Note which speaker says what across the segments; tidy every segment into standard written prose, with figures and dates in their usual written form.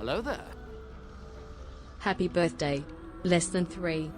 Speaker 1: Hello there.
Speaker 2: Happy birthday. Less than 3.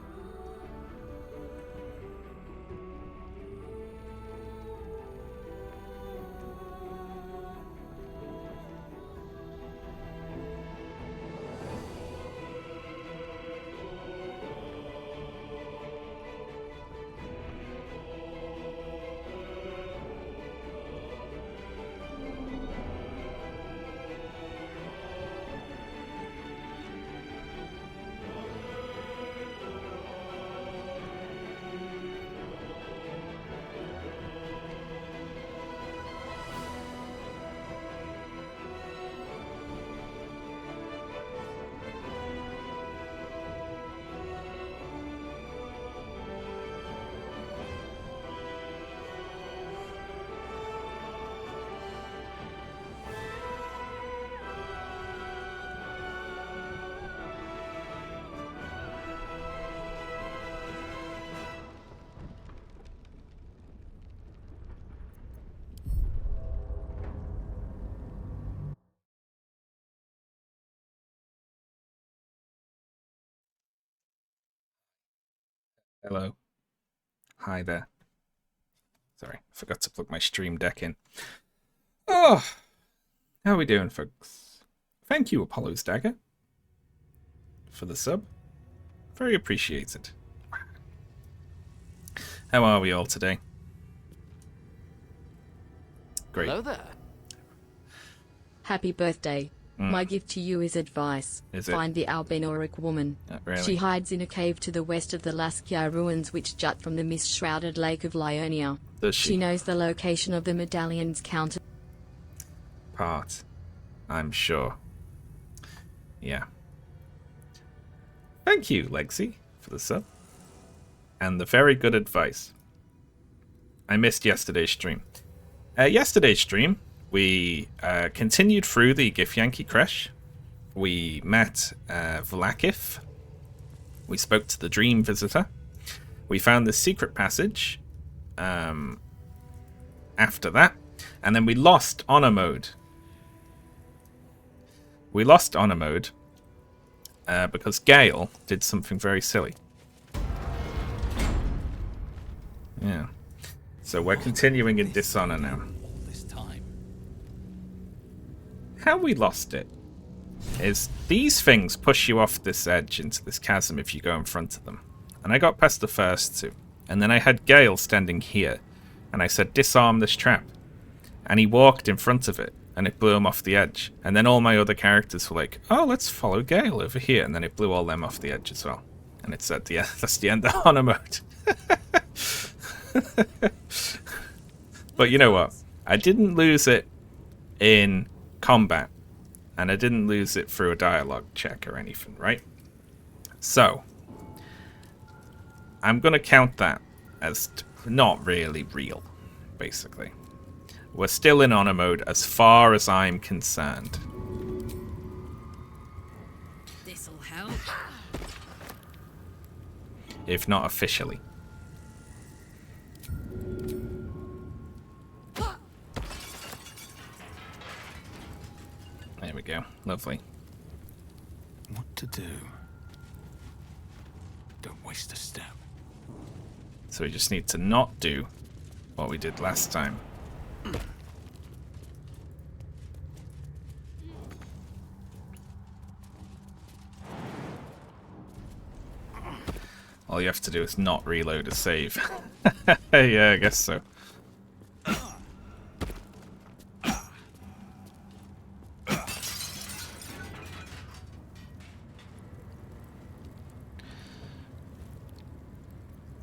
Speaker 3: Hello. Hi there. Sorry, forgot to plug my stream deck in. Oh, how are we doing, folks? Thank you, Apollo's Dagger, for the sub. Very appreciated. How are we all today? Great.
Speaker 1: Hello there.
Speaker 2: Happy birthday. My gift to you is advice.
Speaker 3: Is it?
Speaker 2: Find the albinoric woman.
Speaker 3: Really?
Speaker 2: She hides in a cave to the west of the Laskia ruins which jut from the mist-shrouded lake of Lyonia.
Speaker 3: Does she?
Speaker 2: She knows the location of the medallion's counter.
Speaker 3: Part, I'm sure. Yeah. Thank you, Lexi, for the sub. And the very good advice. I missed yesterday's stream. Yesterday's stream, we continued through the Githyanki Kresh. We met Vlakith. We spoke to the Dream Visitor. We found the secret passage after that. And then we lost honor mode. We lost honor mode because Gale did something very silly. Yeah. So we're continuing in Dishonor now. How we lost it is these things push you off this edge into this chasm if you go in front of them. And I got past the first two. And then I had Gale standing here. And I said, disarm this trap. And he walked in front of it. And it blew him off the edge. And then all my other characters were like, oh, let's follow Gale over here. And then it blew all them off the edge as well. And it said, yeah, that's the end of honor mode. But you know what? I didn't lose it in combat. And I didn't lose it through a dialogue check or anything, right? So, I'm going to count that as not really real, basically. We're still in honor mode as far as I'm concerned.
Speaker 4: This'll help.
Speaker 3: If not officially. There we go. Lovely.
Speaker 5: What to do? Don't waste a step.
Speaker 3: So we just need to not do what we did last time. All you have to do is not reload a save. Yeah, I guess so.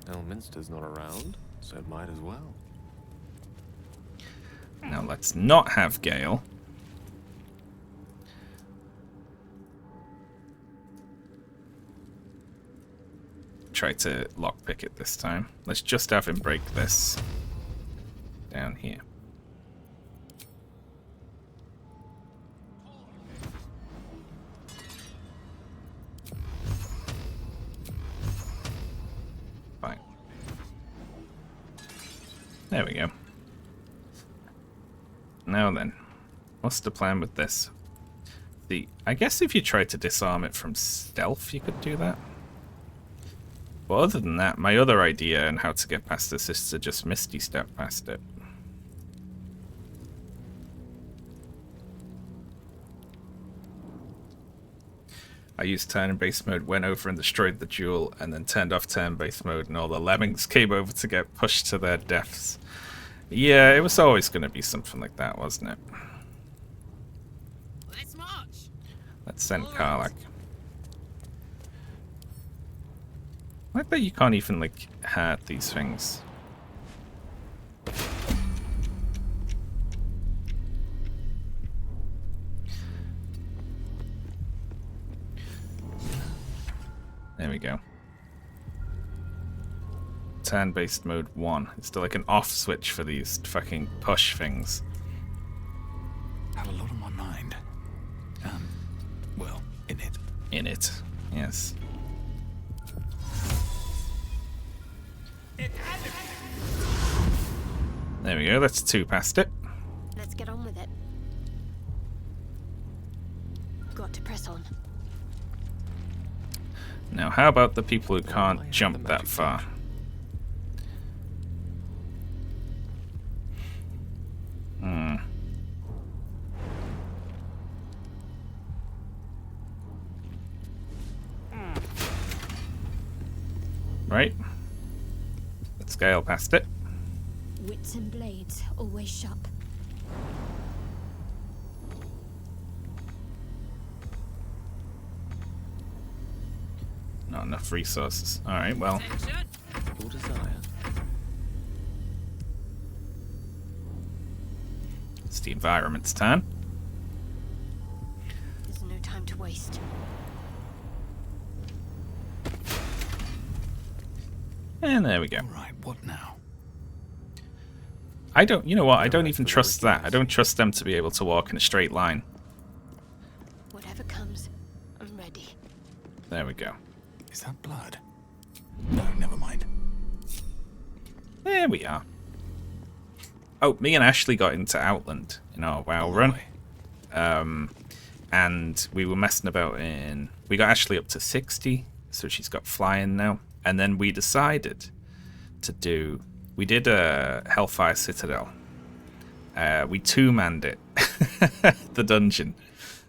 Speaker 5: Elminster's not around, so it might as well.
Speaker 3: Now let's not have Gale. Try to lockpick it this time. Let's just have him break this down here. Fine. There we go. Now then, what's the plan with this? I guess if you tried to disarm it from stealth, you could do that. But other than that, my other idea on how to get past this is to just Misty Step past it. I used turn-based mode, went over and destroyed the jewel, and then turned off turn-based mode, and all the lemmings came over to get pushed to their deaths. Yeah, it was always going to be something like that, wasn't it?
Speaker 4: Let's march.
Speaker 3: Let's send Karlach. I bet you can't even, like, hurt these things. There we go. Turn-based mode 1. It's still like an off switch for these fucking push things.
Speaker 5: Have a lot on my mind. Well, in it.
Speaker 3: In it, yes. There we go, that's 2 past it.
Speaker 1: Let's get on with it. Got to press on.
Speaker 3: Now, how about the people who can't jump that far? Right. Let's scale past it.
Speaker 1: Wits and blades, always sharp.
Speaker 3: Not enough resources. Alright, well.
Speaker 4: Attention.
Speaker 5: Your desire.
Speaker 3: It's the environment's turn.
Speaker 1: There's no time to waste.
Speaker 3: And there we go.
Speaker 5: All right, what now?
Speaker 3: I don't, you know what, I don't even trust that. I don't trust them to be able to walk in a straight line.
Speaker 1: Whatever comes, I'm ready.
Speaker 3: There we go.
Speaker 5: Is that blood? No, never mind.
Speaker 3: There we are. Oh, me and Ashley got into Outland in our WoW run. And we were messing about in... We got Ashley up to 60, so she's got flying now. And then we decided to do... We did a Hellfire Citadel. We two-manned it. The dungeon.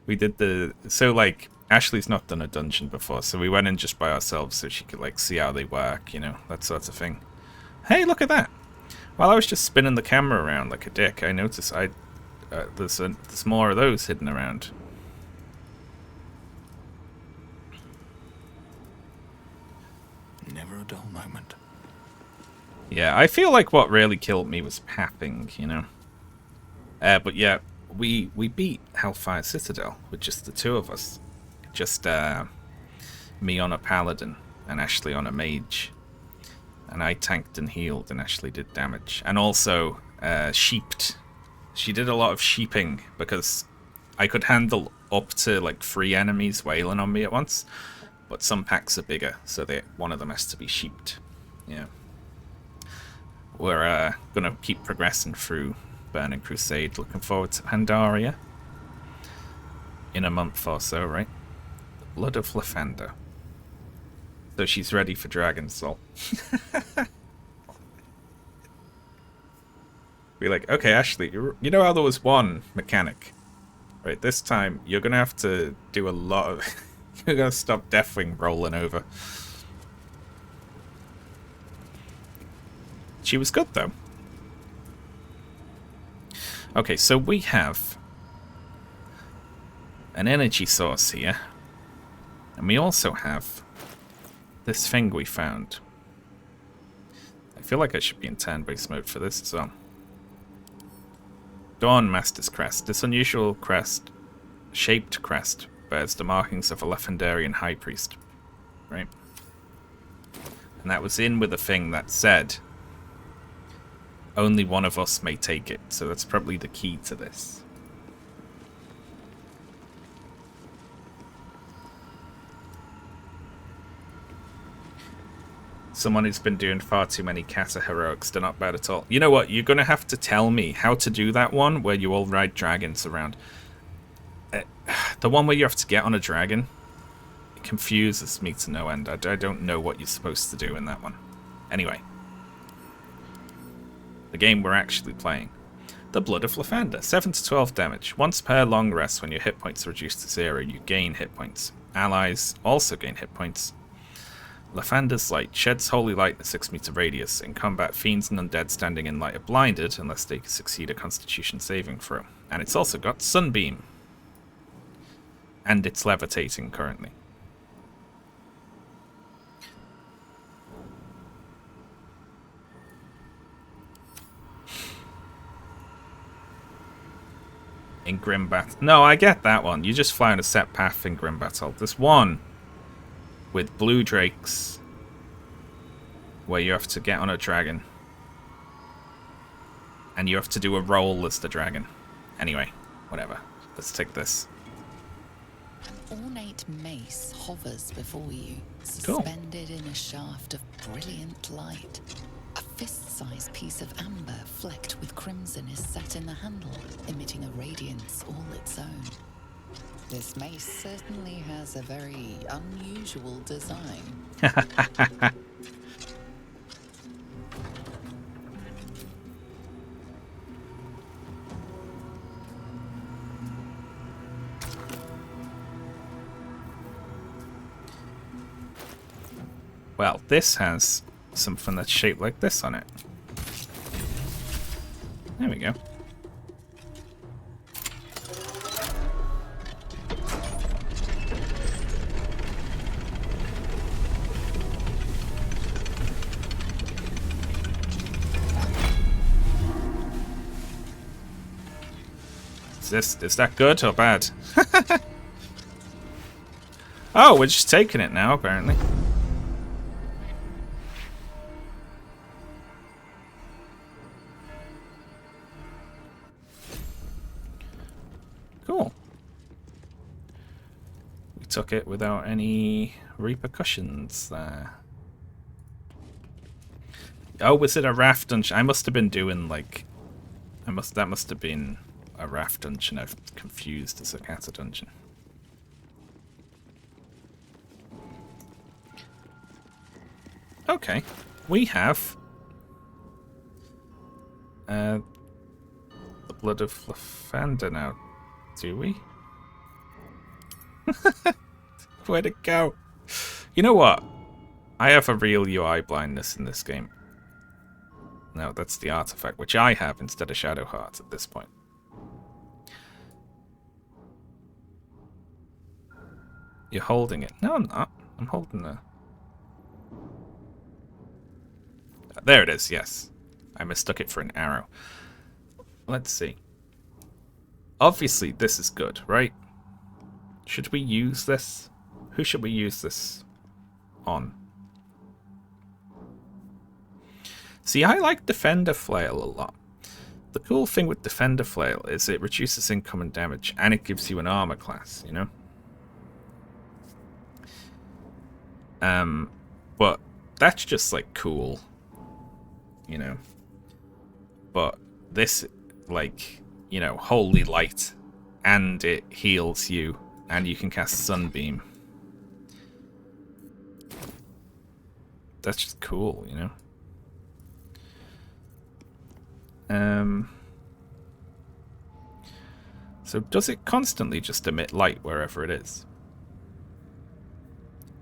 Speaker 3: We did the... So, like, Ashley's not done a dungeon before, so we went in just by ourselves so she could, like, see how they work, you know, that sort of thing. Hey, look at that! While I was just spinning the camera around like a dick, I noticed there's more of those hidden around.
Speaker 5: Never a dull moment.
Speaker 3: Yeah, I feel like what really killed me was pathing, you know. But yeah, we beat Hellfire Citadel with just the 2 of us. Just me on a paladin and Ashley on a mage. And I tanked and healed and Ashley did damage. And also sheeped. She did a lot of sheeping because I could handle up to like 3 enemies wailing on me at once. But some packs are bigger, so one of them has to be sheeped. Yeah. We're gonna keep progressing through Burning Crusade. Looking forward to Pandaria. In a month or so, right? The Blood of Lathander. So she's ready for Dragon Soul. Be like, okay, Ashley, you know how there was one mechanic? Right, this time you're gonna have to do a lot of... You're gonna stop Deathwing rolling over. She was good, though. Okay, so we have an energy source here. And we also have this thing we found. I feel like I should be in turn-based mode for this as well. Dawn Master's Crest. This unusual crest, shaped crest, bears the markings of a Lathanderian High Priest. Right? And that was in with a thing that said, only one of us may take it. So that's probably the key to this. Someone who's been doing far too many Kata heroics. They're not bad at all. You know what? You're going to have to tell me how to do that one where you all ride dragons around. The one where you have to get on a dragon, it confuses me to no end. I don't know what you're supposed to do in that one. Anyway. The game we're actually playing. The Blood of Lathander. 7 to 12 damage. Once per long rest, when your hit points are reduced to 0, you gain hit points. Allies also gain hit points. Lathander's Light sheds holy light in a 6-meter radius. In combat, fiends and undead standing in light are blinded unless they succeed a Constitution saving throw. And it's also got Sunbeam. And it's levitating currently. In Grim Battle. No, I get that one. You just fly on a set path in Grim Battle. This one with blue drakes where you have to get on a dragon. And you have to do a roll as the dragon. Anyway, whatever. Let's take this.
Speaker 6: An ornate mace hovers before you, suspended in a shaft of brilliant light. A fist-sized piece of amber flecked with crimson is set in the handle, emitting a radiance all its own. This mace certainly has a very unusual design.
Speaker 3: Well, this has something that's shaped like this on it. There we go. Is that good or bad? Oh, we're just taking it now, apparently. Cool. We took it without any repercussions there. Oh, was it a raft dungeon? I must have been doing like... That must have been a raft dungeon I've confused as a kata dungeon. Okay. We have... the Blood of Lathander now. Do we? Where'd it go? You know what? I have a real UI blindness in this game. No, that's the artifact, which I have instead of Shadowheart at this point. You're holding it. No, I'm not. I'm holding the... There it is, yes. I mistook it for an arrow. Let's see. Obviously, this is good, right? Should we use this? Who should we use this on? See, I like Defender Flail a lot. The cool thing with Defender Flail is it reduces incoming damage and it gives you an armor class, you know? But that's just like cool, you know? But this, like, you know, Holy Light, and it heals you, and you can cast Sunbeam. That's just cool, you know? So does it constantly just emit light wherever it is?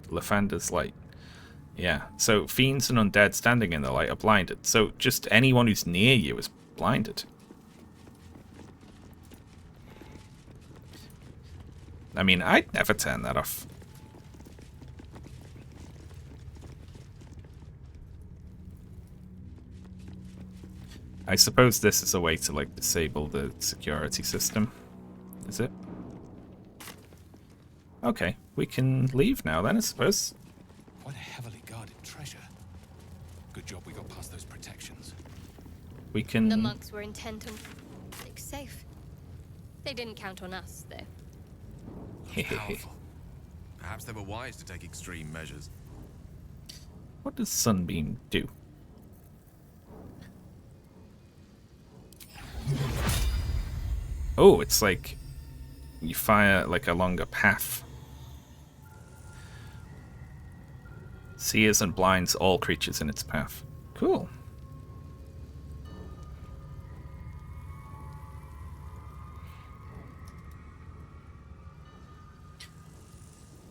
Speaker 3: Lathander's Light. Yeah, so fiends and undead standing in the light are blinded. So just anyone who's near you is blinded. I mean, I'd never turn that off. I suppose this is a way to, like, disable the security system. Is it? Okay, we can leave now then, I suppose.
Speaker 5: Quite a heavily guarded treasure. Good job we got past those protections.
Speaker 3: We can...
Speaker 1: The monks were intent on being safe. They didn't count on us, though.
Speaker 7: Powerful. Perhaps they were wise to take extreme measures.
Speaker 3: What does Sunbeam do? Oh, it's like you fire like a longer path. Sears and blinds all creatures in its path. Cool.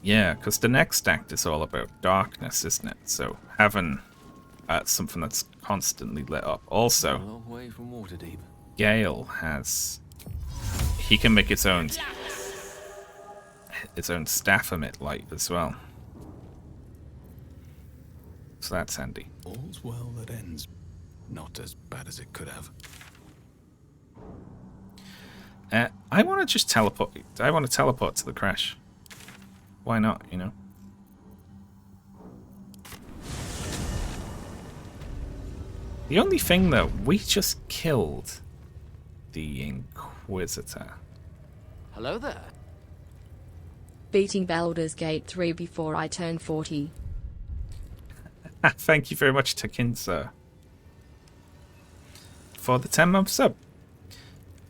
Speaker 3: Yeah, because the next act is all about darkness, isn't it? So having something that's constantly lit up. Also,
Speaker 8: long way from Waterdeep.
Speaker 3: Gale has... He can make his own staff emit light as well. So that's handy.
Speaker 5: All's well that ends not as bad as it could have.
Speaker 3: I want to just teleport. I want to teleport to the crash. Why not, you know? The only thing, though, we just killed the Inquisitor.
Speaker 8: Hello there.
Speaker 2: Beating Baldur's Gate 3 before I turn 40.
Speaker 3: Thank you very much, Takinsa, for the 10-month sub.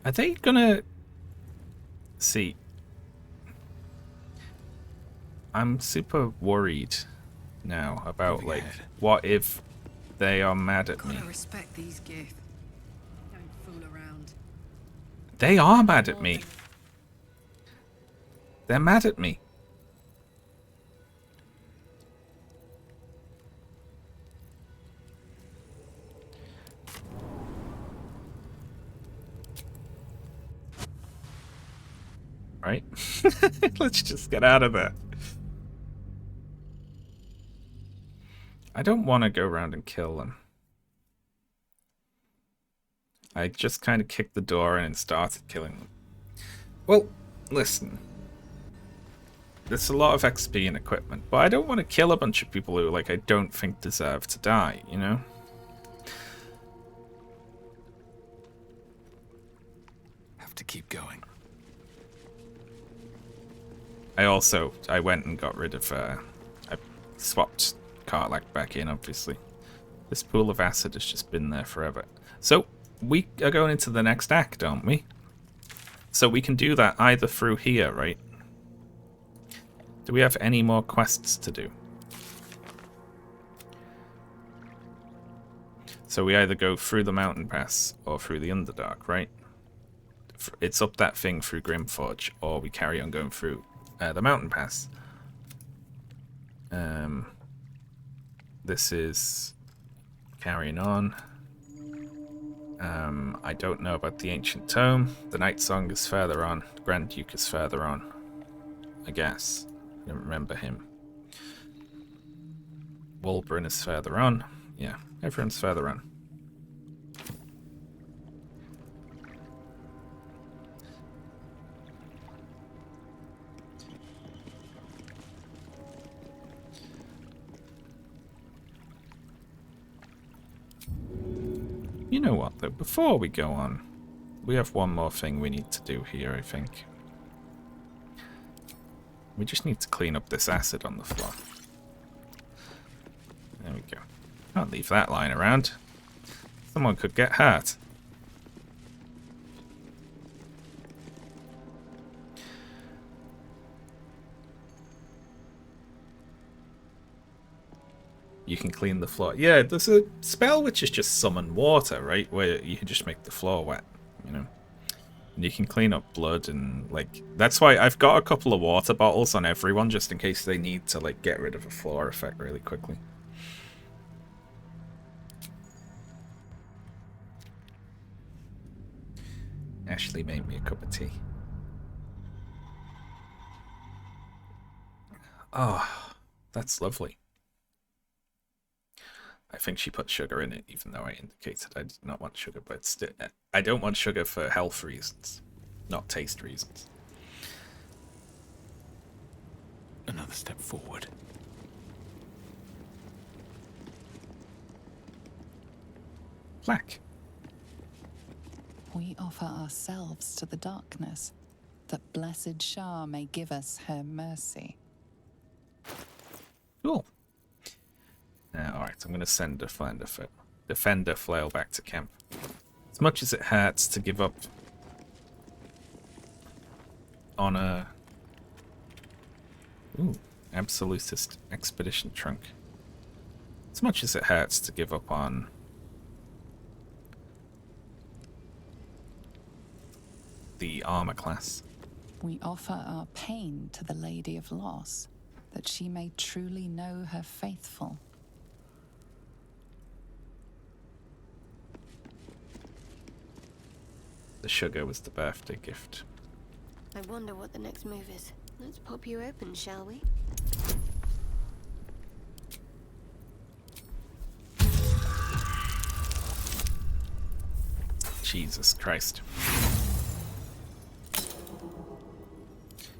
Speaker 3: Are they gonna... See. I'm super worried now about, like, what if they are mad at me?
Speaker 4: Gotta respect these gifts. Don't fool around.
Speaker 3: They are mad at me. They're mad at me. Right? Let's just get out of there. I don't want to go around and kill them. I just kind of kicked the door in and started killing them. Well, listen. There's a lot of XP and equipment, but I don't want to kill a bunch of people who, like, I don't think deserve to die, you know?
Speaker 5: Have to keep going.
Speaker 3: I went and got rid of, I swapped Karlach back in, obviously. This pool of acid has just been there forever. So, we are going into the next act, aren't we? So we can do that either through here, right? Do we have any more quests to do? So we either go through the mountain pass or through the Underdark, right? It's up that thing through Grimforge, or we carry on going through the mountain pass. This is carrying on. I don't know about the Ancient Tome. The Night Song is further on. The Grand Duke is further on, I guess. I don't remember him. Wolbrin is further on. Yeah, everyone's further on. You know what, though? Before we go on, we have one more thing we need to do here, I think. We just need to clean up this acid on the floor. There we go. Can't leave that lying around. Someone could get hurt. You can clean the floor. Yeah, there's a spell which is just summon water, right? Where you can just make the floor wet, you know? And you can clean up blood and, like... That's why I've got a couple of water bottles on everyone, just in case they need to, like, get rid of a floor effect really quickly. Ashley made me a cup of tea. Oh, that's lovely. I think she put sugar in it, even though I indicated I did not want sugar, but still, I don't want sugar for health reasons, not taste reasons.
Speaker 5: Another step forward.
Speaker 3: Black.
Speaker 6: We offer ourselves to the darkness, that blessed Shah may give us her mercy.
Speaker 3: Cool. Alright, I'm going to send Defender Flail back to camp. As much as it hurts to give up on a absolutist expedition trunk. As much as it hurts to give up on the armor class.
Speaker 6: We offer our pain to the Lady of Loss, that she may truly know her faithful.
Speaker 3: The sugar was the birthday gift.
Speaker 1: I wonder what the next move is. Let's pop you open, shall we?
Speaker 3: Jesus Christ.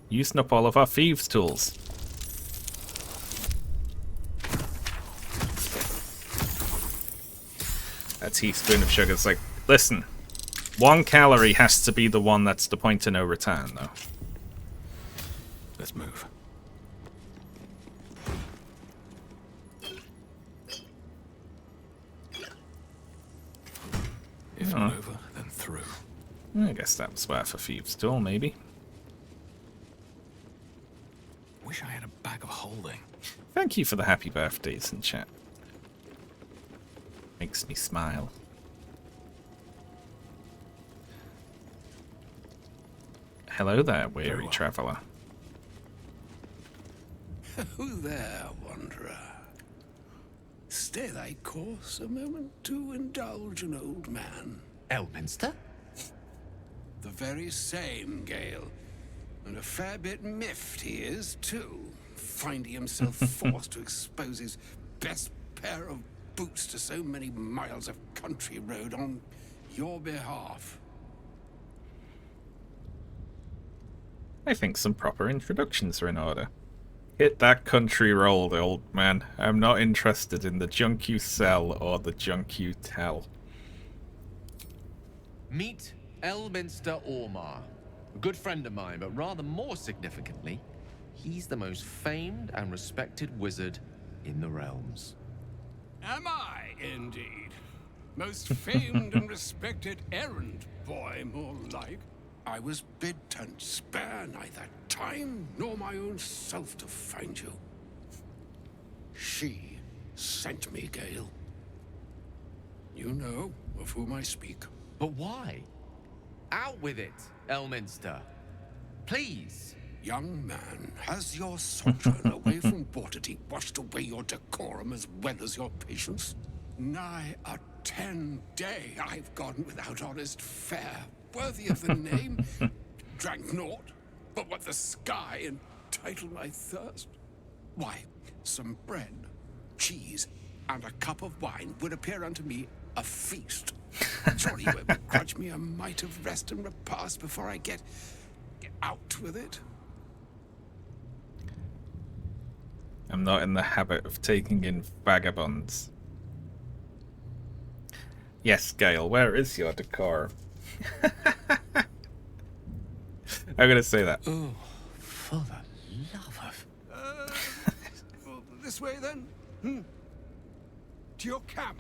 Speaker 3: Using up all of our thieves' tools. A teaspoon of sugar is like, listen, 1 calorie has to be the one that's the point of no return, though.
Speaker 5: Let's move. If not over, then through.
Speaker 3: I guess that was worth a thieves' tool, maybe.
Speaker 5: Wish I had a bag of holding.
Speaker 3: Thank you for the happy birthdays in chat. Makes me smile. Hello there, weary traveller.
Speaker 9: Who there, wanderer? Stay thy course a moment to indulge an old man.
Speaker 8: Elminster?
Speaker 9: The very same, Gale. And a fair bit miffed he is, too, finding himself forced to expose his best pair of boots to so many miles of country road on your behalf.
Speaker 3: I think some proper introductions are in order. Hit that country road, old man. I'm not interested in the junk you sell or the junk you tell.
Speaker 8: Meet Elminster Ormar. A good friend of mine, but rather more significantly, he's the most famed and respected wizard in the realms.
Speaker 9: Am I, indeed? Most famed and respected errand boy, more like. I was bid to spare neither time nor my own self to find you. She sent me, Gale. You know of whom I speak.
Speaker 8: But why? Out with it, Elminster. Please.
Speaker 9: Young man, has your sojourn away from Bortity washed away your decorum as well as your patience? Nigh a 10-day I've gone without honest fare, worthy of the name. Drank naught, but what the sky entitled my thirst. Why, some bread, cheese, and a cup of wine would appear unto me a feast. Surely you won't begrudge me a mite of rest and repast before I get out with it.
Speaker 3: I'm not in the habit of taking in vagabonds. Yes, Gale, where is your decorum? I'm gonna say that.
Speaker 8: Oh, for the love of...
Speaker 9: Well, this way then? To your camp.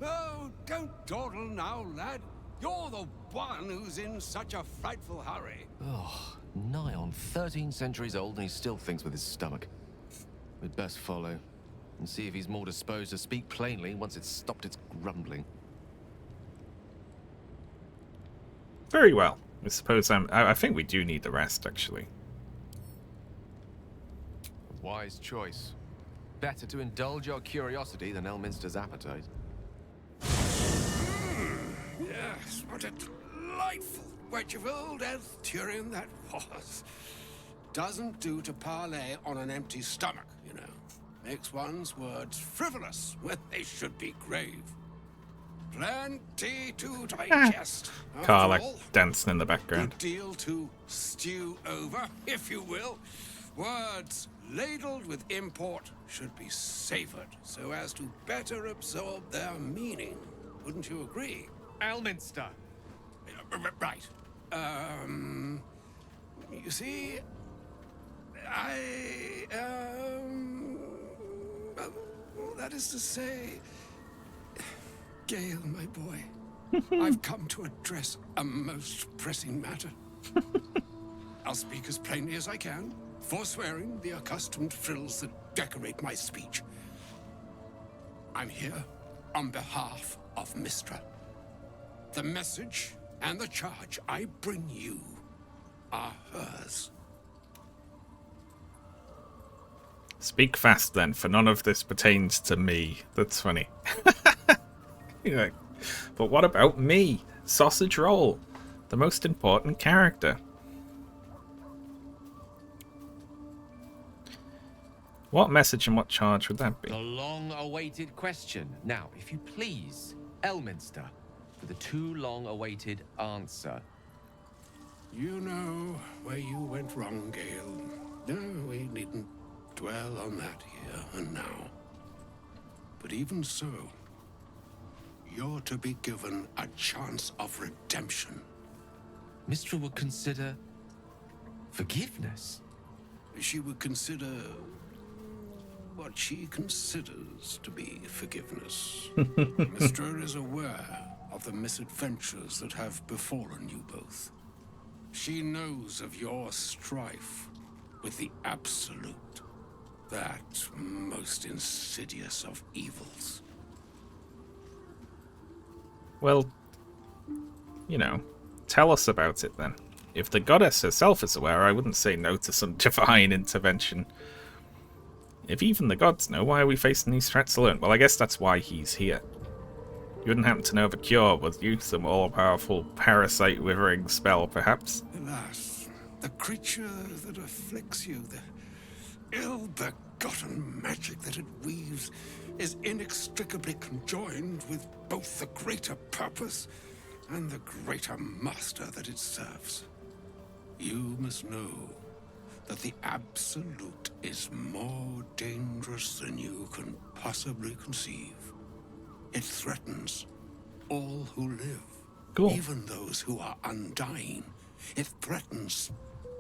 Speaker 9: Oh, don't dawdle now, lad. You're the one who's in such a frightful hurry.
Speaker 8: Oh, nigh on 13 centuries old and he still thinks with his stomach. We'd best follow and see if he's more disposed to speak plainly once it's stopped its grumbling.
Speaker 3: Very well. I suppose I think we do need the rest, actually.
Speaker 8: Wise choice. Better to indulge your curiosity than Elminster's appetite.
Speaker 9: Yes, what a delightful wedge of old Elthurian that was. Doesn't do to parley on an empty stomach, you know. Makes one's words frivolous when they should be grave. Plenty to digest.
Speaker 3: Carla
Speaker 9: After all,
Speaker 3: dancing in the background.
Speaker 9: good deal to stew over, if you will. Words ladled with import should be savored so as to better absorb their meaning. Wouldn't you agree?
Speaker 8: Elminster!
Speaker 9: Right. You see, well, that is to say, Gale, my boy, I've come to address a most pressing matter. I'll speak as plainly as I can, forswearing the accustomed frills that decorate my speech. I'm here on behalf of Mistra. The message and the charge I bring you are hers.
Speaker 3: Speak fast then, for none of this pertains to me. That's funny. You're like, but what about me? Sausage Roll, the most important character. What message and what charge would that be?
Speaker 8: The long-awaited question. Now, if you please, Elminster, for the too long-awaited answer.
Speaker 9: You know where you went wrong, Gale. No, we needn't dwell on that here and now. But even so, you're to be given a chance of redemption.
Speaker 8: Mistra would consider forgiveness.
Speaker 9: She would consider what she considers to be forgiveness. Mistra is aware of the misadventures that have befallen you both. She knows of your strife with the Absolute, that most insidious of evils.
Speaker 3: Well, you know, tell us about it then. If the goddess herself is aware, I wouldn't say no to some divine intervention. If even the gods know, why are we facing these threats alone? Well, I guess that's why he's here. You wouldn't happen to know of a cure, would you? Some all-powerful parasite withering spell, perhaps?
Speaker 9: Alas, the creature that afflicts you, the ill-begotten magic that it weaves, is inextricably conjoined with both the greater purpose and the greater master that it serves. You must know that the Absolute is more dangerous than you can possibly conceive. It threatens all who live,
Speaker 3: Cool.
Speaker 9: even those who are undying. It threatens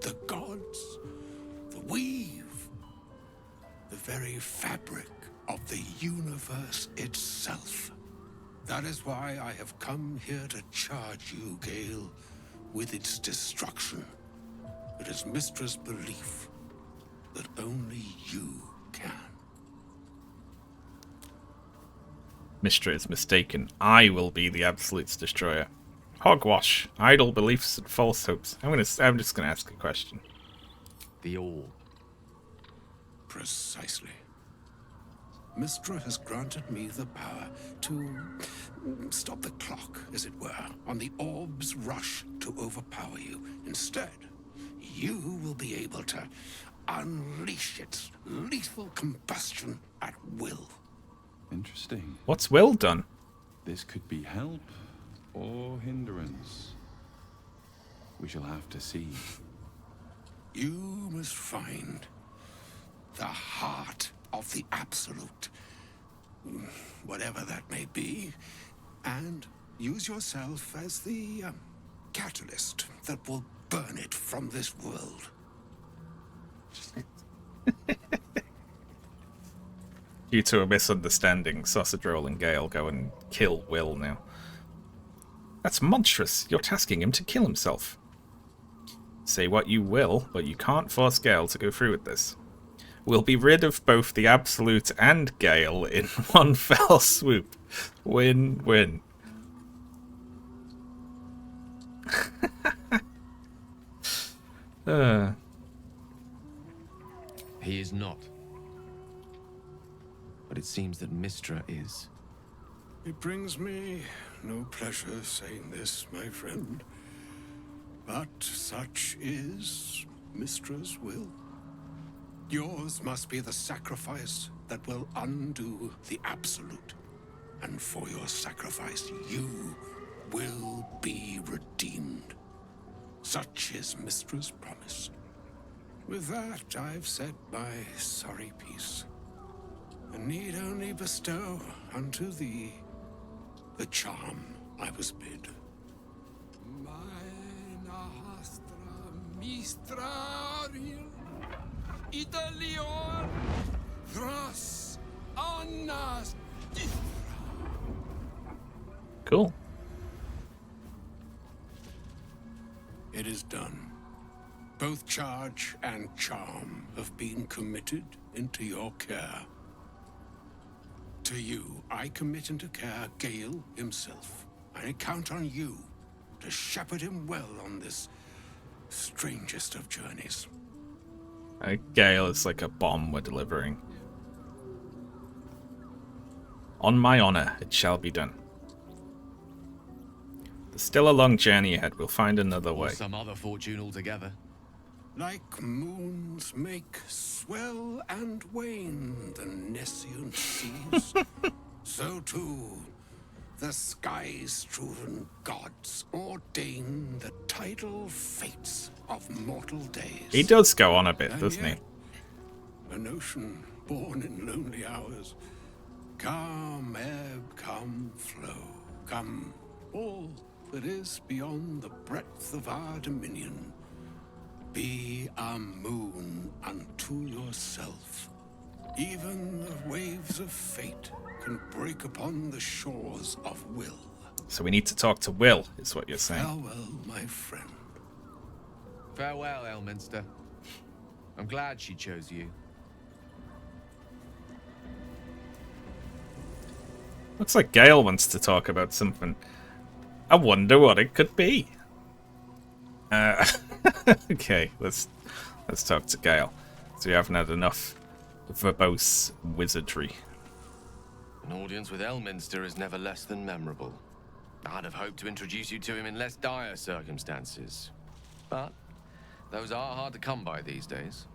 Speaker 9: the gods, the weave, the very fabric of the universe itself. That is why I have come here to charge you, Gale, with its destruction. It is Mistra's belief that only you can.
Speaker 3: Mistra is mistaken. I will be the Absolute's destroyer. Hogwash, idle beliefs and false hopes. I'm just gonna ask a question.
Speaker 8: The all.
Speaker 9: Precisely. Mistra has granted me the power to stop the clock, as it were, on the orb's rush to overpower you. Instead, you will be able to unleash its lethal combustion at will.
Speaker 5: Interesting.
Speaker 3: What's Will done?
Speaker 5: This could be help or hindrance. We shall have to see.
Speaker 9: You must find the heart of the Absolute, whatever that may be, and use yourself as the catalyst that will burn it from this world.
Speaker 3: Due to a misunderstanding, Sausage Roll and Gale go and kill Will now. That's monstrous. You're tasking him to kill himself. Say what you will, but you can't force Gale to go through with this. We'll be rid of both the Absolute and Gale in one fell swoop. Win-win.
Speaker 8: He is not. But it seems that Mistra is.
Speaker 9: It brings me no pleasure saying this, my friend, but such is Mistra's will. Yours must be the sacrifice that will undo the Absolute. And for your sacrifice, you will be redeemed. Such is Mistra's promise. With that, I've said my sorry piece, and need only bestow unto thee the charm I was bid. Meine Astra Mistrariel Italior Thras Annas.
Speaker 3: Cool.
Speaker 9: It is done. Both charge and charm have been committed into your care. To you, I commit into care Gale himself. I count on you to shepherd him well on this strangest of journeys.
Speaker 3: Gale is like a bomb we're delivering. On my honor, it shall be done. There's still a long journey ahead. We'll find another way.
Speaker 8: Or some other fortune altogether.
Speaker 9: Like moons make swell and wane the nescient seas, so too the skies-striven gods ordain the tidal fates of mortal days.
Speaker 3: He does go on a bit, doesn't he?
Speaker 9: An ocean born in lonely hours. Come ebb, come flow, come all that is beyond the breadth of our dominion. Be a moon unto yourself. Even the waves of fate can break upon the shores of will.
Speaker 3: So we need to talk to Will, is what you're saying.
Speaker 9: Farewell, my friend.
Speaker 8: Farewell, Elminster. I'm glad she chose you.
Speaker 3: Looks like Gale wants to talk about something. I wonder what it could be. Okay, let's talk to Gale. So we haven't had enough verbose wizardry.
Speaker 8: An audience with Elminster is never less than memorable. I'd have hoped to introduce you to him in less dire circumstances. But those are hard to come by these days.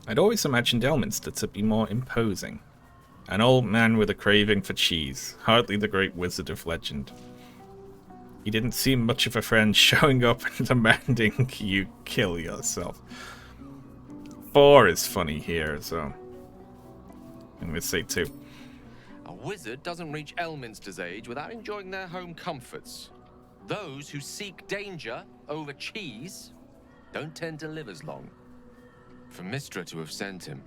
Speaker 3: I'd always imagined Elminster to be more imposing. An old man with a craving for cheese, hardly the great wizard of legend. He didn't seem much of a friend, showing up and demanding you kill yourself. 4 is funny here, so I'm gonna say 2.
Speaker 8: A wizard doesn't reach Elminster's age without enjoying their home comforts. Those who seek danger over cheese don't tend to live as long. For Mystra to have sent him,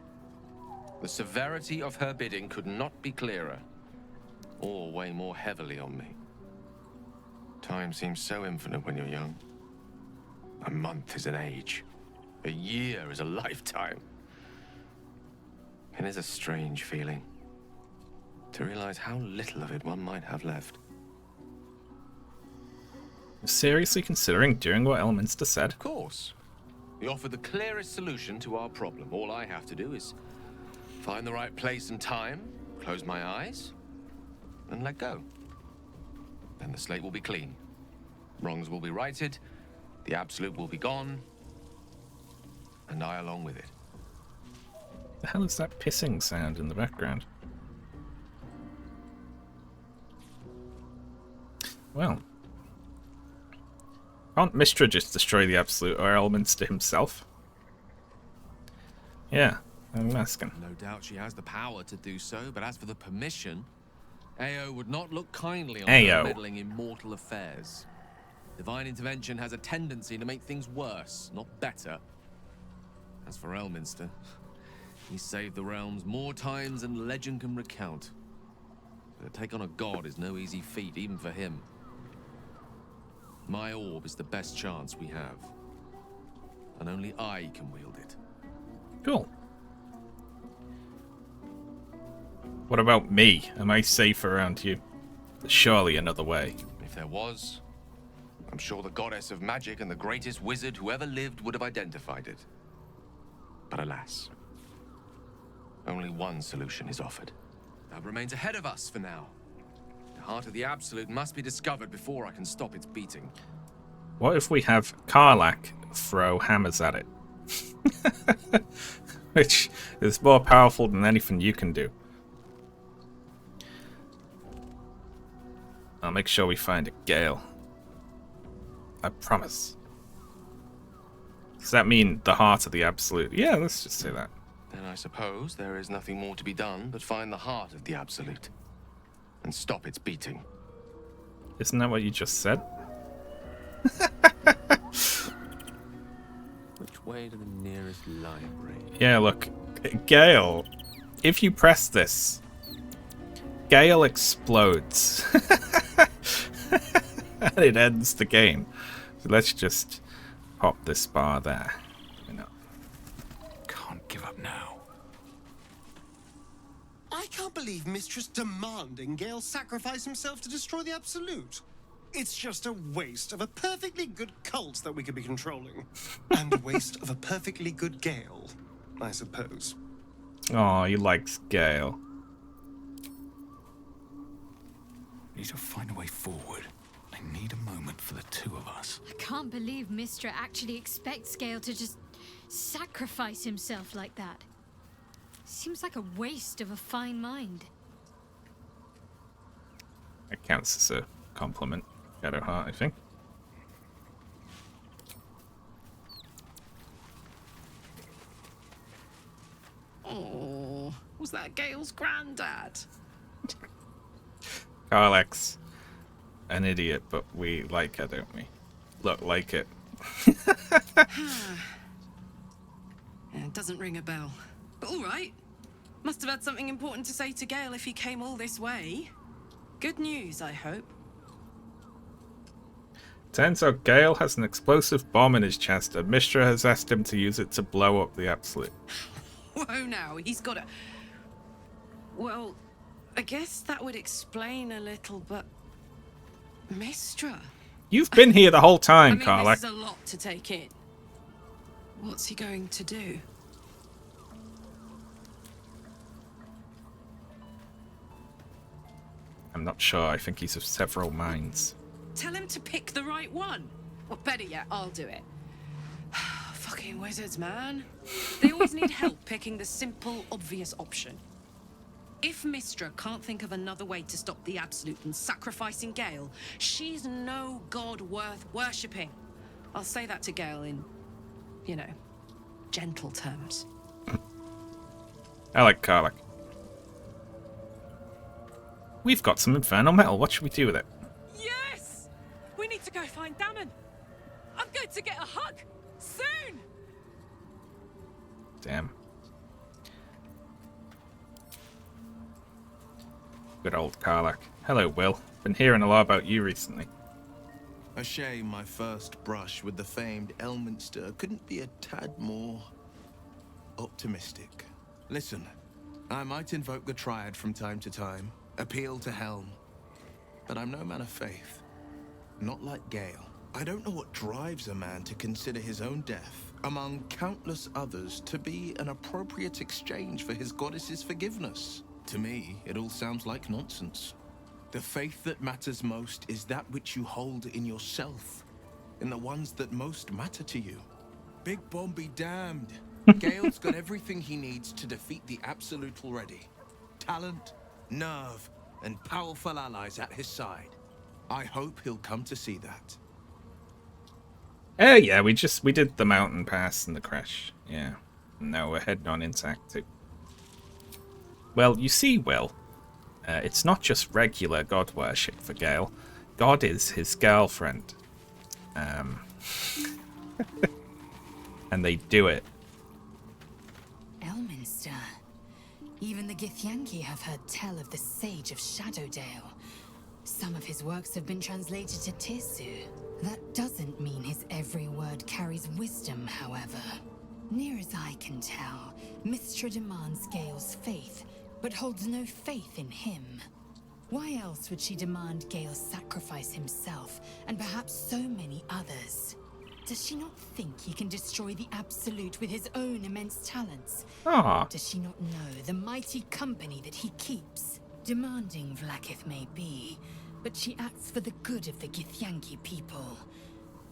Speaker 8: the severity of her bidding could not be clearer, or weigh more heavily on me. Time seems so infinite when you're young. A month is an age. A year is a lifetime. It is a strange feeling to realize how little of it one might have left.
Speaker 3: You're seriously considering doing what Elminster said?
Speaker 8: Of course. We offer the clearest solution to our problem. All I have to do is find the right place and time, close my eyes, and let go. Then the slate will be clean. Wrongs will be righted, the absolute will be gone, and I along with it.
Speaker 3: The hell is that pissing sound in the background? Well. Can't Mystra just destroy the absolute or Elminster himself? Yeah, I'm asking.
Speaker 7: No doubt she has the power to do so, but as for the permission, Ao would not look kindly on her meddling in mortal affairs. Divine intervention has a tendency to make things worse, not better. As for Elminster, he saved the realms more times than legend can recount. But to take on a god is no easy feat, even for him. My orb is the best chance we have, and only I can wield it.
Speaker 3: Cool. What about me? Am I safe around you? There's surely another way.
Speaker 8: If there was, I'm sure the goddess of magic and the greatest wizard who ever lived would have identified it. But alas, only one solution is offered.
Speaker 7: That remains ahead of us for now. The heart of the Absolute must be discovered before I can stop its beating.
Speaker 3: What if we have Karlach throw hammers at it? Which is more powerful than anything you can do. I'll make sure we find a Gale. I promise. Does that mean the heart of the Absolute? Yeah, let's just say that.
Speaker 8: Then I suppose there is nothing more to be done but find the heart of the Absolute and stop its beating.
Speaker 3: Isn't that what you just said?
Speaker 7: Which way to the nearest library?
Speaker 3: Yeah, look. Gale, if you press this, Gale explodes. And it ends the game. So let's just pop this bar there. Why not?
Speaker 5: Can't give up now.
Speaker 10: I can't believe Mistress demanding Gale sacrifice himself to destroy the Absolute. It's just a waste of a perfectly good cult that we could be controlling. And a waste of a perfectly good Gale, I suppose.
Speaker 3: Oh, he likes Gale.
Speaker 5: Need to find a way forward. I need a moment for the two of us.
Speaker 11: I can't believe Mistra actually expects Gale to just sacrifice himself like that. Seems like a waste of a fine mind.
Speaker 3: That counts as a compliment. Shadowheart, I think.
Speaker 4: Oh, was that Gale's granddad?
Speaker 3: Karlach's an idiot, but we like her, don't we? Look, like it.
Speaker 4: Yeah, it doesn't ring a bell. But all right. Must have had something important to say to Gale if he came all this way. Good news, I hope.
Speaker 3: Turns out Gale has an explosive bomb in his chest, and Mistra has asked him to use it to blow up the Absolute.
Speaker 4: Whoa, now, he's got a... Well, I guess that would explain a little, but... Mistra?
Speaker 3: You've been here the whole time,
Speaker 4: I mean,
Speaker 3: Karlach.
Speaker 4: this is a lot to take in. What's he going to do?
Speaker 3: I'm not sure. I think he's of several minds.
Speaker 4: Tell him to pick the right one. Or better yet, I'll do it. Fucking wizards, man. They always need help picking the simple, obvious option. If Mistra can't think of another way to stop the Absolute than sacrificing Gale, she's no god worth worshipping. I'll say that to Gale in, you know, gentle terms.
Speaker 3: I like Karlach. We've got some infernal metal. What should we do with it?
Speaker 4: Yes! We need to go find Dammon. I'm going to get a hug soon.
Speaker 3: Damn. Good old Karlach. Hello, Will. Been hearing a lot about you recently.
Speaker 12: A shame my first brush with the famed Elminster couldn't be a tad more optimistic. Listen, I might invoke the Triad from time to time, appeal to Helm, but I'm no man of faith. Not like Gale. I don't know what drives a man to consider his own death, among countless others, to be an appropriate exchange for his goddess's forgiveness. To me, it all sounds like nonsense. The faith that matters most is that which you hold in yourself, in the ones that most matter to you. Big Bomb be damned. Gale's got everything he needs to defeat the Absolute already. Talent, nerve, and powerful allies at his side. I hope he'll come to see that.
Speaker 3: Yeah, we did the mountain pass and the crash. Yeah. Now we're heading on into Act 2. Well, you see, Will, it's not just regular god worship for Gale. God is his girlfriend. And they do it.
Speaker 6: Elminster. Even the Githyanki have heard tell of the Sage of Shadowdale. Some of his works have been translated to Tirsu. That doesn't mean his every word carries wisdom, however. Near as I can tell, Mistra demands Gale's faith, but holds no faith in him. Why else would she demand Gale sacrifice himself, and perhaps so many others? Does she not think he can destroy the Absolute with his own immense talents?
Speaker 3: Ah.
Speaker 6: Does she not know the mighty company that he keeps? Demanding Vlaakith may be, but she acts for the good of the Githyanki people.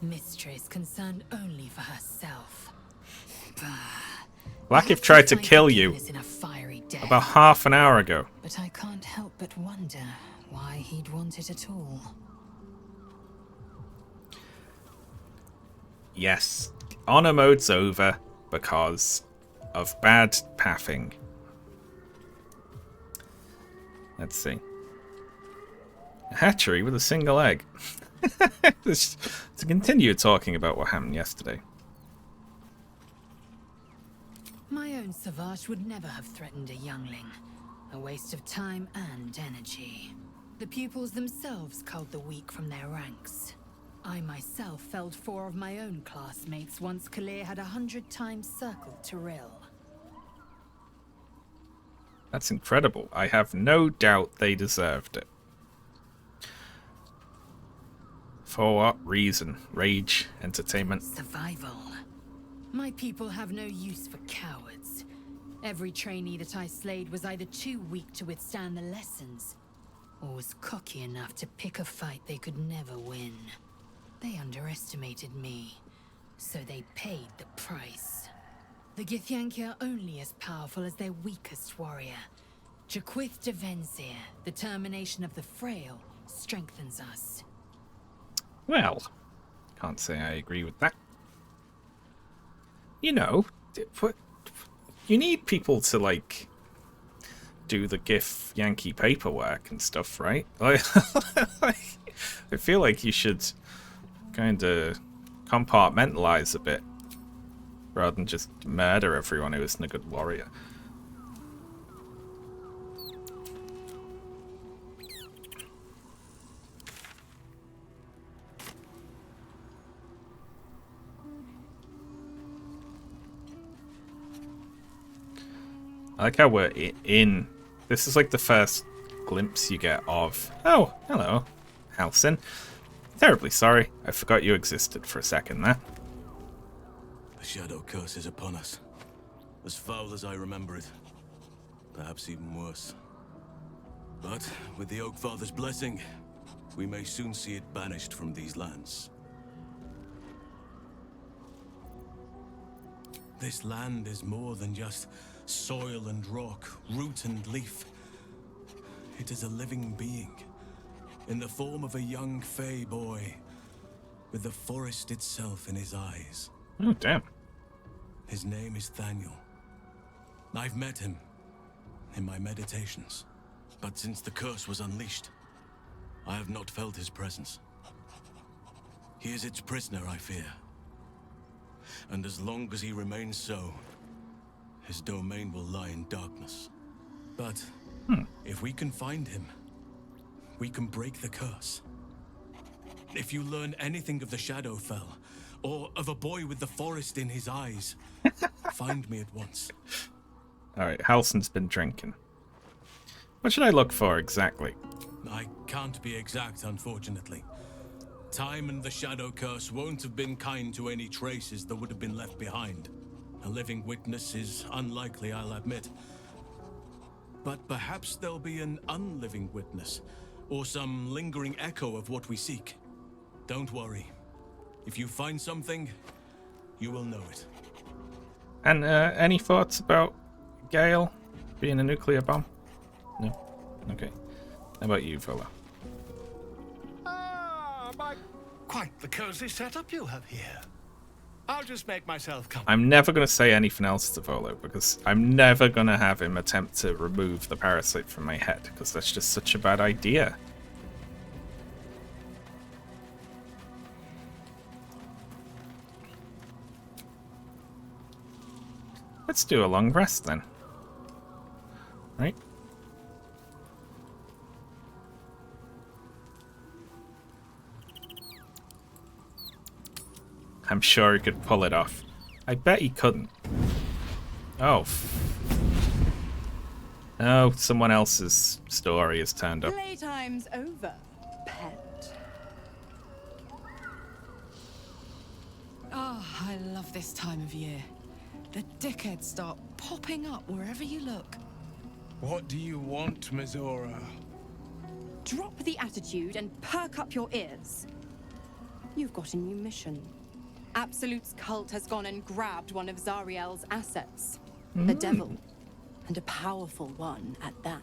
Speaker 6: Mistra is concerned only for herself.
Speaker 3: Vlaakith tried to kill you about half an hour ago.
Speaker 6: But I can't help but wonder why he'd want it at all.
Speaker 3: Yes, honor mode's over because of bad pathing. Let's see. A hatchery with a single egg. To continue talking about what happened yesterday.
Speaker 6: My own Savage would never have threatened a youngling. A waste of time and energy. The pupils themselves culled the weak from their ranks.
Speaker 13: I myself felled 4 of my own classmates once Kalir had 100 times circled Tyrell.
Speaker 3: That's incredible. I have no doubt they deserved it. For what reason? Rage? Entertainment?
Speaker 13: Survival. My people have no use for cowards. Every trainee that I slayed was either too weak to withstand the lessons, or was cocky enough to pick a fight they could never win. They underestimated me, so they paid the price. The Githyanki are only as powerful as their weakest warrior. Jaquith de Venzir, the termination of the frail, strengthens us.
Speaker 3: Well, can't say I agree with that. You know, you need people to, like, do the GIF Yankee paperwork and stuff, right? I feel like you should kind of compartmentalize a bit rather than just murder everyone who isn't a good warrior. I like how we're in. This is like the first glimpse you get of. Oh, hello, Halsin. Terribly sorry. I forgot you existed for a second there.
Speaker 14: The shadow curse is upon us. As foul as I remember it. Perhaps even worse. But with the Oak Father's blessing, we may soon see it banished from these lands. This land is more than just soil and rock, root and leaf. It is a living being, in the form of a young Fey boy, with the forest itself in his eyes.
Speaker 3: Oh, damn.
Speaker 14: His name is Thaniel. I've met him in my meditations, but since the curse was unleashed, I have not felt his presence. He is its prisoner, I fear. And as long as he remains so, his domain will lie in darkness. But if we can find him, we can break the curse. If you learn anything of the Shadowfell, or of a boy with the forest in his eyes, find me at once.
Speaker 3: Alright, Halsin's been drinking. What should I look for exactly?
Speaker 14: I can't be exact, unfortunately. Time and the Shadow Curse won't have been kind to any traces that would have been left behind. A living witness is unlikely, I'll admit. But perhaps there'll be an unliving witness, or some lingering echo of what we seek. Don't worry. If you find something, you will know it.
Speaker 3: And any thoughts about Gale being a nuclear bomb? No? Okay. How about you, fella?
Speaker 15: Quite the cozy setup you have here. I'll just make myself comfortable.
Speaker 3: I'm never going to say anything else to Volo, because I'm never going to have him attempt to remove the parasite from my head, because that's just such a bad idea. Let's do a long rest then. Right? I'm sure he could pull it off. I bet he couldn't. Oh. Oh, someone else's story has turned up.
Speaker 16: Playtime's over, pet.
Speaker 4: Oh, I love this time of year. The dickheads start popping up wherever you look.
Speaker 12: What do you want, Mizora?
Speaker 16: Drop the attitude and perk up your ears. You've got a new mission. Absolute's cult has gone and grabbed one of Zariel's assets. The devil. And a powerful one at that.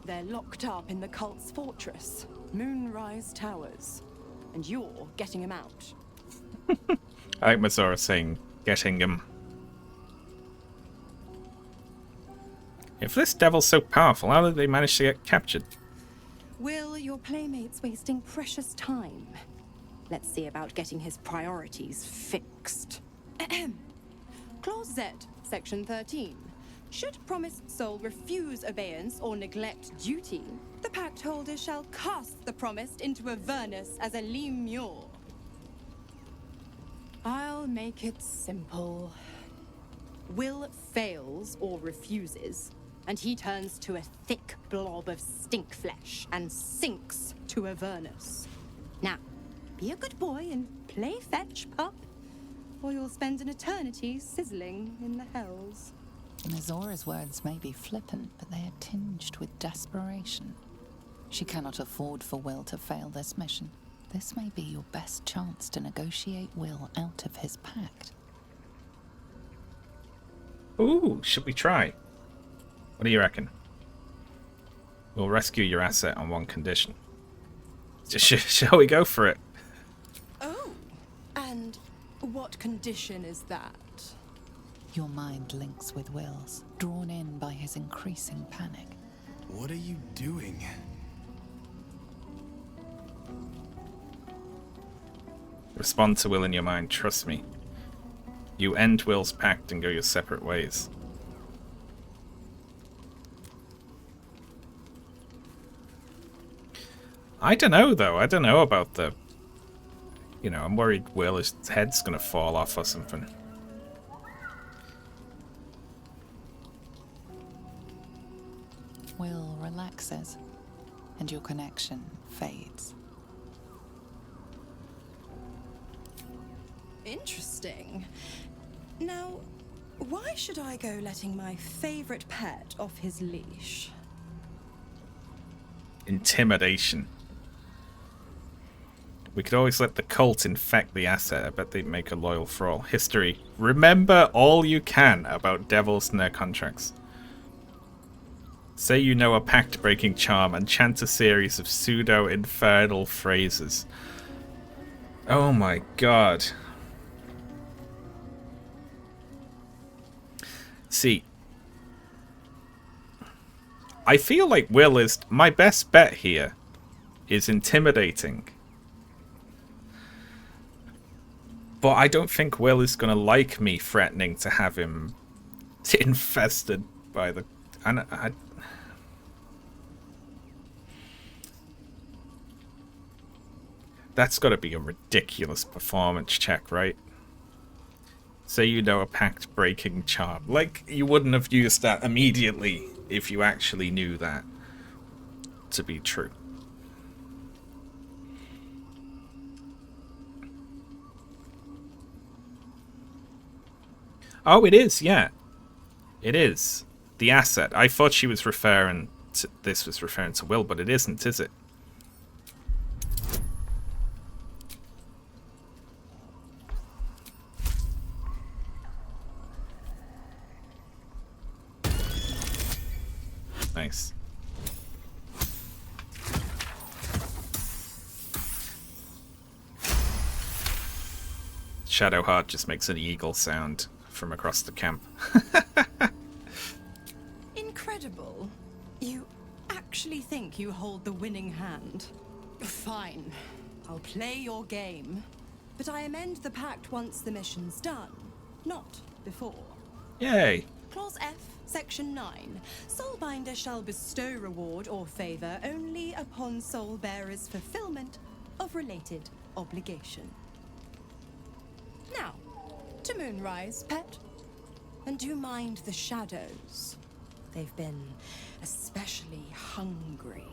Speaker 16: They're locked up in the cult's fortress, Moonrise Towers. And you're getting him out.
Speaker 3: I like Mazora saying, getting him. If this devil's so powerful, how did they manage to get captured?
Speaker 16: Will your playmates wasting precious time? Let's see about getting his priorities fixed. Clause Z, Section 13. Should promised soul refuse obeyance or neglect duty, the pact holder shall cast the promised into Avernus as a lemure. I'll make it simple. Will fails or refuses, and he turns to a thick blob of stink flesh and sinks to Avernus. Now, be a good boy and play fetch, pup, or you'll spend an eternity sizzling in the hells.
Speaker 6: Mizora's words may be flippant, but they are tinged with desperation. She cannot afford for Will to fail this mission. This may be your best chance to negotiate Will out of his pact.
Speaker 3: Ooh, should we try? What do you reckon? We'll rescue your asset on one condition. Shall we go for it?
Speaker 16: Oh, and what condition is that?
Speaker 6: Your mind links with Will's, drawn in by his increasing panic.
Speaker 12: What are you doing?
Speaker 3: Respond to Will in your mind, trust me. You end Will's pact and go your separate ways. I don't know, though. I don't know about the... You know, I'm worried his head's gonna fall off or something.
Speaker 6: Will relaxes, and your connection fades.
Speaker 16: Interesting. Now, why should I go letting my favorite pet off his leash?
Speaker 3: Intimidation. We could always let the cult infect the asset. I bet they'd make a loyal thrall. History. Remember all you can about devils and their contracts. Say you know a pact-breaking charm and chant a series of pseudo-infernal phrases. Oh my god. See, I feel like Will is... My best bet here is intimidating. But I don't think Will is going to like me threatening to have him infested by the... That's got to be a ridiculous performance check, right? Say you know a pact-breaking charm. Like, you wouldn't have used that immediately if you actually knew that to be true. Oh, it is, yeah. It is. The asset. I thought she was referring to... This was referring to Will, but it isn't, is it? Nice. Shadowheart just makes an eagle sound from across the camp.
Speaker 16: Incredible. You actually think you hold the winning hand? Fine. I'll play your game. But I amend the pact once the mission's done, not before.
Speaker 3: Yay.
Speaker 16: Clause F, Section 9. Soulbinder shall bestow reward or favor only upon soul bearer's fulfillment of related obligation. Now, to Moonrise, pet. And do mind the shadows. They've been especially hungry.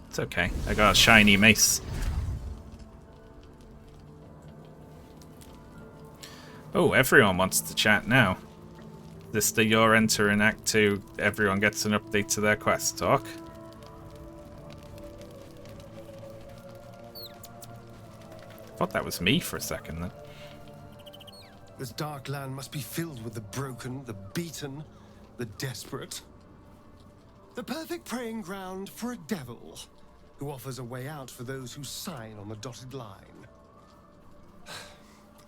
Speaker 3: It's okay. I got a shiny mace. Oh, everyone wants to chat now. This the Your Enter in Act 2, everyone gets an update to their quest talk. I thought that was me for a second then.
Speaker 10: This dark land must be filled with the broken, the beaten, the desperate. The perfect preying ground for a devil who offers a way out for those who sign on the dotted line.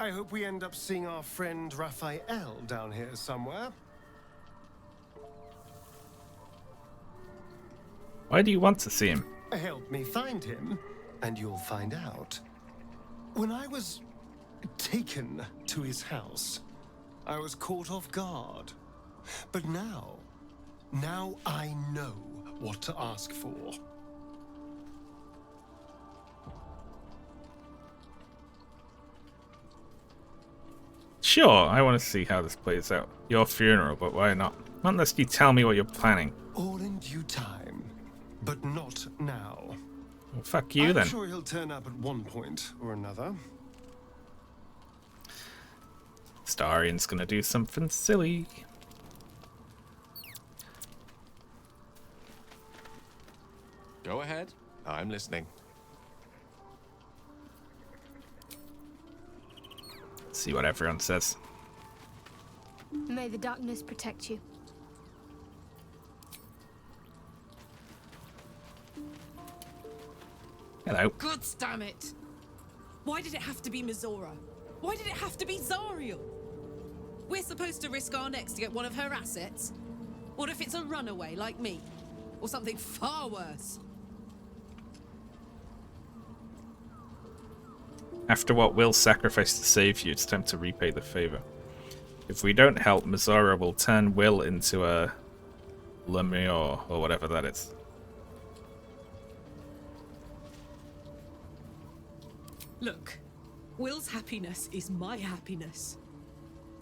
Speaker 10: I hope we end up seeing our friend Raphael down here somewhere.
Speaker 3: Why do you want to see him?
Speaker 10: Help me find him, and you'll find out. When I was taken to his house, I was caught off guard. But now I know what to ask for.
Speaker 3: Sure, I want to see how this plays out. Your funeral, but why not? Not unless you tell me what you're planning.
Speaker 10: All in due time, but not now.
Speaker 3: Well, fuck you then.
Speaker 10: I'm sure he'll turn up at one point or another.
Speaker 3: Starian's gonna do something silly.
Speaker 7: Go ahead. I'm listening.
Speaker 3: See what everyone says.
Speaker 1: May the darkness protect you.
Speaker 3: Hello.
Speaker 4: God damn it! Why did it have to be Mizora? Why did it have to be Zariel? We're supposed to risk our necks to get one of her assets? What if it's a runaway like me? Or something far worse?
Speaker 3: After what Will sacrificed to save you, it's time to repay the favor. If we don't help, Mizora will turn Will into a Lemure, or whatever that is.
Speaker 4: Look, Will's happiness is my happiness.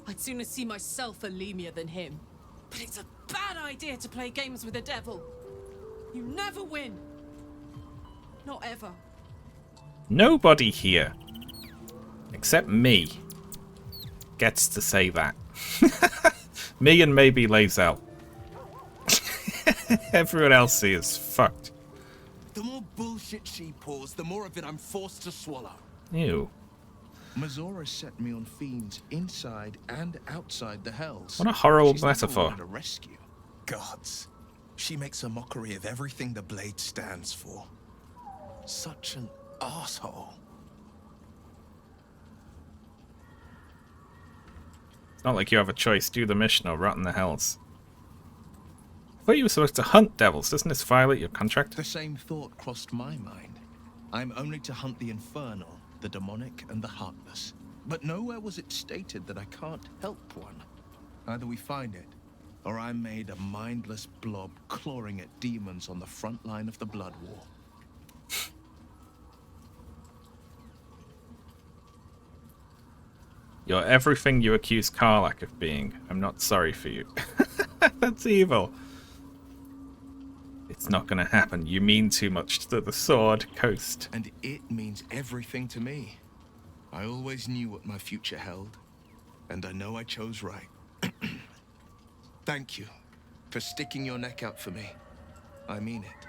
Speaker 4: I'd sooner see myself a Lemure than him. But it's a bad idea to play games with the devil. You never win. Not ever.
Speaker 3: Nobody here, except me, gets to say that. Me and maybe Lae'zel. Everyone else here is fucked.
Speaker 12: The more bullshit she pours, the more of it I'm forced to swallow.
Speaker 3: Ew.
Speaker 12: Mizora set me on fiends inside and outside the hells.
Speaker 3: What a horrible
Speaker 12: She's never
Speaker 3: metaphor.
Speaker 12: wanted a rescue. Gods. She makes a mockery of everything the blade stands for. Such an asshole.
Speaker 3: It's not like you have a choice. Do the mission or rot in the hells. I thought you were supposed to hunt devils. Doesn't this violate your contract?
Speaker 12: The same thought crossed my mind. I'm only to hunt the infernal, the demonic, and the heartless. But nowhere was it stated that I can't help one. Either we find it, or I'm made a mindless blob clawing at demons on the front line of the blood war.
Speaker 3: You're everything you accuse Karlach of being. I'm not sorry for you. That's evil. It's not gonna happen. You mean too much to the Sword Coast.
Speaker 12: And it means everything to me. I always knew what my future held, and I know I chose right. Thank you for sticking your neck out for me. I mean it.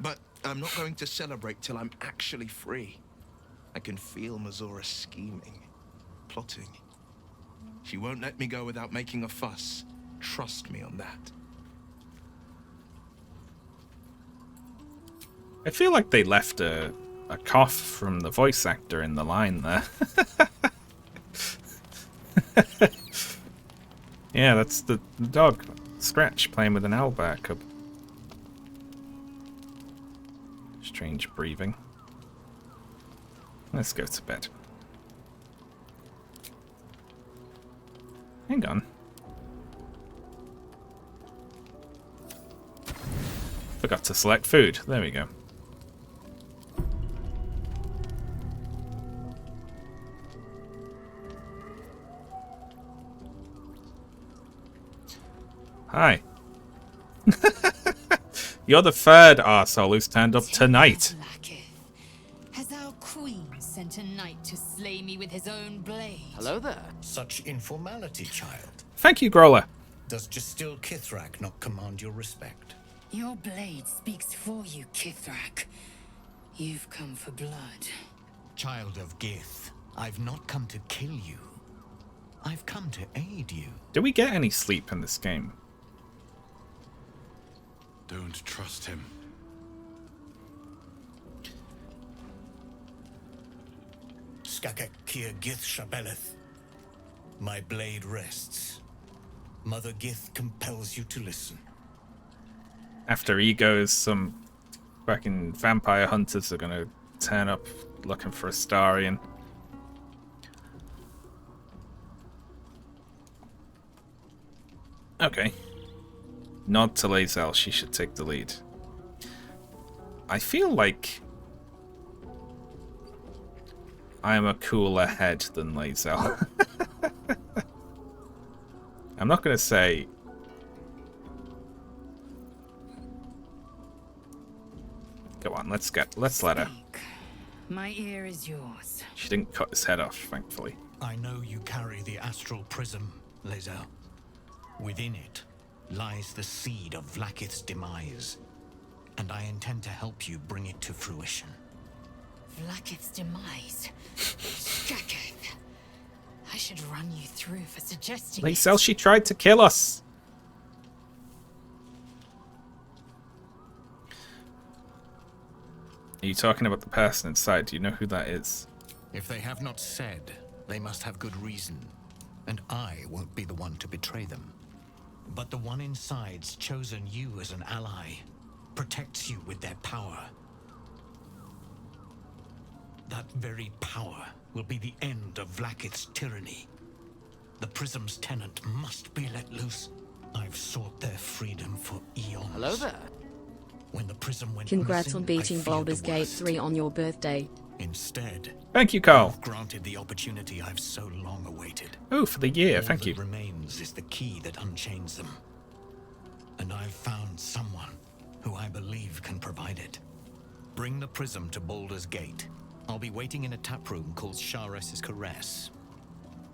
Speaker 12: But I'm not going to celebrate till I'm actually free. I can feel Mizora scheming, plotting. She won't let me go without making a fuss. Trust me on that.
Speaker 3: I feel like they left a cough from the voice actor in the line there. Yeah, that's the dog, Scratch, playing with an owlbear cub. Strange breathing. Let's go to bed. Hang on. Forgot to select food. There we go. Hi. You're the third arsehole who's turned up tonight.
Speaker 13: Has our queen sent a knight to slay me with his own blade?
Speaker 17: Hello there. Such informality, child.
Speaker 3: Thank you, Growler.
Speaker 17: Does Justil Kithrak not command your respect?
Speaker 13: Your blade speaks for you, Kithrak. You've come for blood.
Speaker 17: Child of Gith, I've not come to kill you. I've come to aid you.
Speaker 3: Do we get any sleep in this game?
Speaker 5: Don't trust him.
Speaker 17: Skakek Kir Gith Shabeleth. My blade rests. Mother Gith compels you to listen.
Speaker 3: After he goes, some fucking vampire hunters are gonna turn up looking for Astarion. Okay. Nod to Lae'zel, she should take the lead. I feel like I am a cooler head than Lae'zel. I'm not going to say... Go on, let's let her.
Speaker 13: My ear is yours.
Speaker 3: She didn't cut his head off, thankfully.
Speaker 17: I know you carry the astral prism, Lae'zel. Within it lies the seed of Vlaakith's demise, and I intend to help you bring it to fruition.
Speaker 13: Vlaakith's demise? Skaketh. I should run you through for suggesting
Speaker 3: Lae'zel, she tried to kill us. Are you talking about the person inside? Do you know who that is?
Speaker 17: If they have not said, they must have good reason, and I won't be the one to betray them. But the one inside's chosen you as an ally, protects you with their power. That very power will be the end of Vlaakith's tyranny. The Prism's tenant must be let loose. I've sought their freedom for eons.
Speaker 7: Hello there.
Speaker 17: When the Prism went
Speaker 2: Congrats
Speaker 17: missing,
Speaker 2: on beating
Speaker 17: I feared
Speaker 2: Baldur's
Speaker 17: the
Speaker 2: Gate
Speaker 17: worst.
Speaker 2: 3 on your birthday.
Speaker 17: Instead,
Speaker 3: thank you, Carl.
Speaker 17: I've granted the opportunity I've so long awaited.
Speaker 3: Oh, for the year,
Speaker 17: All
Speaker 3: thank you.
Speaker 17: that remains is the key that unchains them. And I've found someone who I believe can provide it. Bring the prism to Baldur's Gate. I'll be waiting in a tap room called Shares's Caress.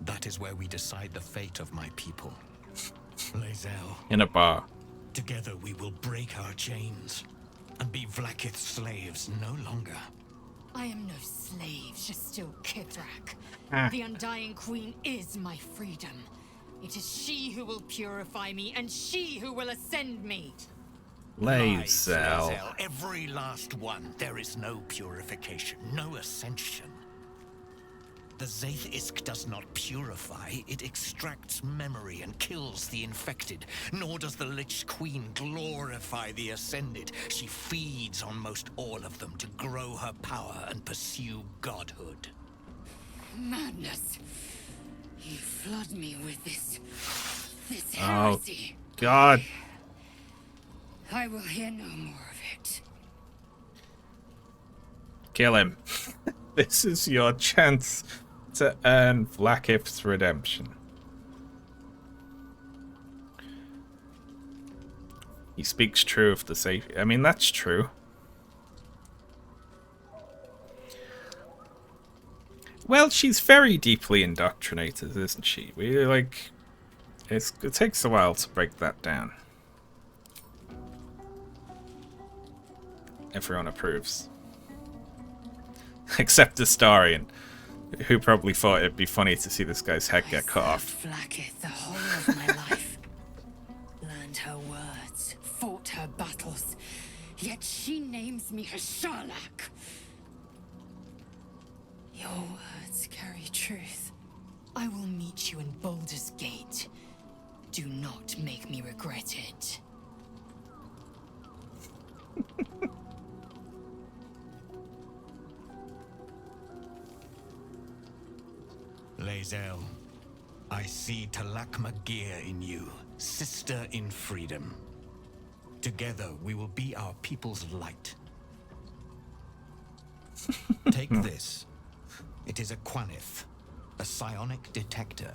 Speaker 17: That is where we decide the fate of my people. Lae'zel.
Speaker 3: In a bar.
Speaker 17: Together we will break our chains and be Vlaakith's slaves no longer.
Speaker 13: I am no slave, still Kithrak.
Speaker 3: Ah.
Speaker 13: The Undying Queen is my freedom. It is she who will purify me, and she who will ascend me.
Speaker 3: Lae'zel.
Speaker 17: Every last one. There is no purification, no ascension. The Zaith-Isk does not purify, it extracts memory and kills the infected. Nor does the Lich Queen glorify the ascended. She feeds on most all of them to grow her power and pursue godhood.
Speaker 13: Madness. You flood me with this
Speaker 3: Oh,
Speaker 13: heresy.
Speaker 3: God.
Speaker 13: I will hear no more of it.
Speaker 3: Kill him. This is your chance to earn Vlaakith's redemption. He speaks true of the safety. I mean, that's true. Well, she's very deeply indoctrinated, isn't she? We like... it takes a while to break that down. Everyone approves. Except Astarion, who probably thought it'd be funny to see this guy's head get cut off.
Speaker 13: Vlaakith the whole of my life. Learned her words, fought her battles, yet she names me her Sharlak. Your words carry truth. I will meet you in Baldur's Gate. Do not make me regret it.
Speaker 17: Lae'zel, I see Talak Magir in you, sister in freedom. Together we will be our people's light. Take this. It is a Quanith, a psionic detector.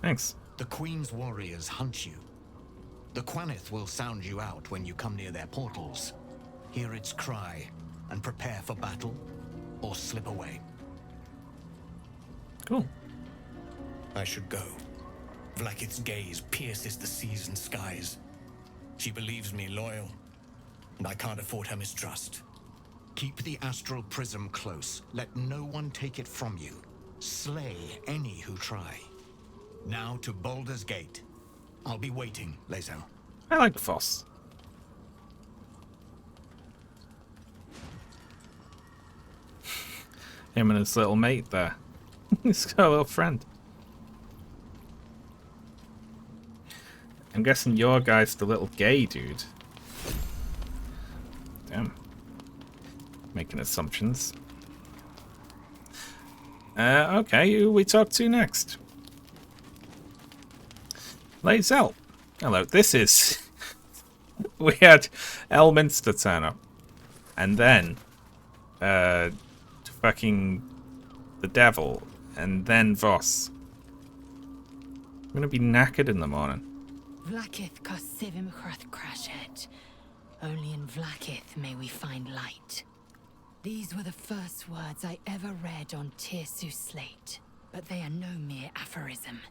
Speaker 3: Thanks.
Speaker 17: The Queen's warriors hunt you. The Quanith will sound you out when you come near their portals. Hear its cry and prepare for battle or slip away.
Speaker 3: Cool.
Speaker 17: I should go. Vlaakith's gaze pierces the seas and skies. She believes me loyal, and I can't afford her mistrust. Keep the astral prism close. Let no one take it from you. Slay any who try. Now to Baldur's Gate. I'll be waiting, Lae'zel.
Speaker 3: I like Voss. Him and his little mate there. He's got a little friend. I'm guessing your guy's the little gay dude. Damn. Making assumptions. Okay, who we talk to next? Lae'zel. Hello, this is... we had Elminster turn up. And then... fucking... the devil. And then Voss. I'm gonna be knackered in the morning.
Speaker 13: Vlakith Kosivim Krashet. Only in Vlakith may we find light. These were the first words I ever read on Tirsu's slate. But they are no mere aphorism.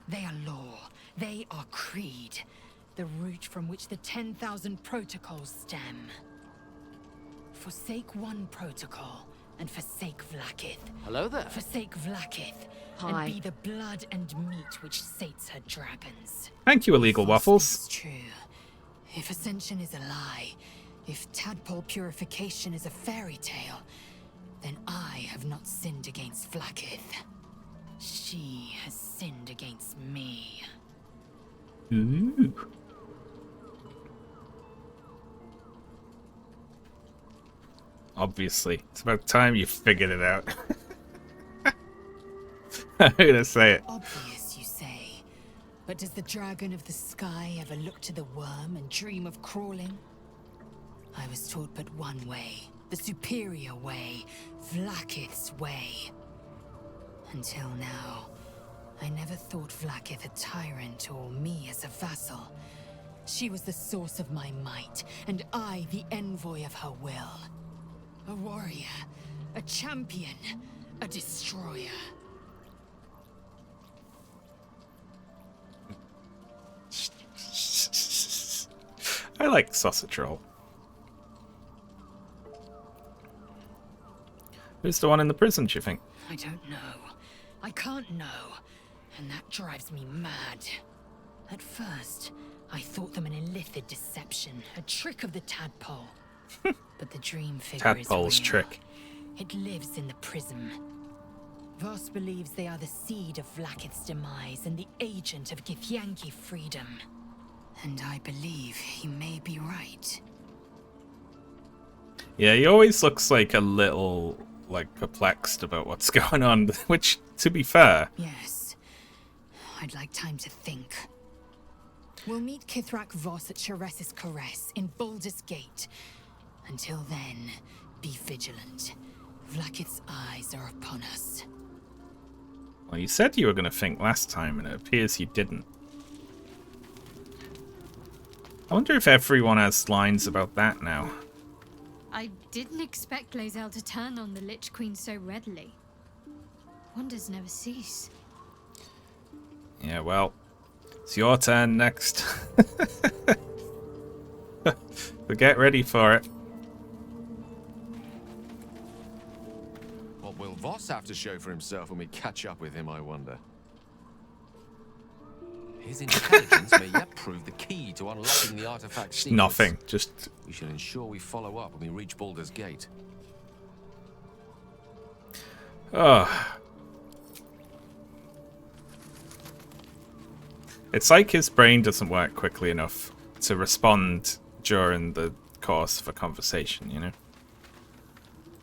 Speaker 13: They are law. They are creed. The root from which the 10,000 protocols stem. Forsake one protocol, and forsake Vlakith.
Speaker 7: Hello there.
Speaker 13: Forsake Vlakith,
Speaker 2: Hi.
Speaker 13: and be the blood and meat which sates her dragons.
Speaker 3: Thank you, Illegal Waffles.
Speaker 13: It's true. If ascension is a lie, if tadpole purification is a fairy tale, then I have not sinned against Vlakith. She has sinned against me.
Speaker 3: Ooh. Obviously, it's about time you figured it out. I'm gonna say it.
Speaker 13: Obvious, you say. But does the dragon of the sky ever look to the worm and dream of crawling? I was taught but one way, the superior way, Vlakith's way. Until now, I never thought Vlakith a tyrant or me as a vassal. She was the source of my might, and I the envoy of her will. A warrior, a champion, a destroyer.
Speaker 3: I like sausage roll. Who's the one in the prison, do you think?
Speaker 13: I don't know. I can't know. And that drives me mad. At first, I thought them an illithid deception, a trick of the tadpole. But the dream figure
Speaker 3: Tadpole's
Speaker 13: is real.
Speaker 3: trick.
Speaker 13: It lives in the prism. Voss believes they are the seed of Vlakith's demise and the agent of Githyanki freedom. And I believe he may be right.
Speaker 3: Yeah, he always looks like a little, like, perplexed about what's going on, which, to be fair...
Speaker 13: Yes. I'd like time to think. We'll meet Kithrak Voss at Sheres's Caress in Baldur's Gate. Until then, be vigilant. Vlakith's eyes are upon us.
Speaker 3: Well, you said you were going to think last time, and it appears you didn't. I wonder if everyone has lines about that now.
Speaker 11: I didn't expect Lae'zel to turn on the Lich Queen so readily. Wonders never cease.
Speaker 3: Yeah, well, it's your turn next. So get ready for it.
Speaker 7: What will Voss have to show for himself when we catch up with him, I wonder? His intelligence may yet prove the key to unlocking the artifact secrets.
Speaker 3: Nothing, just...
Speaker 7: We shall ensure we follow up when we reach Baldur's Gate.
Speaker 3: Oh. It's like his brain doesn't work quickly enough to respond during the course of a conversation, you know?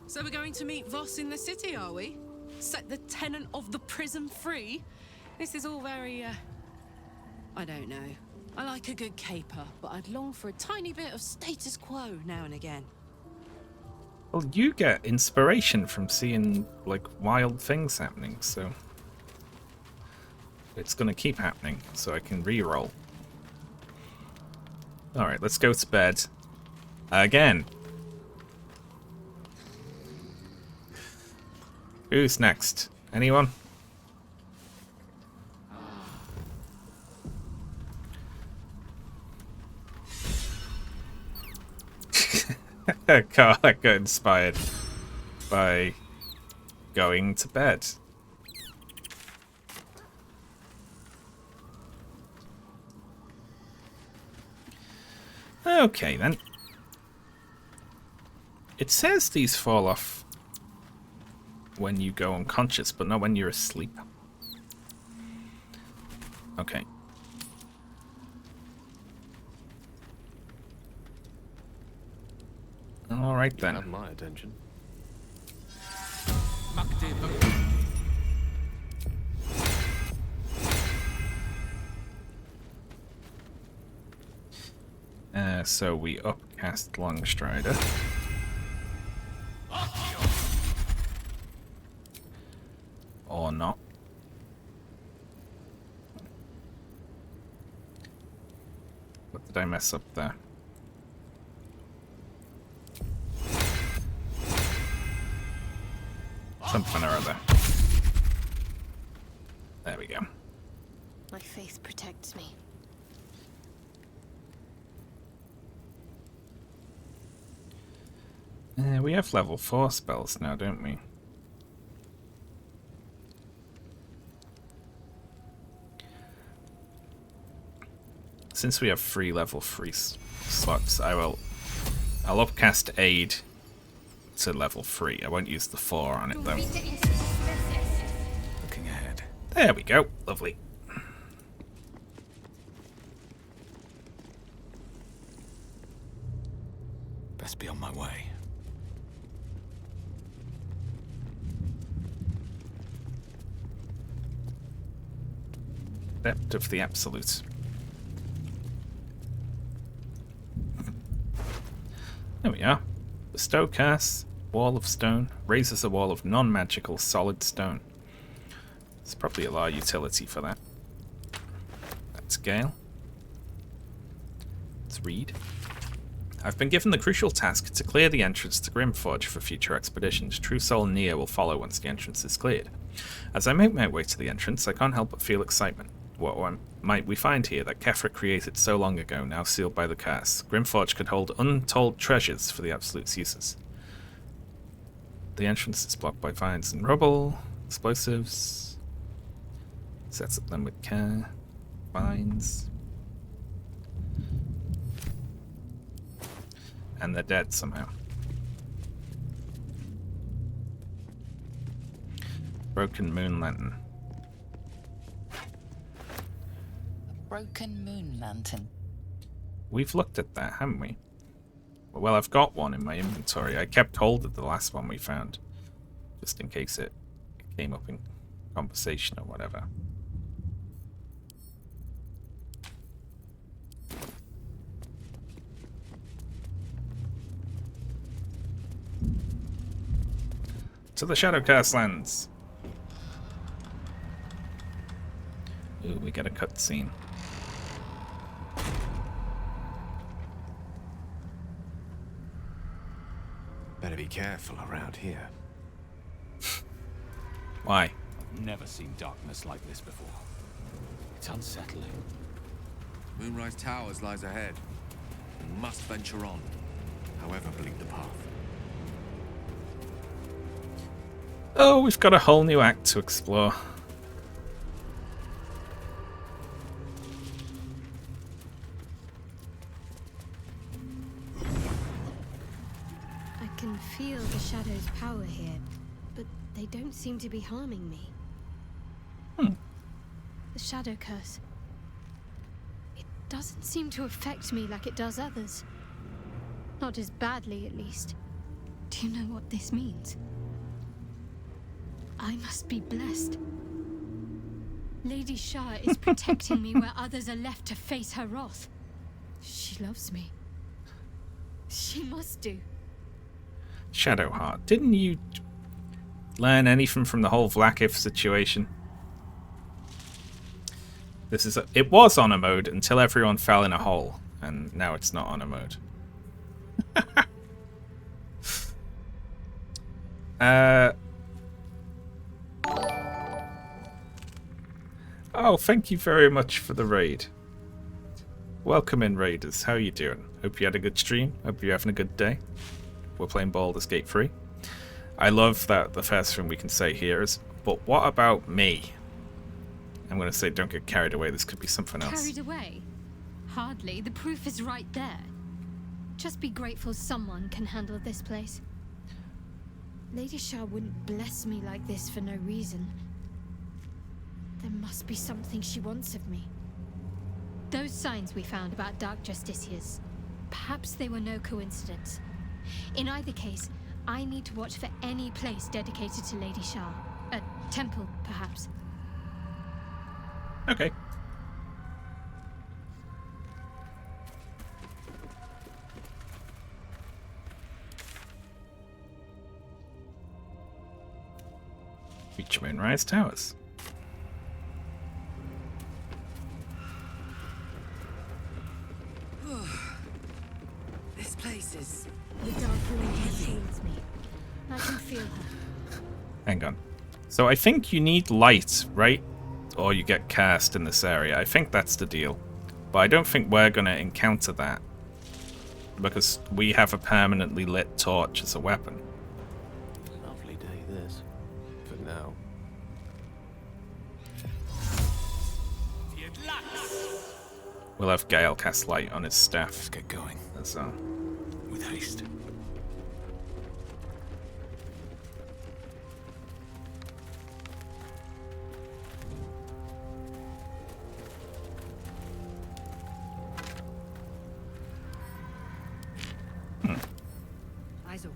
Speaker 4: So we're going to meet Voss in the city, are we? Set the tenant of the prison free? This is all very, I don't know. I like a good caper, but I'd long for a tiny bit of status quo now and again.
Speaker 3: Well, you get inspiration from seeing, like, wild things happening, so... It's gonna keep happening, so I can re-roll. Alright, let's go to bed. Again. Who's next? Anyone? God, I got inspired by going to bed. Okay, then. It says these fall off when you go unconscious, but not when you're asleep. Okay. Alright then.
Speaker 7: Have my attention.
Speaker 3: So we upcast Longstrider. Or not. did I mess up there? Something or other. There we go.
Speaker 1: My faith protects me.
Speaker 3: We have level 4 spells now, don't we? Since we have 3 level 3 slots, I'll upcast Aid to level 3. I won't use the 4 on it though.
Speaker 14: Looking ahead.
Speaker 3: There we go. Lovely.
Speaker 14: Best be on my way.
Speaker 3: Depth of the Absolute. There we are. Bestow casts, Wall of Stone, raises a wall of non-magical solid stone. There's probably a lot of utility for that. That's Gale. Let's read. I've been given the crucial task to clear the entrance to Grimforge for future expeditions. True Soul and Nia will follow once the entrance is cleared. As I make my way to the entrance, I can't help but feel excitement. What might we find here that Kefra created so long ago, now sealed by the curse? Grimforge could hold untold treasures for the Absolute's uses. The entrance is blocked by vines and rubble, explosives. Sets up them with care. Vines. And they're dead somehow. Broken moon lantern.
Speaker 6: Broken moon lantern.
Speaker 3: We've looked at that, haven't we? Well, I've got one in my inventory. I kept hold of the last one we found, just in case it came up in conversation or whatever. To the Shadowcast lands. Ooh, we get a cutscene.
Speaker 18: Better be careful around here.
Speaker 3: Why?
Speaker 14: I've never seen darkness like this before. It's unsettling.
Speaker 7: Moonrise Towers lies ahead. We must venture on, however bleak the path.
Speaker 3: Oh, we've got a whole new act to explore.
Speaker 11: I can feel the shadow's power here, but they don't seem to be harming me. The shadow curse. It doesn't seem to affect me like it does others. Not as badly, at least. Do you know what this means? I must be blessed. Lady Shah is protecting me where others are left to face her wrath. She loves me. She must do.
Speaker 3: Shadowheart, didn't you learn anything from the whole Vlaakith situation? It was honor mode until everyone fell in a hole, and now it's not honor mode. Oh, thank you very much for the raid. Welcome in, raiders. How are you doing? Hope you had a good stream. Hope you're having a good day. We're playing Baldur's Gate 3. I love that the first thing we can say here is, but what about me? I'm going to say don't get carried away. This could be something else.
Speaker 11: Carried away? Hardly. The proof is right there. Just be grateful someone can handle this place. Lady Shah wouldn't bless me like this for no reason. There must be something she wants of me. Those signs we found about Dark Justiciars, perhaps they were no coincidence. In either case, I need to watch for any place dedicated to Lady Shah. A temple, perhaps.
Speaker 3: Okay. Reach Moonrise Towers.
Speaker 13: forces.
Speaker 11: The dark ruin shields me. I can feel her.
Speaker 3: Hang on. So I think you need light, right? Or you get cast in this area. I think that's the deal. But I don't think we're going to encounter that. Because we have a permanently lit torch as a weapon.
Speaker 18: Lovely day this. For now.
Speaker 3: We'll have Gale cast light on his staff.
Speaker 18: Let's get going.
Speaker 3: That's all.
Speaker 18: With haste.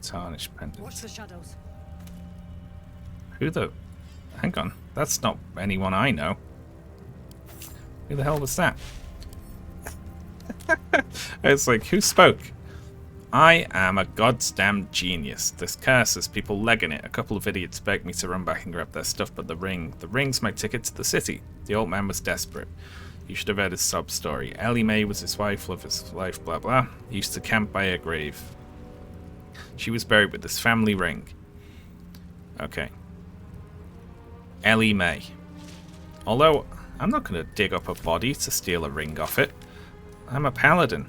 Speaker 3: Tarnished pendant.
Speaker 13: Watch the shadows.
Speaker 3: Who the... Hang on. That's not anyone I know. Who the hell was that? It's like, who spoke? I am a goddamn genius. This curse has people legging it. A couple of idiots begged me to run back and grab their stuff, but the ring's my ticket to the city. The old man was desperate. You should have heard his sob story. Ellie Mae was his wife, love his life, blah blah. He used to camp by her grave. She was buried with this family ring. Okay. Ellie Mae. Although, I'm not going to dig up a body to steal a ring off it. I'm a paladin.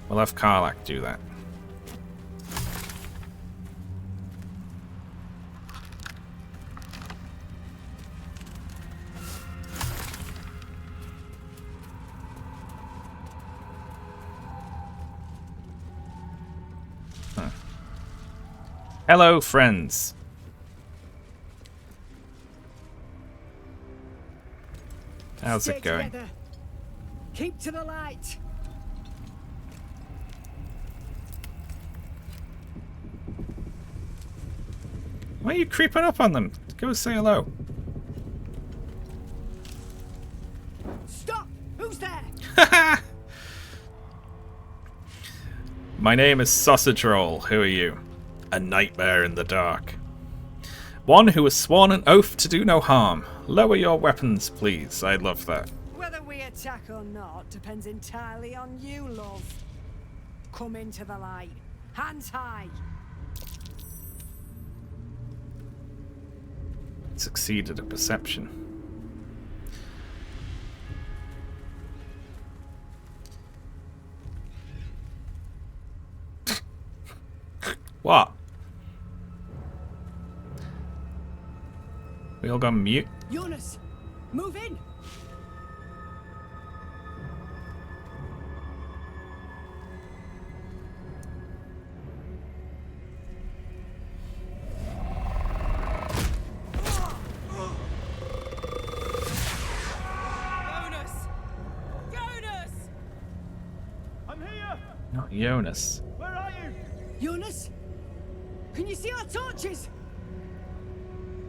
Speaker 3: We'll have Karlach do that. Hello, friends. How's it going?
Speaker 13: Together. Keep to the light.
Speaker 3: Why are you creeping up on them? Go say hello.
Speaker 13: Stop! Who's there?
Speaker 3: My name is Sausage Roll. Who are you? A nightmare in the dark. One who has sworn an oath to do no harm. Lower your weapons, please. I'd love that.
Speaker 13: Whether we attack or not depends entirely on you, love. Come into the light. Hands high.
Speaker 3: Succeeded at perception. What? We all gone mute?
Speaker 13: Jonas, move in.
Speaker 3: Not Jonas.
Speaker 13: Where are you? Jonas? Can you see our torches?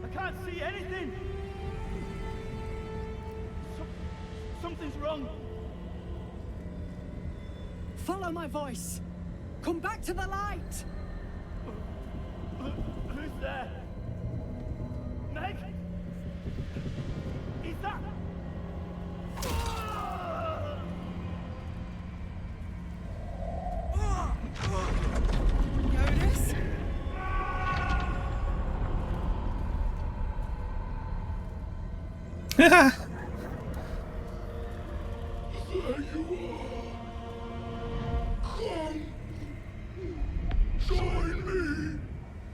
Speaker 19: I can't see anything. Something's wrong.
Speaker 13: Follow my voice. Come back to the light.
Speaker 19: Who's there? Meg? Is that?
Speaker 13: Jonas?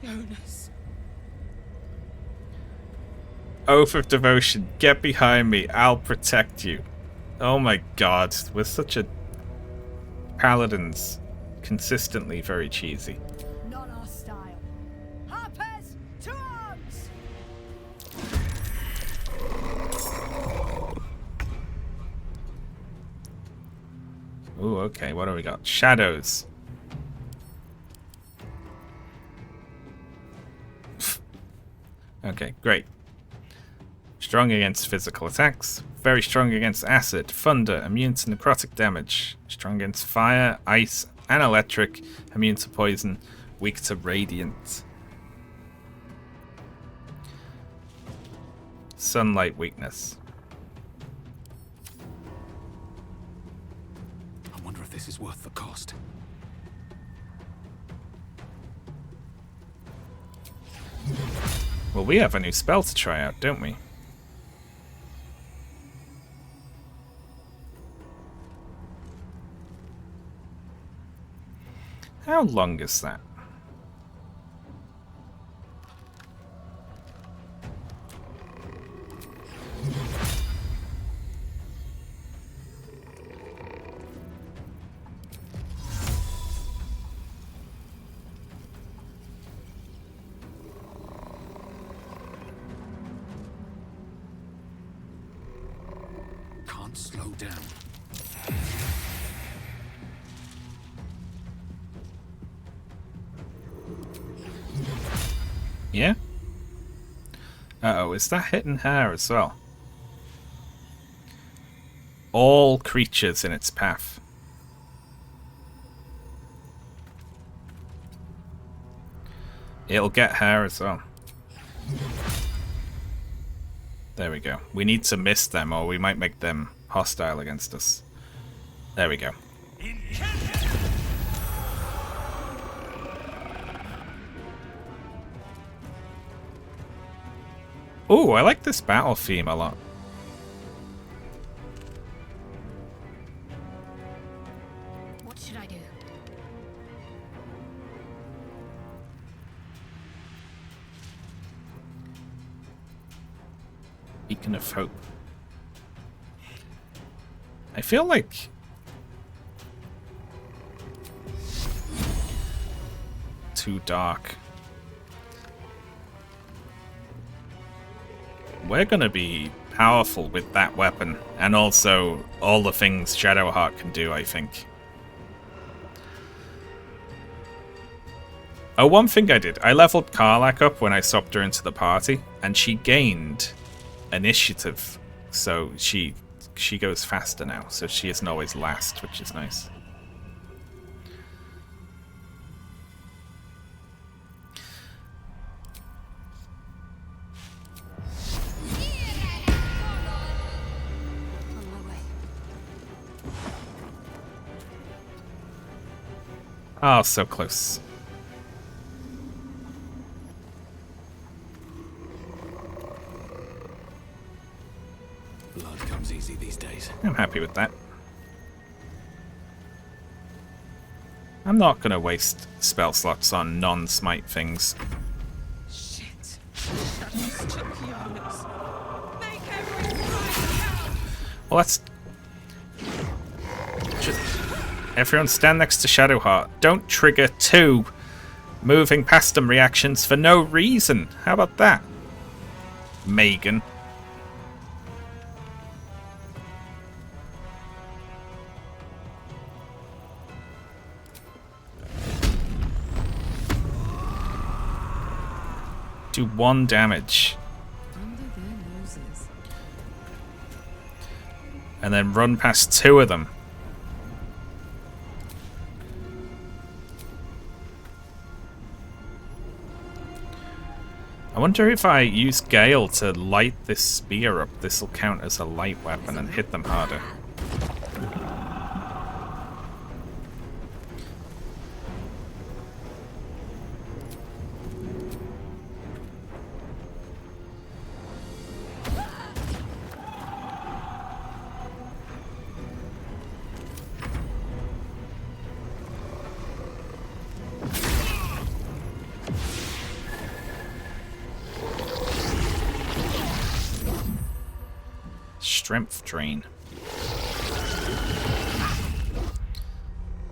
Speaker 19: Jonas.
Speaker 3: Oath of devotion. Get behind me. I'll protect you. Oh my god. We're such a... Paladins. Consistently very cheesy.
Speaker 13: Not our style. Harpers, to arms!
Speaker 3: Ooh, okay. What do we got? Shadows. Okay, great. Strong against physical attacks. Very strong against acid, thunder, immune to necrotic damage. Strong against fire, ice, and electric. Immune to poison, weak to radiant. Sunlight weakness.
Speaker 9: I wonder if this is worth the cost.
Speaker 3: Well, we have a new spell to try out, don't we? How long is that?
Speaker 9: Can't slow down.
Speaker 3: Yeah? Uh-oh, is that hitting her as well? All creatures in its path. It'll get her as well. There we go. We need to miss them or we might make them hostile against us. There we go. Ooh, I like this battle theme a lot.
Speaker 11: What should I do?
Speaker 3: Beacon of Hope. I feel like too dark. We're gonna be powerful with that weapon, and also all the things Shadowheart can do, I think. Oh, one thing I did. I leveled Karlach up when I swapped her into the party, and she gained initiative. So she goes faster now, so she isn't always last, which is nice. Oh, so close.
Speaker 14: Blood comes easy these days.
Speaker 3: I'm happy with that. I'm not going to waste spell slots on non-smite things.
Speaker 4: Shit.
Speaker 3: Well, let's... Just... Everyone stand next to Shadowheart. Don't trigger 2 moving past them reactions for no reason. How about that, Megan? Do 1 damage.
Speaker 6: Under their noses.
Speaker 3: And then run past 2 of them. I wonder if I use Gale to light this spear up, this will count as a light weapon and hit them harder. Strength drain.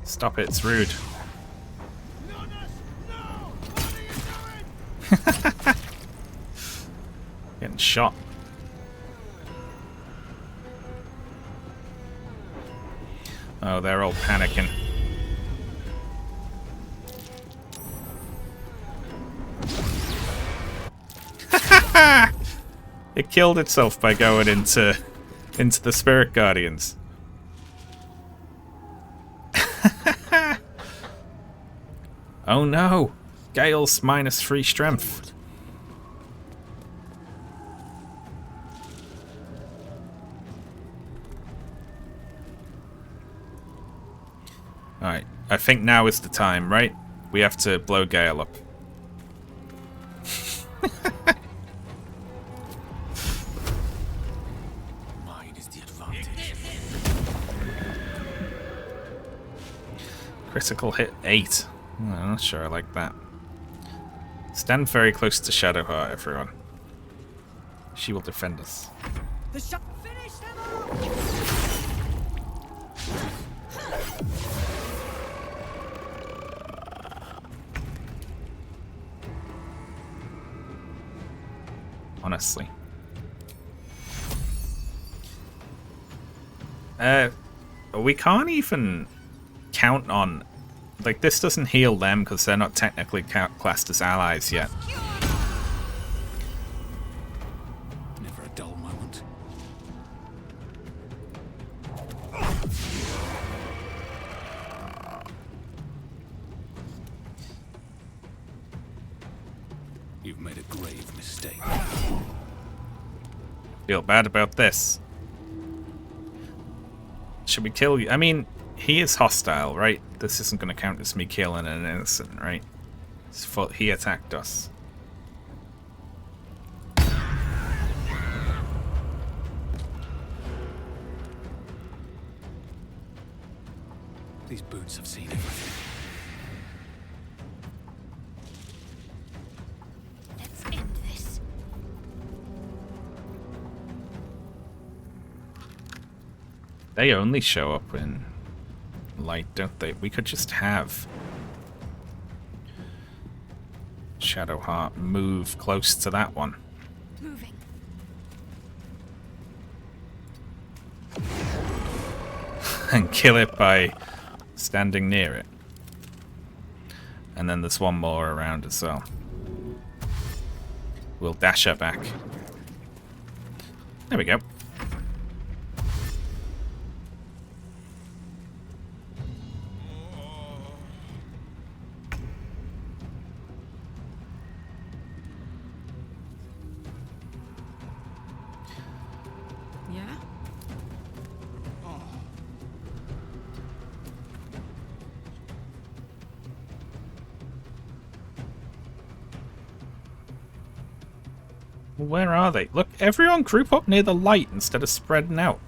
Speaker 3: Stop it, it's rude. Getting shot. Oh, they're all panicking. It killed itself by going into the Spirit Guardians. Oh no! Gale's -3 strength. Alright, I think now is the time, right? We have to blow Gale up. Critical hit 8. I'm not sure I like that. Stand very close to Shadowheart, everyone. She will defend us.
Speaker 4: Finish them all!
Speaker 3: Honestly. We can't even count on... Like, this doesn't heal them because they're not technically classed as allies yet.
Speaker 9: Never a dull moment. You've made a grave mistake.
Speaker 3: Feel bad about this. Should we kill you? I mean, he is hostile, right? This isn't going to count as me killing an innocent, right? He attacked us.
Speaker 9: These boots have seen everything.
Speaker 11: Let's end this.
Speaker 3: They only show up in light, don't they? We could just have Shadowheart move close to that one.
Speaker 11: Moving.
Speaker 3: And kill it by standing near it. And then there's one more around as well. We'll dash her back. There we go.
Speaker 4: Yeah?
Speaker 3: Where are they? Look, everyone group up near the light instead of spreading out.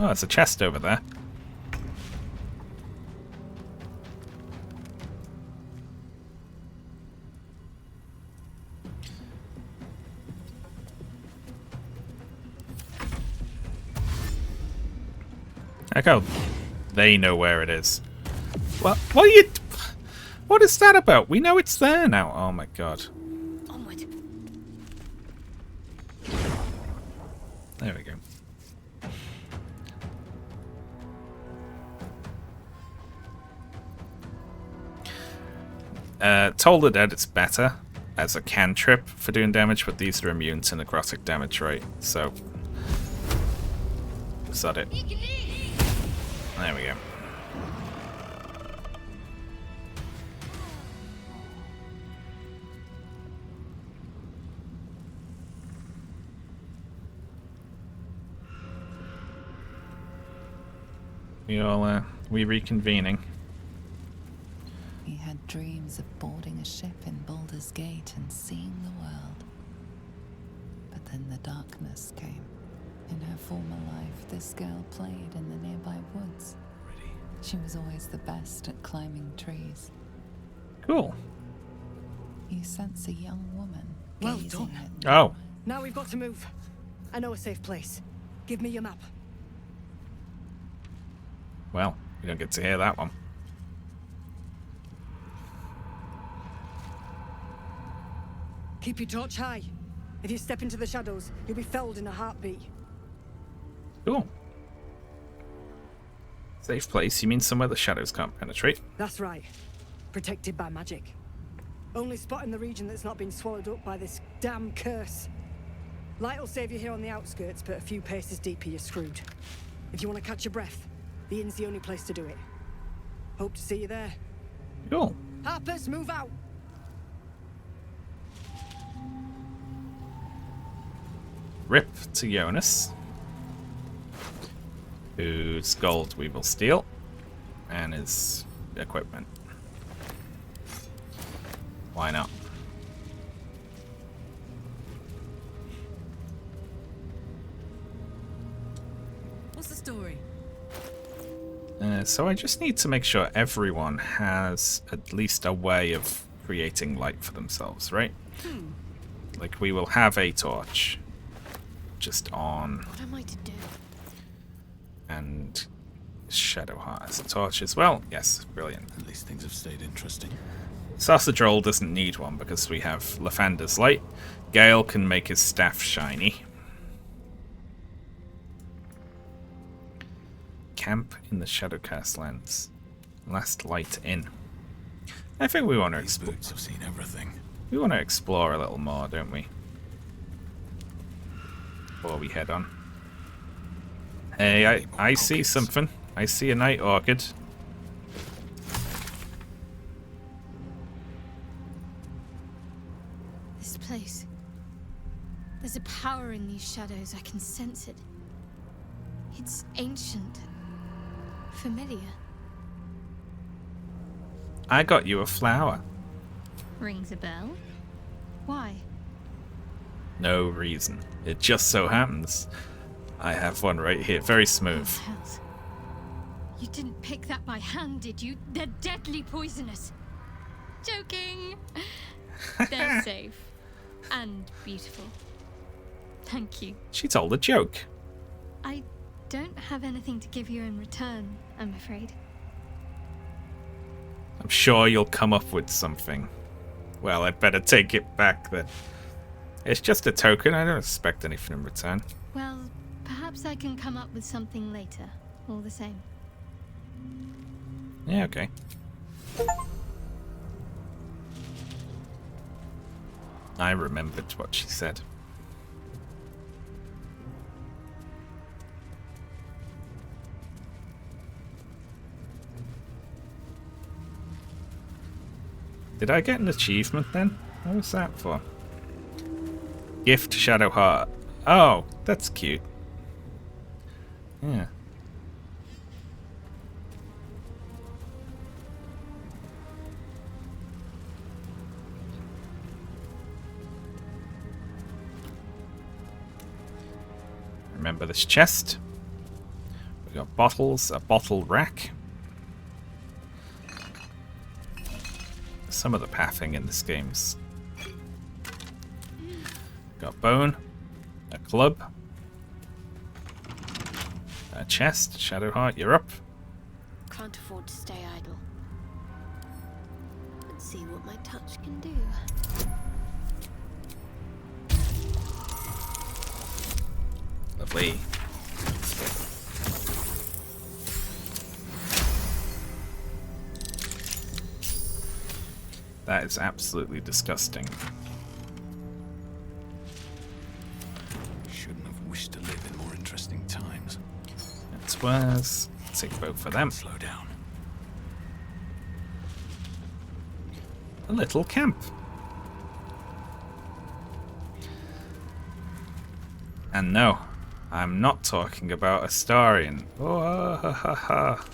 Speaker 3: Oh, there's a chest over there. Like how they know where it is. What are you... What is that about? We know it's there now. Oh my god.
Speaker 11: Onward.
Speaker 3: There we go. Toll the Dead, it's better as a cantrip for doing damage, but these are immune to necrotic damage, right? So, sod it. There we go. We reconvening.
Speaker 6: He had dreams of boarding a ship in Baldur's Gate and seeing the world. But then the darkness came. In her former life, this girl played in the nearby woods. She was always the best at climbing trees.
Speaker 3: Cool.
Speaker 6: You sense a young woman.
Speaker 4: Well
Speaker 6: gazing
Speaker 4: done.
Speaker 6: at the
Speaker 3: Oh.
Speaker 4: Now we've got to move. I know a safe place. Give me your map.
Speaker 3: Well, we don't get to hear that one.
Speaker 4: Keep your torch high. If you step into the shadows, you'll be felled in a heartbeat.
Speaker 3: Cool. Safe place? You mean somewhere the shadows can't penetrate?
Speaker 4: That's right. Protected by magic. Only spot in the region that's not been swallowed up by this damn curse. Light will save you here on the outskirts, but a few paces deeper you're screwed. If you want to catch your breath, the inn's the only place to do it. Hope to see you there.
Speaker 3: Cool.
Speaker 4: Harpers, move out!
Speaker 3: Rip to Jonas, whose gold we will steal, and his equipment. Why not?
Speaker 4: What's the story?
Speaker 3: So I just need to make sure everyone has at least a way of creating light for themselves, right? Like, we will have a torch just on.
Speaker 11: What am I to do?
Speaker 3: And Shadowheart has a torch as well. Yes, brilliant.
Speaker 14: At least things have stayed interesting.
Speaker 3: Sausage Roll doesn't need one because we have Lathander's light. Gale can make his staff shiny. Camp in the Shadowcast lands. Last light in. I think we want to explore.
Speaker 14: Have seen everything.
Speaker 3: We want to explore a little more, don't we? Before we head on. Hey, I see something. I see a night orchid.
Speaker 11: This place. There's a power in these shadows. I can sense it. It's ancient. Familiar.
Speaker 3: I got you a flower.
Speaker 11: Rings a bell? Why?
Speaker 3: No reason. It just so happens. I have one right here. Very smooth.
Speaker 11: Hells. You didn't pick that by hand, did you? They're deadly poisonous. Joking. They're safe. And beautiful. Thank you.
Speaker 3: She told a joke.
Speaker 11: I don't have anything to give you in return, I'm afraid.
Speaker 3: I'm sure you'll come up with something. Well, I'd better take it back then. It's just a token. I don't expect anything in return.
Speaker 11: Well, perhaps I can come up with something later, all the same.
Speaker 3: Yeah, okay. I remembered what she said. Did I get an achievement then? What was that for? Gift Shadowheart. Oh, that's cute. Yeah. Remember this chest. We got bottles, a bottle rack. Some of the pathing in this game's got bone, a club, a chest. Shadowheart, you're up.
Speaker 11: Can't afford to stay idle. Let's see what my touch can do.
Speaker 3: Lovely. That is absolutely disgusting.
Speaker 14: Shouldn't have wished to live in more interesting times.
Speaker 3: That's worse. Take both for them.
Speaker 14: Slow down.
Speaker 3: A little camp. And no, I'm not talking about Astarion. Oh, ha, ha, ha.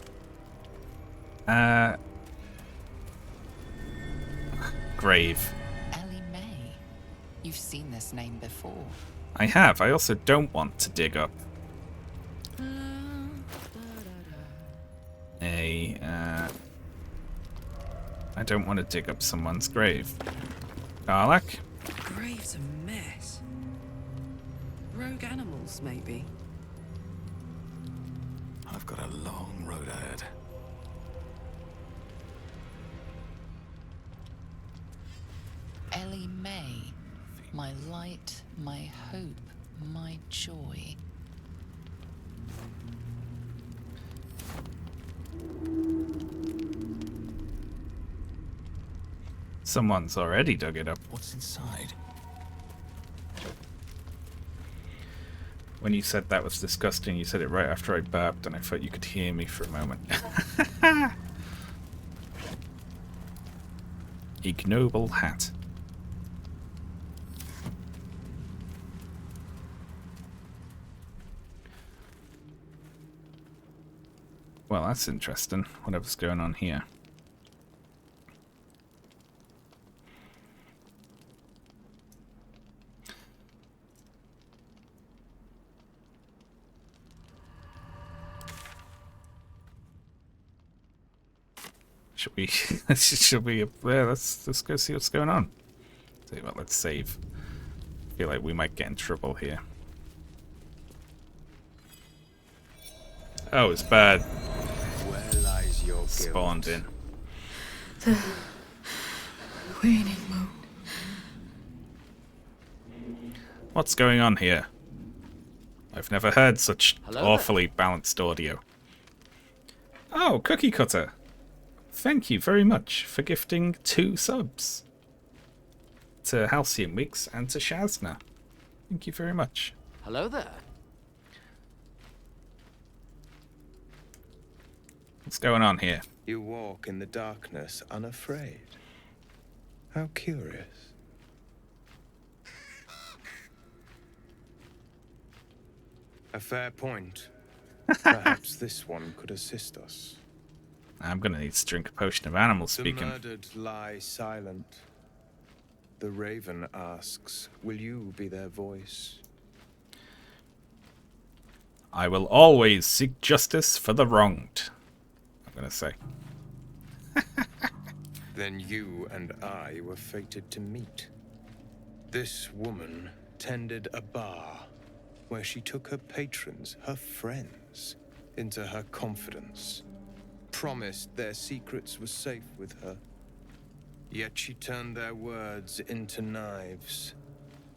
Speaker 3: Grave.
Speaker 6: Ellie May. You've seen this name before.
Speaker 3: I have. I also don't want to dig up I don't want to dig up someone's grave. Garlac?
Speaker 4: Grave's a mess. Rogue animals, maybe.
Speaker 14: I've got a long road ahead.
Speaker 6: Ellie May. My light, my hope, my joy.
Speaker 3: Someone's already dug it up.
Speaker 14: What's inside?
Speaker 3: When you said that was disgusting, you said it right after I burped, and I thought you could hear me for a moment. Ignoble hat. Well, that's interesting. Whatever's going on here. Should we? Should we? Let's go see what's going on. Tell you what, let's save. I feel like we might get in trouble here. Oh, it's bad.
Speaker 20: Where lies your
Speaker 3: Spawned in.
Speaker 11: The waning moon.
Speaker 3: What's going on here? I've never heard such
Speaker 20: Hello
Speaker 3: awfully balanced audio. Oh, Cookie Cutter. Thank you very much for gifting 2 subs. To Halcyon Weeks and to Shazna. Thank you very much.
Speaker 20: Hello there.
Speaker 3: What's going on here?
Speaker 20: You walk in the darkness unafraid. How curious. A fair point. Perhaps this one could assist us.
Speaker 3: I'm gonna need to drink a potion of animal speaking.
Speaker 20: The murdered lie silent. The raven asks, will you be their voice?
Speaker 3: I will always seek justice for the wronged. I'm gonna say.
Speaker 20: Then you and I were fated to meet. This woman tended a bar where she took her patrons, her friends, into her confidence. Promised their secrets were safe with her. Yet she turned their words into knives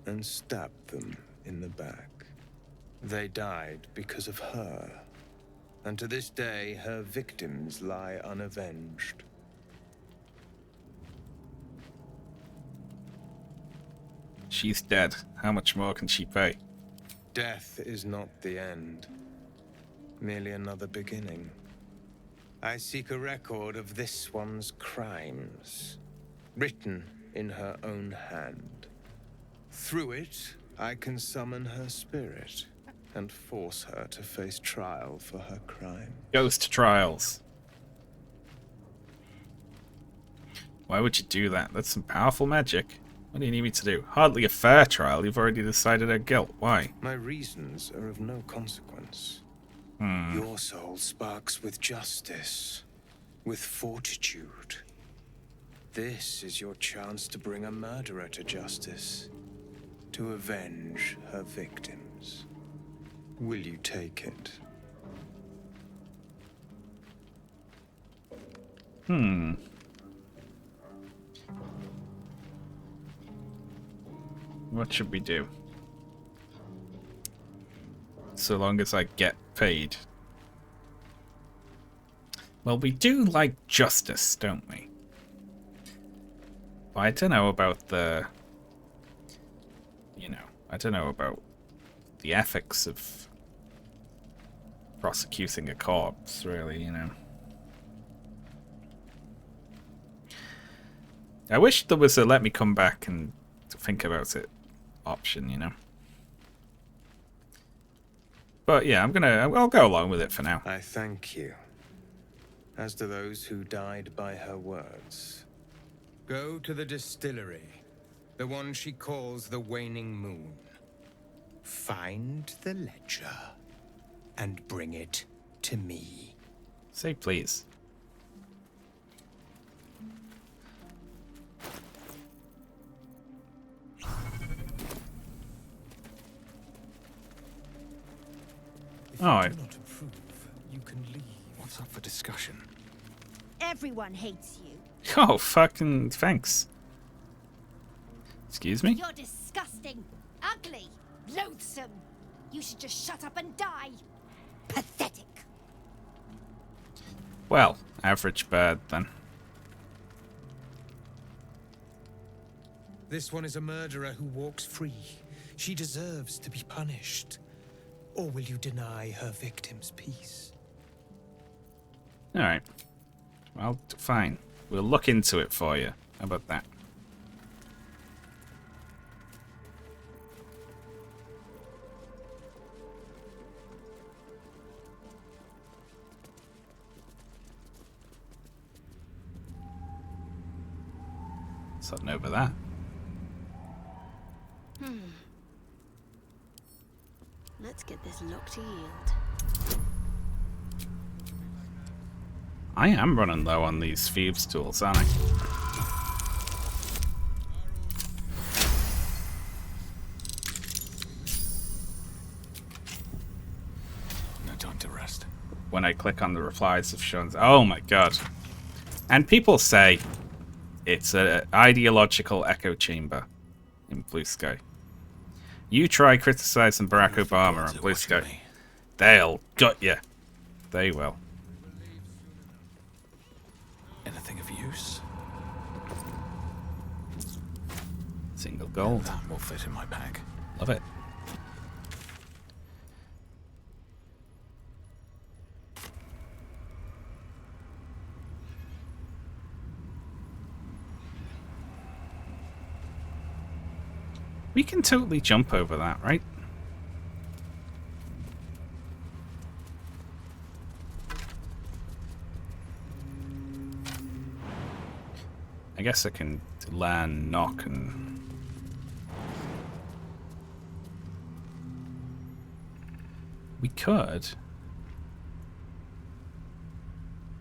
Speaker 20: and stabbed them in the back. They died because of her. And to this day, her victims lie unavenged.
Speaker 3: She's dead. How much more can she pay?
Speaker 20: Death is not the end, merely another beginning. I seek a record of this one's crimes, written in her own hand. Through it, I can summon her spirit and force her to face trial for her crime.
Speaker 3: Ghost trials. Why would you do that? That's some powerful magic. What do you need me to do? Hardly a fair trial. You've already decided her guilt. Why?
Speaker 20: My reasons are of no consequence. Your soul sparks with justice, with fortitude. This is your chance to bring a murderer to justice, to avenge her victims. Will you take it?
Speaker 3: What should we do? So long as I get paid. Well, we do like justice, don't we? But I don't know about the... You know, I don't know about the ethics of prosecuting a corpse, really, you know. I wish there was a let me come back and think about it option, you know. But yeah, I'll go along with it for now.
Speaker 20: I thank you. As to those who died by her words. Go to the distillery, the one she calls the Waning Moon. Find the ledger and bring it to me.
Speaker 3: Say please.
Speaker 21: If you do not approve, you can leave.
Speaker 20: What's up for discussion?
Speaker 22: Everyone hates you.
Speaker 3: Oh, fucking thanks. Excuse me?
Speaker 22: You're disgusting, ugly, loathsome. You should just shut up and die. Pathetic.
Speaker 3: Well, average bird then.
Speaker 20: This one is a murderer who walks free. She deserves to be punished. Or will you deny her victims peace?
Speaker 3: Alright. Well, fine. We'll look into it for you. How about that? Something over that.
Speaker 22: Let's get this lock to yield.
Speaker 3: I am running low on these thieves tools, aren't I?
Speaker 14: No time to rest.
Speaker 3: When I click on the replies of shown, oh my god. And people say it's an ideological echo chamber in Blue Sky. You try criticizing Barack Obama on Blue Sky, they'll gut you. They will.
Speaker 14: Anything of use?
Speaker 3: Single gold.
Speaker 14: That will fit in my pack.
Speaker 3: Love it. We can totally jump over that, right? I guess I can land, knock, and... We could.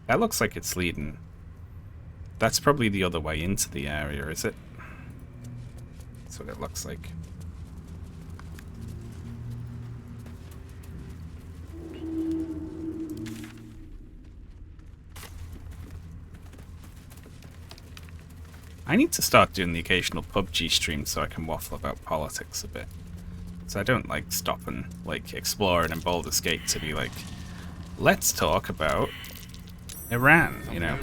Speaker 3: That looks like it's leading. That's probably the other way into the area, is it? That's what it looks like. I need to start doing the occasional PUBG stream so I can waffle about politics a bit. So I don't like stopping, like exploring in Baldur's Gate to be like, let's talk about Iran, you know.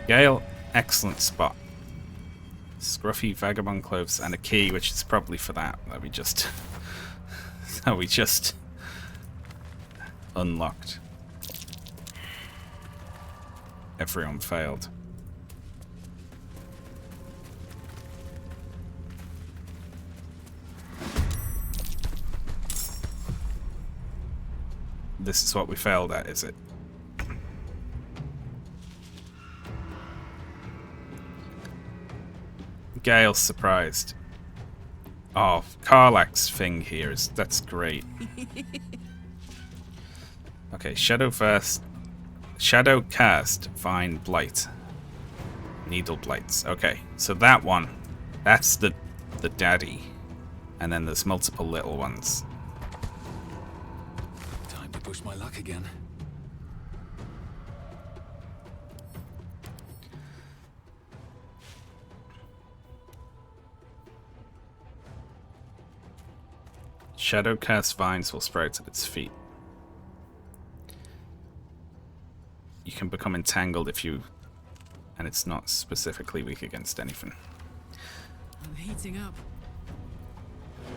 Speaker 3: Gale, excellent spot. Scruffy vagabond clothes and a key, which is probably for that we just unlocked. Everyone failed. This is what we failed at, is it? Gale's surprised. Oh, Karlach's thing here is... that's great. Okay, Shadow first. Shadow cast, Vine Blight. Needle Blights. Okay, so that one, that's the daddy. And then there's multiple little ones.
Speaker 14: Time to push my luck again.
Speaker 3: Shadow cast vines will sprout at its feet. You can become entangled if you... and it's not specifically weak against anything.
Speaker 4: I'm heating up.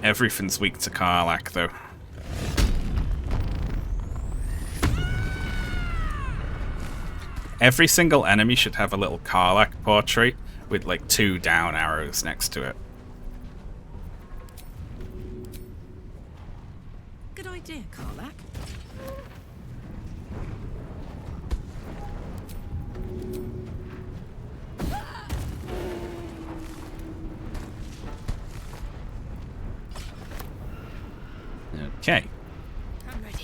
Speaker 3: Everything's weak to Karlach, though. Every single enemy should have a little Karlach portrait with like 2 down arrows next to it.
Speaker 4: Good idea, Karlach.
Speaker 3: Okay.
Speaker 11: I'm ready.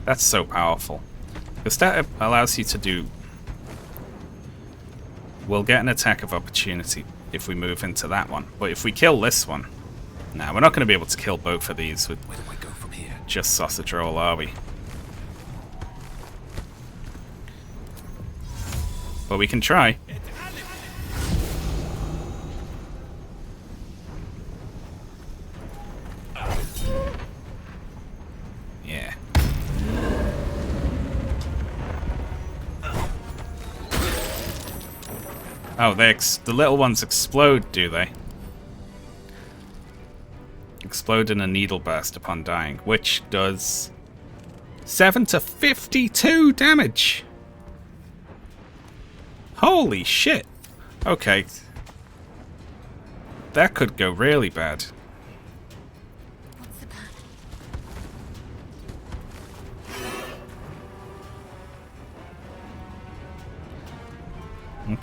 Speaker 3: That's so powerful. Because that allows you to do... we'll get an attack of opportunity if we move into that one. But if we kill this one... nah, we're not going to be able to kill both of these with just sausage roll, are we? But we can try. Yeah. Oh, the little ones explode, do they? Explode in a needle burst upon dying, which does 7 to 52 damage. Holy shit. Okay. That could go really bad.
Speaker 11: What's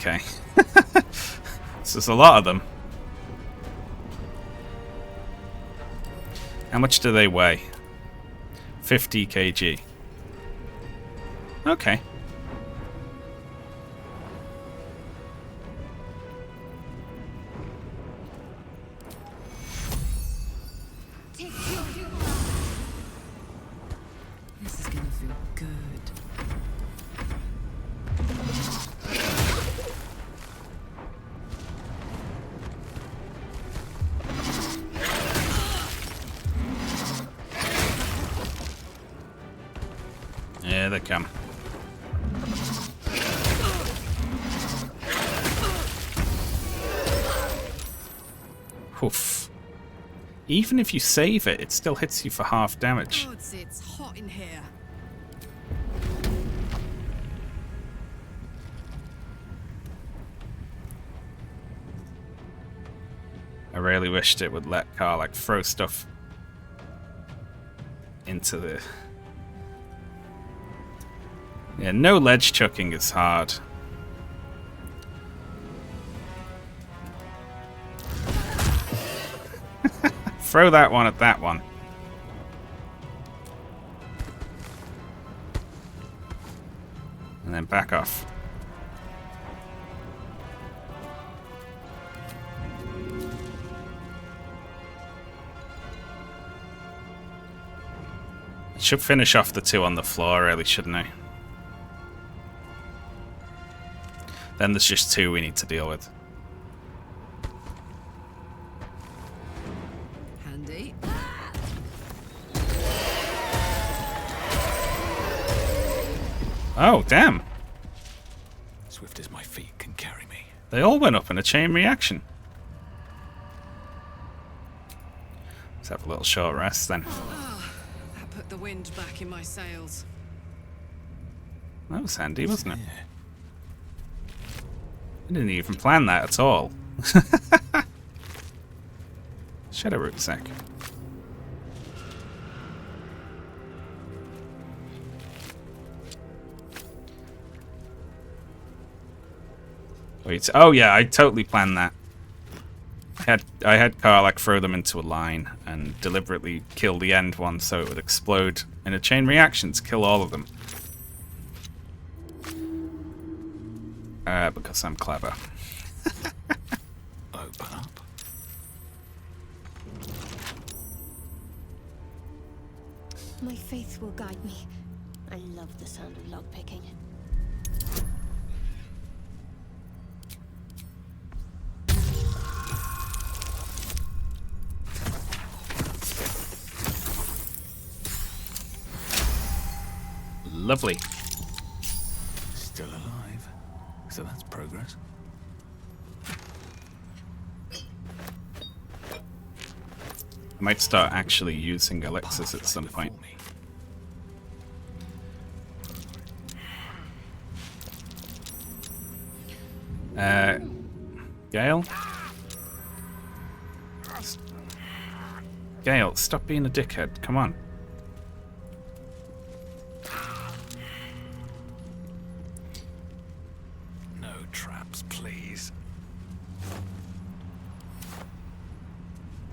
Speaker 3: Okay. This is a lot of them. How much do they weigh? 50 kg. Okay.
Speaker 4: This is gonna feel good.
Speaker 3: Yeah, they come. Oof. Even if you save it, it still hits you for half damage.
Speaker 4: Gods, it's hot in here.
Speaker 3: I really wished it would let Karlach throw stuff into the... Yeah, no ledge chucking is hard. Throw that one at that one. And then back off. I should finish off the two on the floor, really, shouldn't I? Then there's just two we need to deal with.
Speaker 4: Handy.
Speaker 3: Oh, damn.
Speaker 14: Swift as my feet can carry me.
Speaker 3: They all went up in a chain reaction. Let's have a little short rest then.
Speaker 4: That put the wind back in my sails.
Speaker 3: That was handy, wasn't it? I didn't even plan that at all. Shadow rucksack. Wait, oh yeah, I totally planned that. I had Karlach throw them into a line and deliberately kill the end one so it would explode in a chain reaction to kill all of them. Because I'm clever.
Speaker 14: Open up.
Speaker 22: My faith will guide me. I love the sound of lockpicking.
Speaker 3: Lovely.
Speaker 14: Still alive. So that's progress.
Speaker 3: I might start actually using elixirs at some point. Gale? Gale, stop being a dickhead. Come on.
Speaker 14: No traps, please.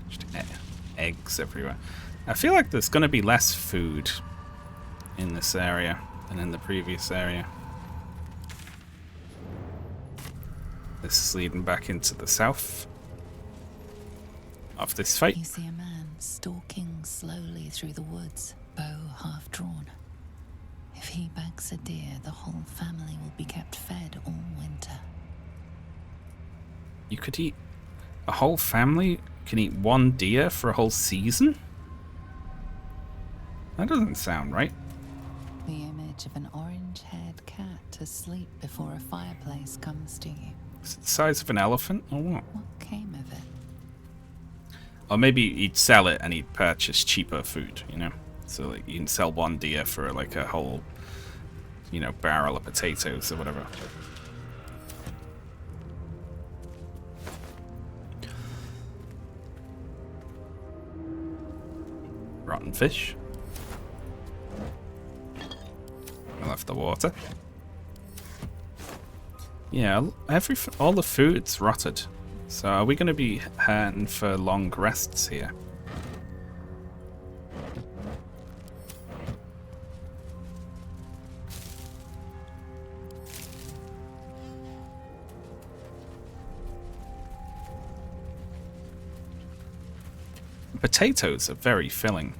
Speaker 3: Just eggs everywhere. I feel like there's going to be less food in this area than in the previous area. This is leading back into the south of this fight.
Speaker 6: You see a man stalking slowly through the woods, bow half drawn. If he bags a deer, the whole family will be kept fed all winter.
Speaker 3: You could eat... A whole family can eat one deer for a whole season? That doesn't sound right.
Speaker 6: The image of an orange-haired cat asleep before a fireplace comes to you.
Speaker 3: Is it the size of an elephant or what?
Speaker 6: What came of it?
Speaker 3: Or maybe he'd sell it and he'd purchase cheaper food, you know? So like, you can sell one deer for like a whole, you know, barrel of potatoes or whatever. Rotten fish. I left the water. Yeah, all the food's rotted. So are we going to be heading for long rests here? Potatoes are very filling.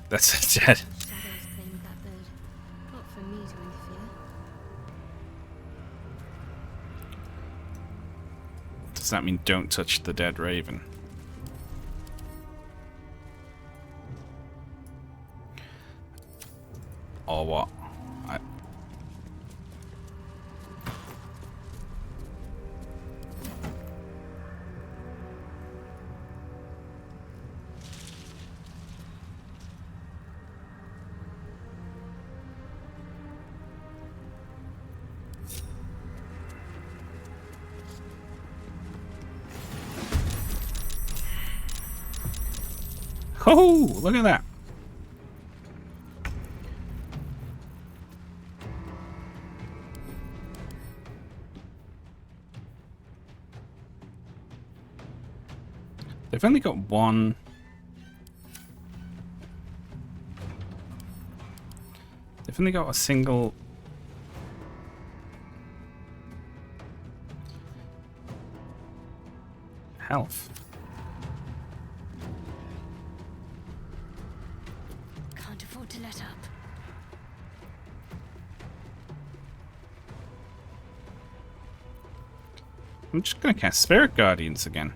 Speaker 3: That's a dead.
Speaker 11: Shadows claimed that bird. Not for me to interfere.
Speaker 3: Does that mean don't touch the dead raven? Or what? Oh, look at that. They've only got one. They've only got a single. Health.
Speaker 11: Can't afford to let up.
Speaker 3: I'm just gonna cast Spirit Guardians again.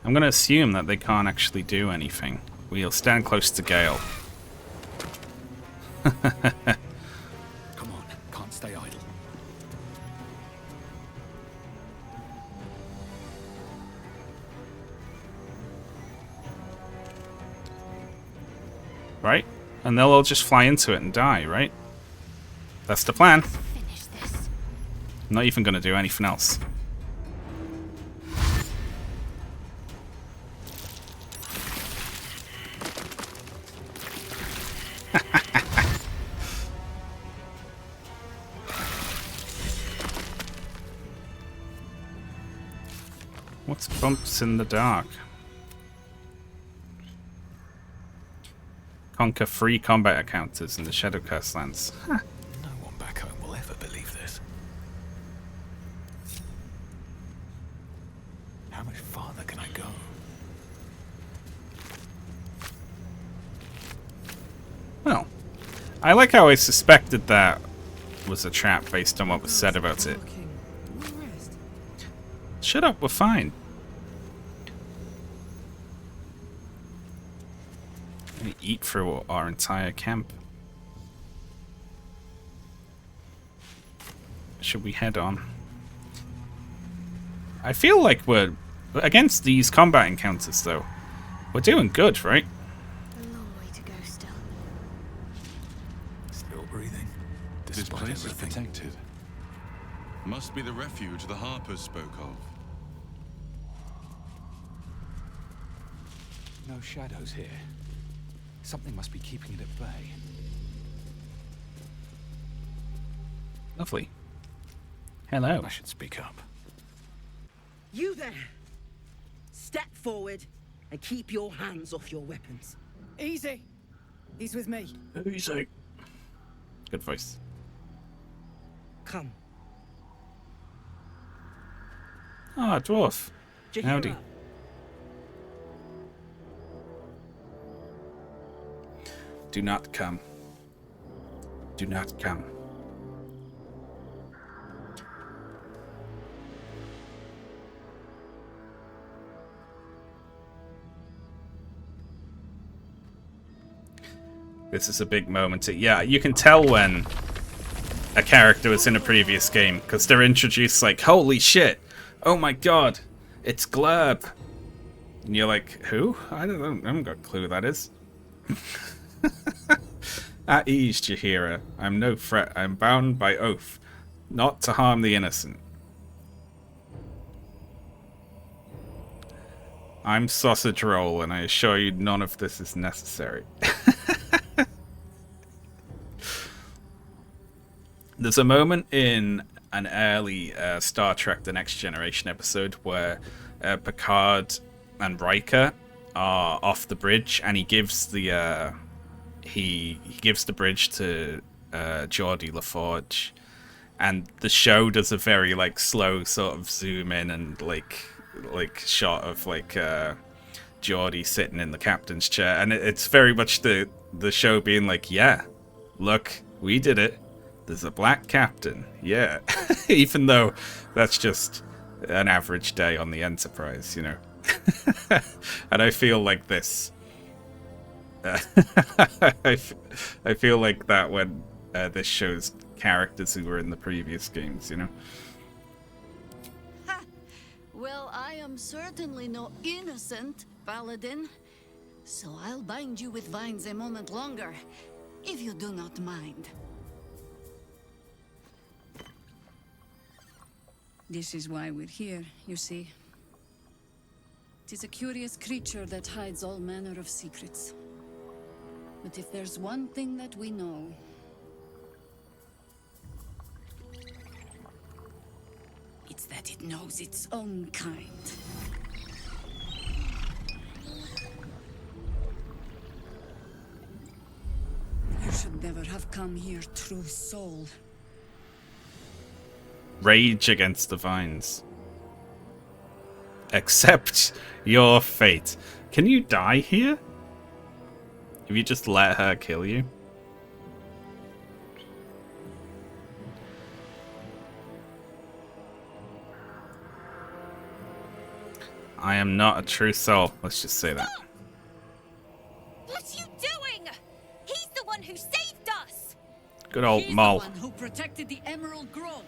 Speaker 3: I'm gonna assume that they can't actually do anything. We'll stand close to Gale.
Speaker 17: Come on, can't stay idle.
Speaker 3: Right? And they'll all just fly into it and die, right? That's the plan. I'm not even gonna do anything else. What's bumps in the dark? Conquer free combat encounters in the Shadow Curse lands. Huh.
Speaker 17: No one back home will ever believe this. How much farther can I go?
Speaker 3: Well, I like how I suspected that was a trap based on what was said about it. Shut up, we're fine. We eat through our entire camp. Should we head on? I feel like we're against these combat encounters, though. We're doing good, right?
Speaker 11: A long way to go still.
Speaker 17: Still breathing.
Speaker 5: This place is protected. Must be the refuge the Harpers spoke of.
Speaker 17: No shadows here. Something must be keeping it at bay.
Speaker 3: Lovely. Hello.
Speaker 17: I should speak up.
Speaker 8: You there! Step forward and keep your hands off your weapons.
Speaker 13: Easy. He's with me.
Speaker 3: Easy. Good voice.
Speaker 8: Come.
Speaker 3: Ah, dwarf. Howdy. Do not come. Do not come. This is a big moment. Yeah, you can tell when a character was in a previous game because they're introduced like, holy shit, oh my god, it's Glurb. And you're like, who? I haven't got a clue who that is. At ease, Jaheira. I'm no threat. I'm bound by oath not to harm the innocent. I'm Sausage Roll, and I assure you none of this is necessary. There's a moment in an early Star Trek The Next Generation episode where Picard and Riker are off the bridge, and he gives the he gives the bridge to Geordie LaForge, and the show does a very like slow sort of zoom in and like shot of like Geordie sitting in the captain's chair, and it's very much the show being like, yeah, look, we did it. There's a black captain, yeah. Even though that's just an average day on the Enterprise, you know. And I feel like this. I feel like that when this shows characters who were in the previous games, you know.
Speaker 15: Well, I am certainly no innocent paladin, so I'll bind you with vines a moment longer, if you do not mind.
Speaker 16: This is why we're here, you see. Tis a curious creature that hides all manner of secrets. But if there's one thing that we know, it's that it knows its own kind. You should never have come here, true soul.
Speaker 3: Rage against the vines. Accept your fate. Can you die here? If you just let her kill you? I am not a true soul. Let's just say that.
Speaker 22: What are you doing? He's the one who saved us.
Speaker 3: Good old
Speaker 16: He's
Speaker 3: Mol.
Speaker 16: the one who protected the Emerald Grove.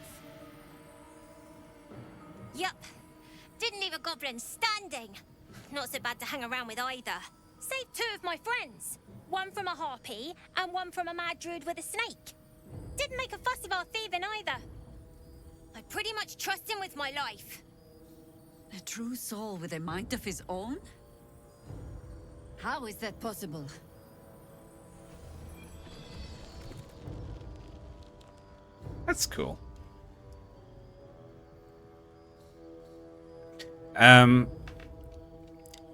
Speaker 22: Yup. Didn't leave a goblin standing. Not so bad to hang around with either. Saved 2 of my friends. One from a harpy and one from a mad druid with a snake. Didn't make a fuss of our thieving either. I pretty much trust him with my life.
Speaker 16: A true soul with a mind of his own? How is that possible?
Speaker 3: That's cool.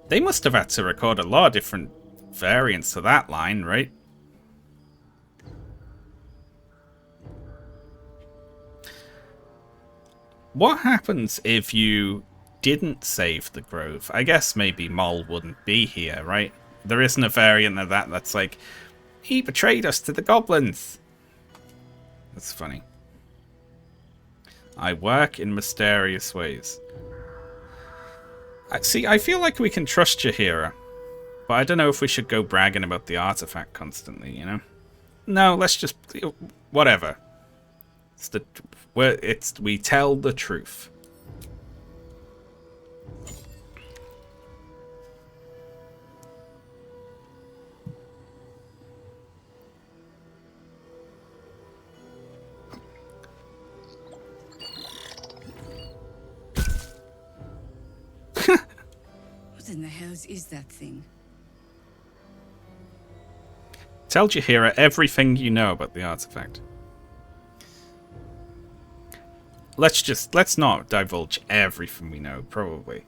Speaker 3: They must have had to record a lot of different variants of that line, right? What happens if you didn't save the grove? I guess maybe Mol wouldn't be here, right? There isn't a variant of that that's like, he betrayed us to the goblins. That's funny. I work in mysterious ways. See, I feel like we can trust Jaheira, but I don't know if we should go bragging about the artifact constantly, you know? No, let's just... whatever. We tell the truth.
Speaker 16: What in the hells is that thing?
Speaker 3: Tell Jaheira everything you know about the artifact. Let's not divulge everything we know, probably.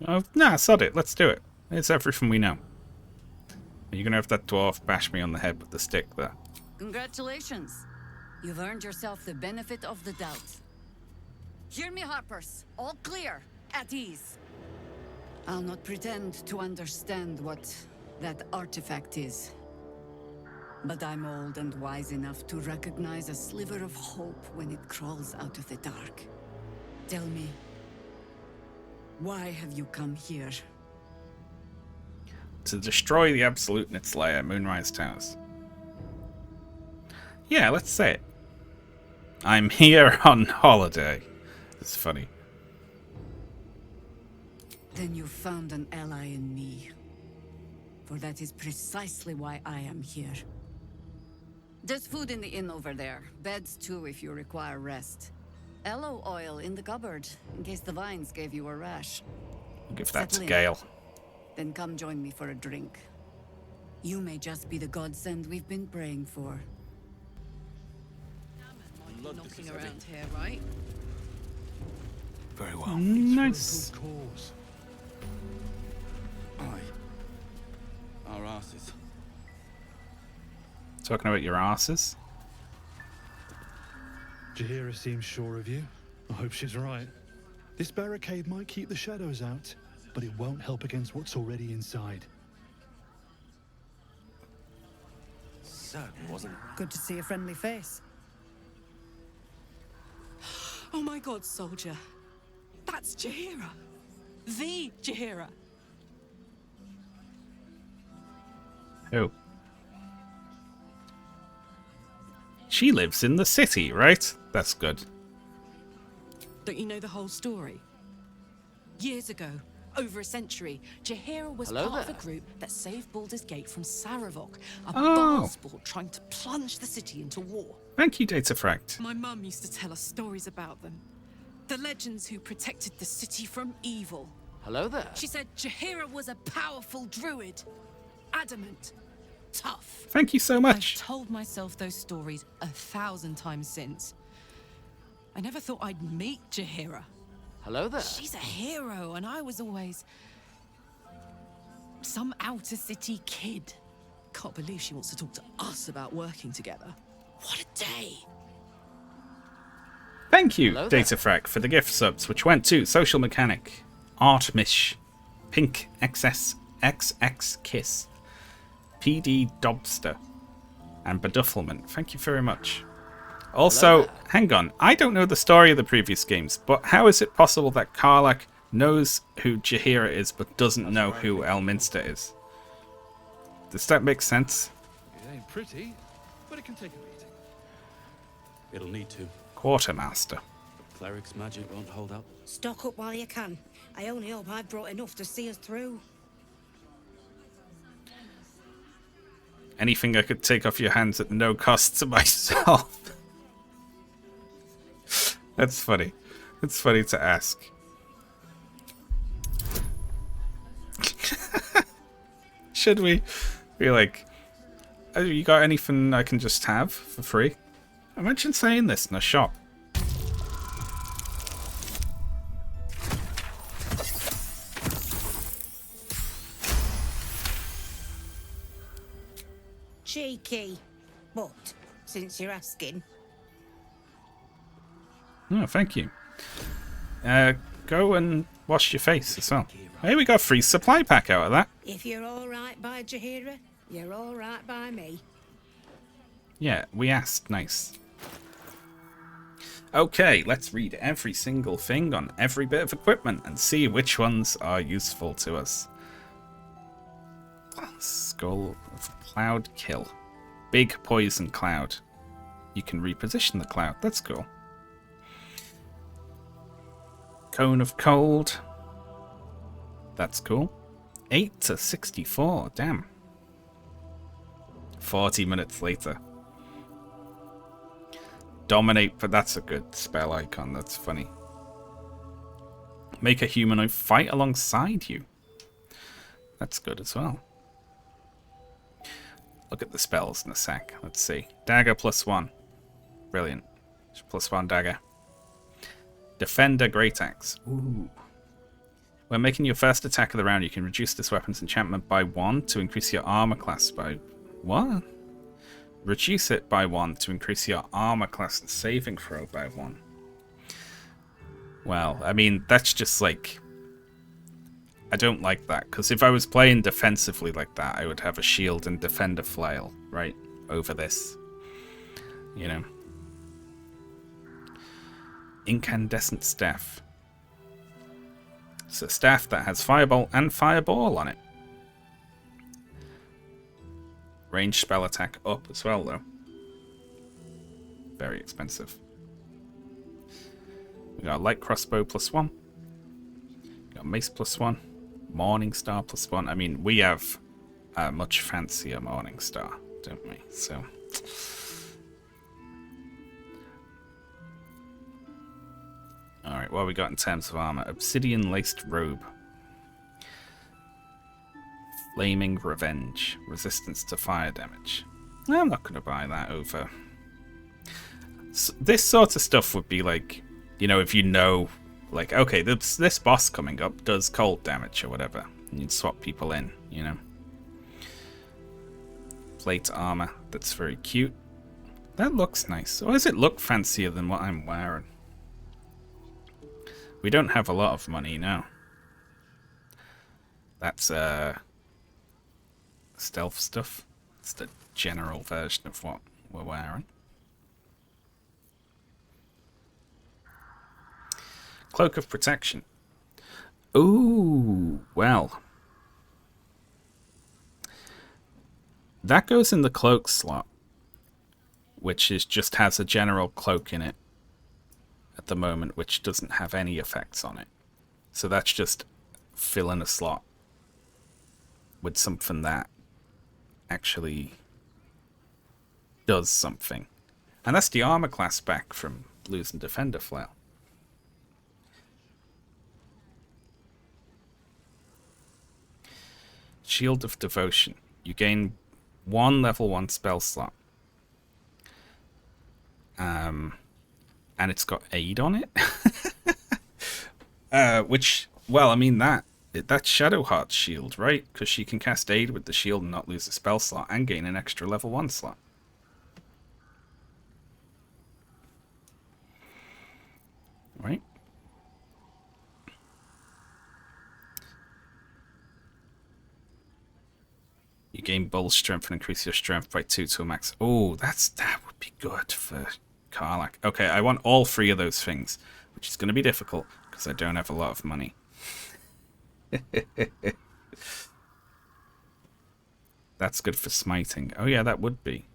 Speaker 3: Oh, nah, sod it. Let's do it. It's everything we know. You're gonna have that dwarf bash me on the head with the stick there.
Speaker 16: Congratulations. You've earned yourself the benefit of the doubt. Hear me, Harpers. All clear. At ease. I'll not pretend to understand what that artifact is. But I'm old and wise enough to recognize a sliver of hope when it crawls out of the dark. Tell me, why have you come here?
Speaker 3: To destroy the Absolute in its lair, Moonrise Towers. Yeah, let's say it. I'm here on holiday. It's funny.
Speaker 16: Then you found an ally in me. For that is precisely why I am here. There's food in the inn over there. Beds too if you require rest. Aloe oil in the cupboard, in case the vines gave you a rash.
Speaker 3: I'll give that to
Speaker 16: Settle in.
Speaker 3: Gale.
Speaker 16: Then come join me for a drink. You may just be the godsend we've been praying for.
Speaker 4: Knocking around here, right?
Speaker 14: Very well.
Speaker 3: Nice.
Speaker 14: Aye. Our asses.
Speaker 3: Talking about your asses.
Speaker 10: Jaheira seems sure of you. I hope she's right. This barricade might keep the shadows out, but it won't help against what's already inside.
Speaker 18: Certain wasn't.
Speaker 12: Good to see a friendly face.
Speaker 4: Oh my god, soldier. That's Jaheira. The Jaheira.
Speaker 3: Who? She lives in the city, right? That's good.
Speaker 4: Don't you know the whole story? Years ago, over a century, Jaheira was
Speaker 3: Hello
Speaker 4: part
Speaker 3: there.
Speaker 4: of a group that saved Baldur's Gate from Saravok, a
Speaker 3: Oh.
Speaker 4: bar sport trying to plunge the city into war.
Speaker 3: Thank you, Datafract.
Speaker 4: My mum used to tell us stories about them. The legends who protected the city from evil.
Speaker 18: Hello there.
Speaker 4: She said Jaheira was a powerful druid. Adamant. Tough.
Speaker 3: Thank you so much.
Speaker 4: I've told myself those stories 1,000 times since. I never thought I'd meet Jaheira.
Speaker 18: Hello there.
Speaker 4: She's a hero, and I was always some outer city kid. Can't believe she wants to talk to us about working together. What a day.
Speaker 3: Thank you,
Speaker 18: Hello there.
Speaker 3: Datafract, for the gift subs, which went to Social Mechanic, Artmish, Pink XS XX Kiss, PD Dobster, and Bedufflement. Thank you very much. Also, hang on, I don't know the story of the previous games, but how is it possible that Karlach knows who Jaheira is but doesn't know who Elminster is? Does that make sense?
Speaker 10: It ain't pretty, but it can take a beating.
Speaker 14: It'll need to.
Speaker 3: Quartermaster.
Speaker 14: Cleric's magic won't hold up.
Speaker 8: Stock up while you can. I only hope I've brought enough to see us through.
Speaker 3: Anything I could take off your hands at no cost to myself. That's funny. It's funny to ask. Should we be like, have you got anything I can just have for free? Imagine saying this in a shop.
Speaker 8: Cheeky. But, since you're asking,
Speaker 3: Oh, thank you. Go and wash your face as well. Hey, we got a free supply pack out of that.
Speaker 8: if you're all right by Jaheira, you're all right by me.
Speaker 3: Yeah, we asked. Nice. Okay, let's read every single thing on every bit of equipment and see which ones are useful to us. Skull of Cloud Kill. Big poison cloud. You can reposition the cloud. That's cool. Cone of Cold. That's cool. 8 to 64. Damn. 40 minutes later. Dominate, but that's a good spell icon. That's funny. Make a humanoid fight alongside you. That's good as well. Look at the spells in a sec. Let's see. Dagger +1. Brilliant. +1 dagger. Defender Great Axe. Ooh. When making your first attack of the round, you can reduce this weapon's enchantment by 1 to increase your armor class by... What? Reduce it by 1 to increase your armor class and saving throw by 1. Well, I mean, that's just like... I don't like that, because if I was playing defensively like that, I would have a shield and defender flail, right, over this. You know. Incandescent Staff. It's a staff that has Firebolt and Fireball on it. Range spell attack up as well, though. Very expensive. We got Light Crossbow +1. We got Mace +1. Morning Star +1. I mean, we have a much fancier Morning Star, don't we? So, what have we got in terms of armor? Obsidian laced robe. Flaming revenge. Resistance to fire damage. I'm not going to buy that over. This sort of stuff would be like, you know, if you know, like, okay, this boss coming up does cold damage or whatever. And you'd swap people in, you know. Plate armor. That's very cute. That looks nice. Or does it look fancier than what I'm wearing? We don't have a lot of money now. That's stealth stuff. It's the general version of what we're wearing. Cloak of protection. Ooh, well. That goes in the cloak slot, which is just has a general cloak in it at the moment, which doesn't have any effects on it. So that's just filling a slot with something that actually does something. And that's the armor class back from Blues and Defender Flail. Shield of Devotion. You gain 1 level 1 spell slot. And it's got aid on it. Which, well, I mean, that's Shadowheart's shield, right? Because she can cast aid with the shield and not lose a spell slot and gain an extra level 1 slot. Right? You gain bull strength and increase your strength by 2 to a max. Oh, that would be good for Karlach. Okay, I want all 3 of those things, which is going to be difficult because I don't have a lot of money. That's good for smiting. Oh yeah, that would be.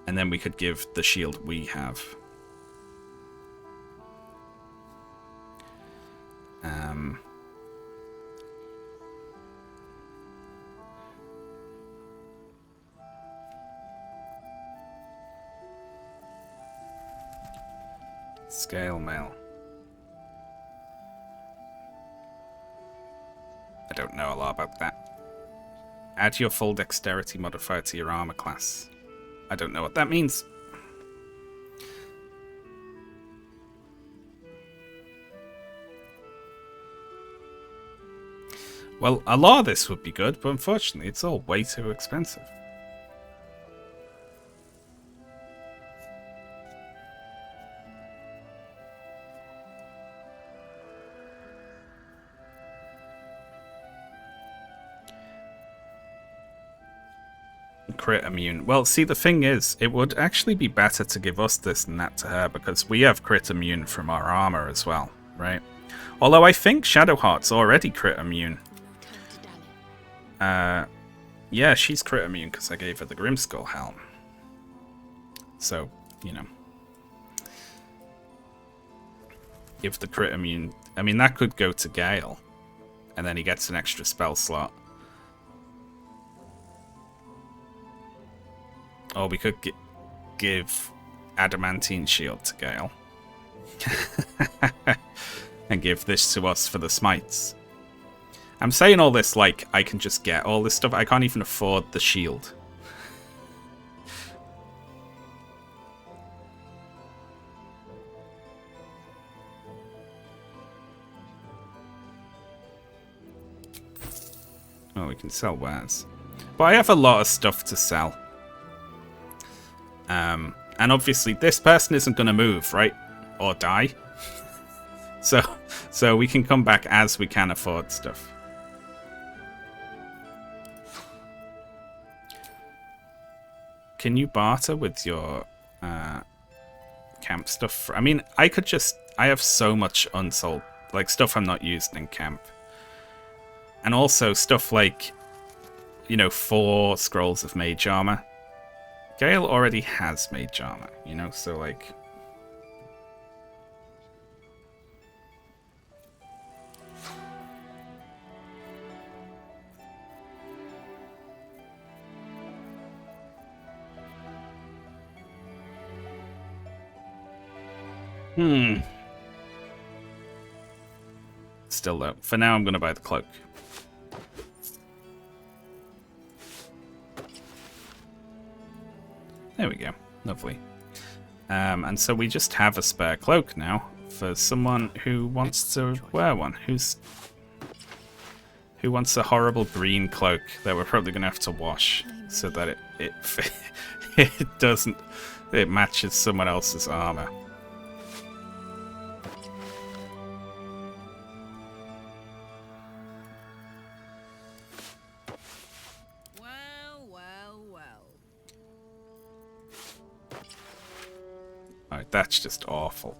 Speaker 3: And then we could give the shield we have. Scale mail. I don't know a lot about that. Add your full dexterity modifier to your armor class. I don't know what that means. Well, a lot of this would be good, but unfortunately it's all way too expensive. Crit immune. Well, see, the thing is, it would actually be better to give us this than that to her, because we have crit immune from our armor as well, right? Although I think Shadowheart's already crit immune. Yeah, she's crit immune because I gave her the Grimskull helm. So, you know. Give the crit immune. I mean, that could go to Gale. And then he gets an extra spell slot. Or we could give Adamantine Shield to Gale. And give this to us for the smites. I'm saying all this like I can just get all this stuff. I can't even afford the shield. Oh, we can sell wares. But I have a lot of stuff to sell. And obviously this person isn't going to move, right? Or die. So we can come back as we can afford stuff. Can you barter with your camp stuff? I mean, I have so much unsold, like stuff I'm not using in camp. And also stuff like, you know, 4 scrolls of mage armor. Gale already has mage armor, you know, so like... Still though, for now I'm going to buy the cloak. There we go. Lovely. And so we just have a spare cloak now for someone who wants to wear one. Who wants a horrible green cloak that we're probably going to have to wash so that it matches someone else's armor. Alright, that's just awful.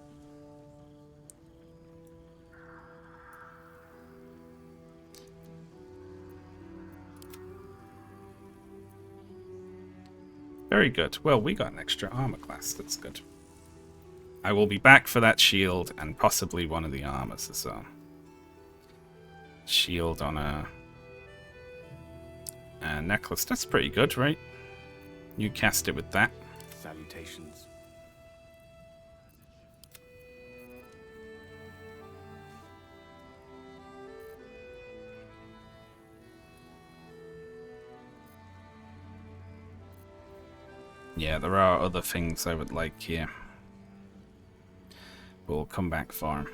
Speaker 3: Very good. Well, we got an extra armor class. That's good. I will be back for that shield and possibly one of the armors as well. Shield on a necklace. That's pretty good, right? You cast it with that.
Speaker 18: Salutations.
Speaker 3: Yeah, there are other things I would like here. But we'll come back for them.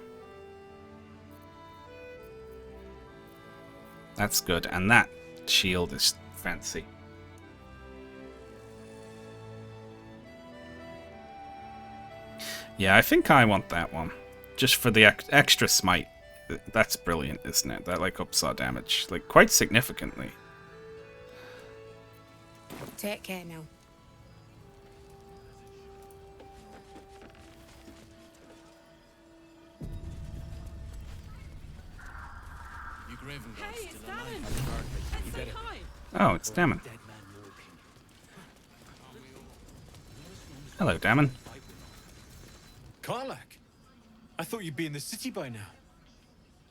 Speaker 3: That's good. And that shield is fancy. Yeah, I think I want that one. Just for the extra smite. That's brilliant, isn't it? That, like, ups our damage. Like, quite significantly.
Speaker 2: Take care now.
Speaker 4: Hey, it's Damon. Let's say hi.
Speaker 3: Oh, it's Damon. Hello, Damon.
Speaker 10: Karlak, I thought you'd be in the city by now.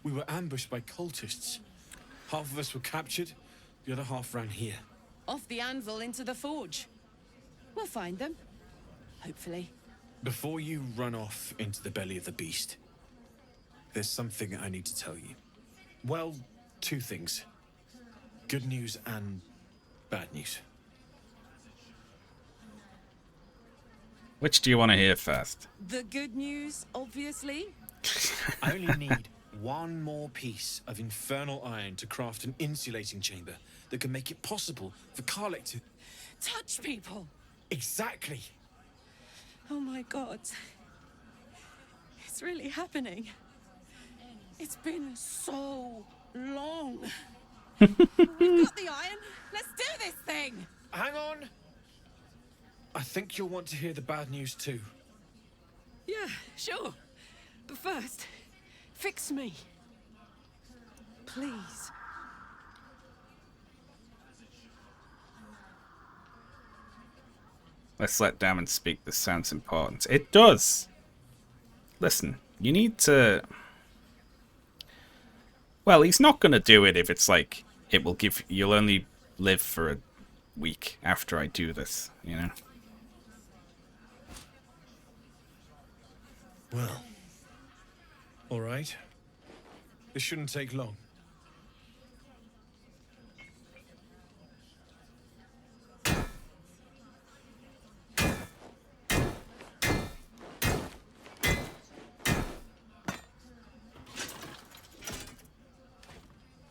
Speaker 10: We were ambushed by cultists. Half of us were captured, the other half ran here.
Speaker 4: Off the anvil into the forge. We'll find them. Hopefully.
Speaker 10: Before you run off into the belly of the beast, there's something I need to tell you. Well, two things. Good news and bad news.
Speaker 3: Which do you want to hear first?
Speaker 4: The good news, obviously.
Speaker 10: I only need one more piece of infernal iron to craft an insulating chamber that can make it possible for Karlak to...
Speaker 4: Touch people!
Speaker 10: Exactly!
Speaker 4: Oh my god. It's really happening. It's been so long. We've got the iron. Let's do this thing!
Speaker 10: Hang on! I think you'll want to hear the bad news too.
Speaker 4: Yeah, sure. But first, fix me. Please.
Speaker 3: Let's let Damon speak. This sounds important. It does! Listen, you need to... Well, he's not going to do it if it's like, it will give... You'll only live for a week after I do this, you know?
Speaker 10: Well, all right. This shouldn't take long.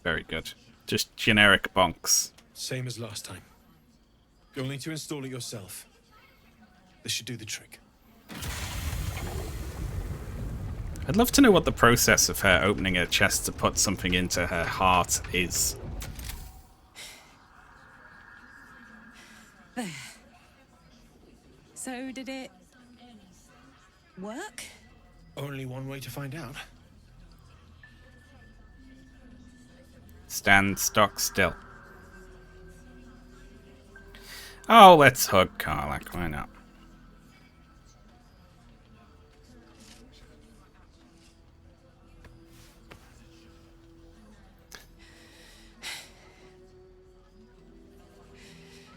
Speaker 3: Very good. Just generic bonks.
Speaker 10: Same as last time. You'll need to install it yourself. This should do the trick.
Speaker 3: I'd love to know what the process of her opening her chest to put something into her heart is.
Speaker 4: There. So, did it work?
Speaker 10: Only one way to find out.
Speaker 3: Stand stock still. Oh, let's hug Karlak. Why not?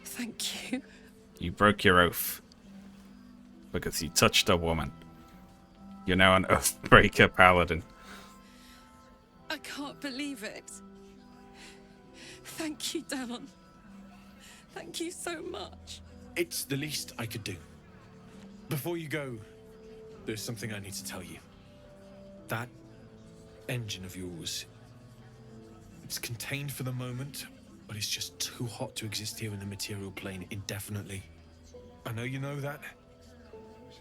Speaker 4: Thank you.
Speaker 3: You broke your oath. Because you touched a woman. You're now an Oathbreaker Paladin.
Speaker 4: I can't believe it. Thank you, Danon. Thank you so much.
Speaker 10: It's the least I could do. Before you go, there's something I need to tell you. That engine of yours, it's contained for the moment, but it's just too hot to exist here in the material plane indefinitely. I know you know that,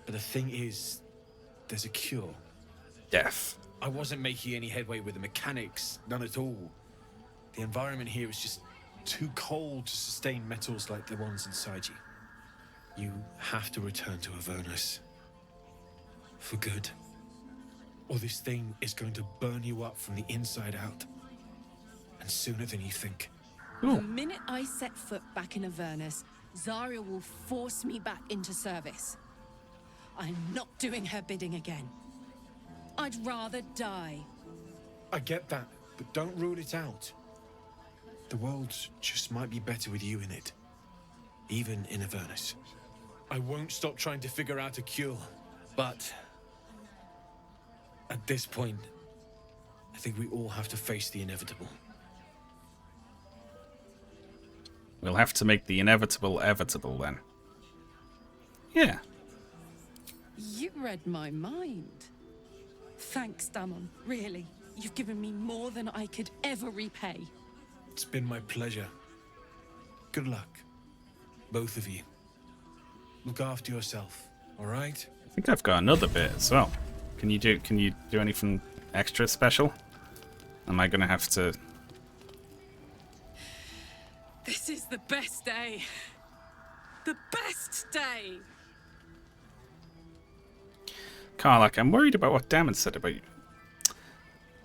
Speaker 10: but the thing is, there's a cure.
Speaker 3: Death.
Speaker 10: I wasn't making any headway with the mechanics, none at all. The environment here is just too cold to sustain metals like the ones inside you. You have to return to Avernus. For good. Or this thing is going to burn you up from the inside out. And sooner than you think.
Speaker 4: The minute I set foot back in Avernus, Zarya will force me back into service. I'm not doing her bidding again. I'd rather die.
Speaker 10: I get that, but don't rule it out. The world just might be better with you in it. Even in Avernus. I won't stop trying to figure out a cure, but at this point, I think we all have to face the inevitable.
Speaker 3: We'll have to make the inevitable evitable then. Yeah.
Speaker 4: You read my mind. Thanks, Damon. Really. You've given me more than I could ever repay.
Speaker 10: It's been my pleasure. Good luck. Both of you. Look after yourself, all right?
Speaker 3: I think I've got another bit as well. Can you do anything extra special? Am I gonna have to...
Speaker 4: This is the best day. The best day.
Speaker 3: Karlach, I'm worried about what Damon said about you.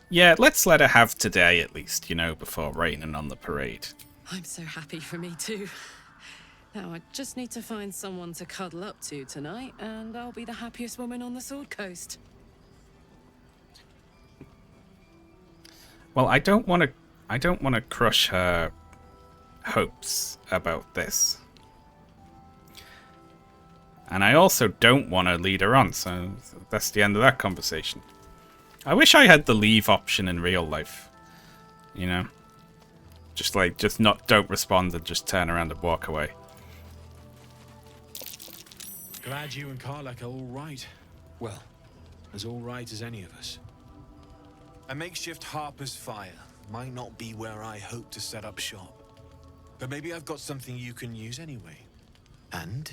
Speaker 3: Yeah, let's let her have today at least, you know, before raining on the parade.
Speaker 4: I'm so happy for me too. Now I just need to find someone to cuddle up to tonight, and I'll be the happiest woman on the Sword Coast.
Speaker 3: Well, I don't want to crush her hopes about this. And I also don't want to lead her on, so that's the end of that conversation. I wish I had the leave option in real life. You know? Just don't respond and just turn around and walk away.
Speaker 10: Glad you and Karlach are all right. Well, as all right as any of us. A makeshift Harper's Fire might not be where I hope to set up shop. But maybe I've got something you can use anyway. And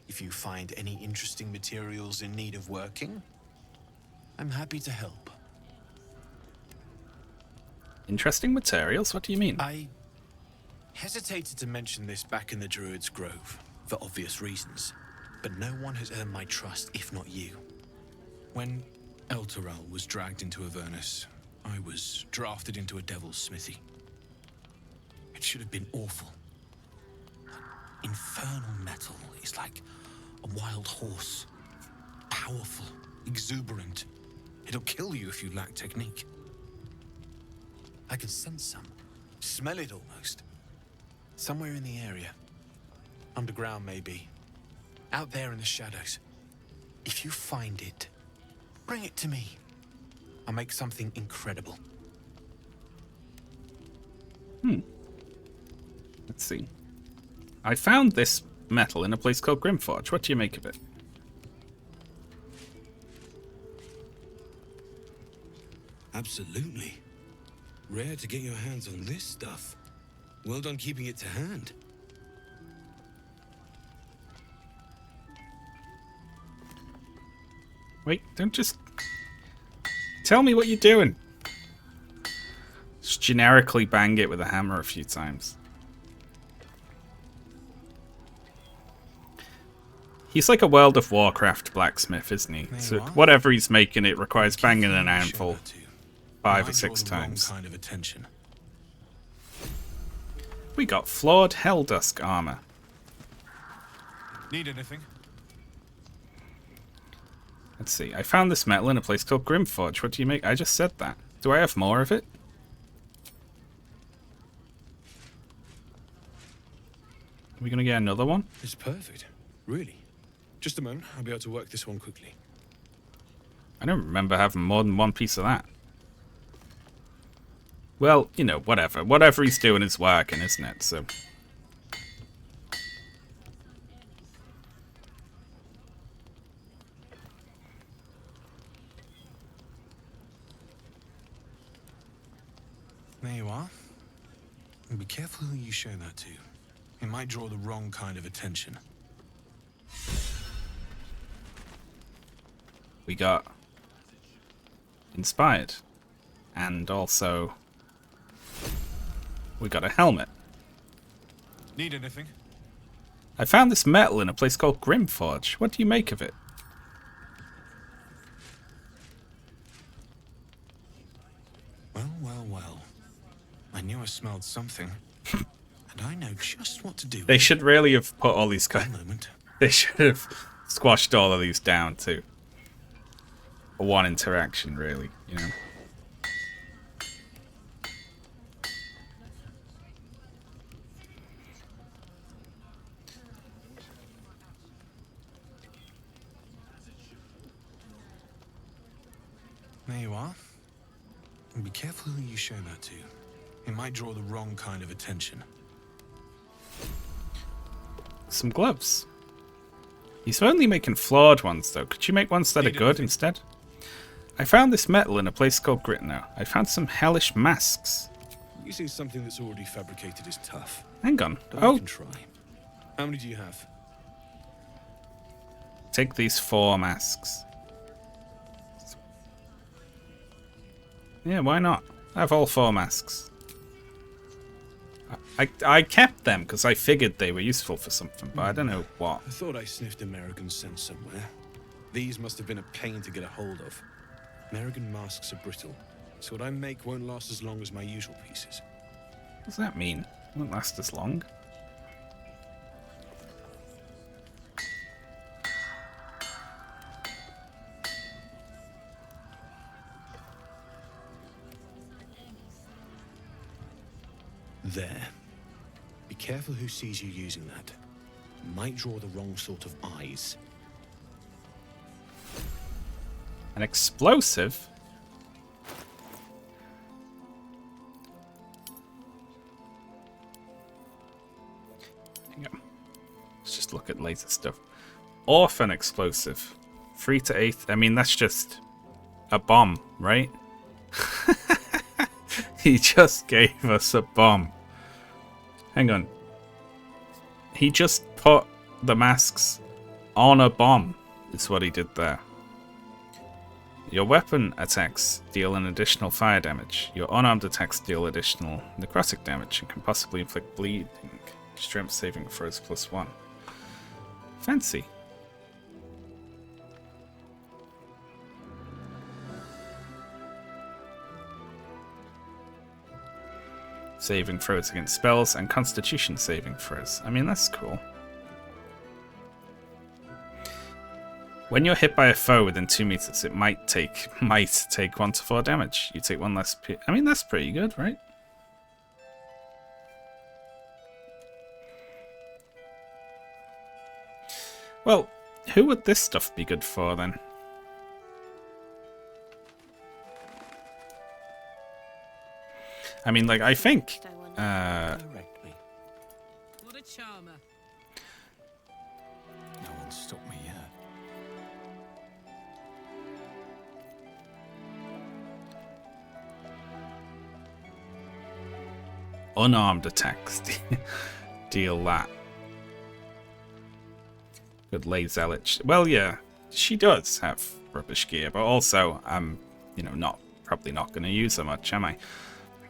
Speaker 10: if you find any interesting materials in need of working, I'm happy to help.
Speaker 3: Interesting materials? What do you mean?
Speaker 10: I hesitated to mention this back in the Druid's Grove, for obvious reasons. But no one has earned my trust, if not you. When Elturel was dragged into Avernus, I was drafted into a devil's smithy. It should have been awful. Infernal metal is like a wild horse. Powerful, exuberant. It'll kill you if you lack technique. I can sense some. Smell it almost. Somewhere in the area. Underground, maybe. Out there in the shadows. If you find it, bring it to me. I'll make something incredible.
Speaker 3: Let's see. I found this metal in a place called Grimforge. What do you make of it?
Speaker 14: Absolutely. Rare to get your hands on this stuff. Well done keeping it to hand.
Speaker 3: Wait, don't just... Tell me what you're doing. Just generically bang it with a hammer a few times. He's like a World of Warcraft blacksmith, isn't he? So whatever he's making, it requires banging an anvil 5 or 6 times.
Speaker 10: Kind of attention.
Speaker 3: We got flawed Helldusk armor.
Speaker 10: Need anything?
Speaker 3: Let's see. I found this metal in a place called Grimforge. What do you make? I just said that. Do I have more of it? Are we gonna get another one?
Speaker 10: It's perfect. Really. Just a moment. I'll be able to work this one quickly.
Speaker 3: I don't remember having more than one piece of that. Well, you know, whatever. Whatever he's doing is working, isn't it? So...
Speaker 10: There you are. And be careful who you show that to. It might draw the wrong kind of attention.
Speaker 3: We got inspired. And also we got a helmet.
Speaker 10: Need anything?
Speaker 3: I found this metal in a place called Grimforge. What do you make of it?
Speaker 10: Well, well, well. I knew I smelled something. And I know just what to do.
Speaker 3: They should really have put all these guys. They should have squashed all of these down to one interaction, really, you know.
Speaker 10: There you are. And be careful who you show that to. It might draw the wrong kind of attention.
Speaker 3: Some gloves. He's only making flawed ones, though. Could you make ones that are good instead? I found this metal in a place called Gritno. I found some hellish masks.
Speaker 10: Using something that's already fabricated is tough.
Speaker 3: Hang on.
Speaker 10: But
Speaker 3: Oh,
Speaker 10: we can try. How many do you have?
Speaker 3: take these 4 masks. Yeah, why not? I have all 4 masks. I kept them because I figured they were useful for something, but I don't know what.
Speaker 10: I thought I sniffed American scent somewhere. These must have been a pain to get a hold of. American masks are brittle, so what I make won't last as long as my usual pieces.
Speaker 3: What does that mean? It won't last as long.
Speaker 10: There. Be careful who sees you using that. Might draw the wrong sort of eyes.
Speaker 3: An explosive? Hang on. Let's just look at laser stuff. Orphan explosive. 3 to 8. I mean, that's just a bomb, right? He just gave us a bomb. Hang on. He just put the masks on a bomb, is what he did there. Your weapon attacks deal an additional fire damage. Your unarmed attacks deal additional necrotic damage and can possibly inflict bleeding. Strength saving throws +1. Fancy. Saving throws against spells and constitution saving throws. I mean, that's cool. When you're hit by a foe within 2 meters, it might take 1 to 4 damage. You take 1 less. I mean, that's pretty good, right? Well, who would this stuff be good for then? I mean, like, I think.
Speaker 4: What a charmer.
Speaker 10: No one stopped me yet.
Speaker 3: Unarmed attacks deal that. Good lay zealot. Well, yeah, she does have rubbish gear, but also I'm, you know, probably not going to use her much, am I?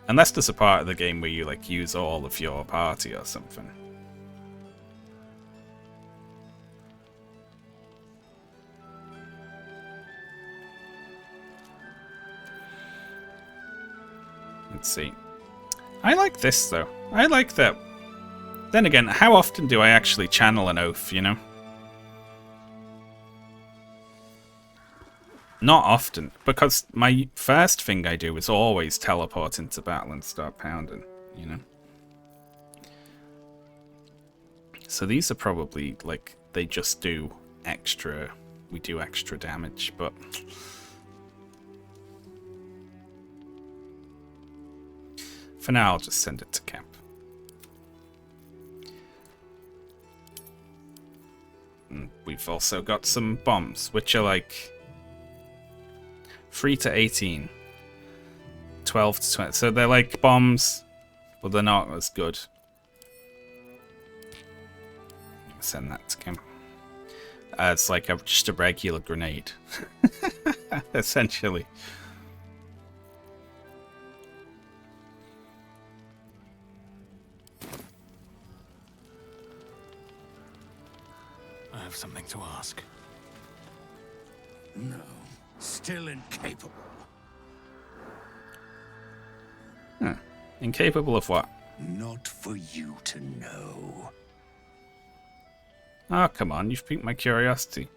Speaker 3: Unless there's a part of the game where you like use all of your party or something. Let's see. I like this though. I like that. Then again, how often do I actually channel an oath, you know? Not often, because my first thing I do is always teleport into battle and start pounding, you know? So these are probably, like, they just do extra, we do extra damage, but For now, I'll just send it to camp. And we've also got some bombs, which are like 3 to 18, 12 to 20. So they're like bombs, but they're not as good. Send that to camp. It's like just a regular grenade, essentially.
Speaker 10: I have something to ask.
Speaker 9: No, still incapable.
Speaker 3: Huh. Incapable of what?
Speaker 9: Not for you to know.
Speaker 3: Oh, come on, you've piqued my curiosity.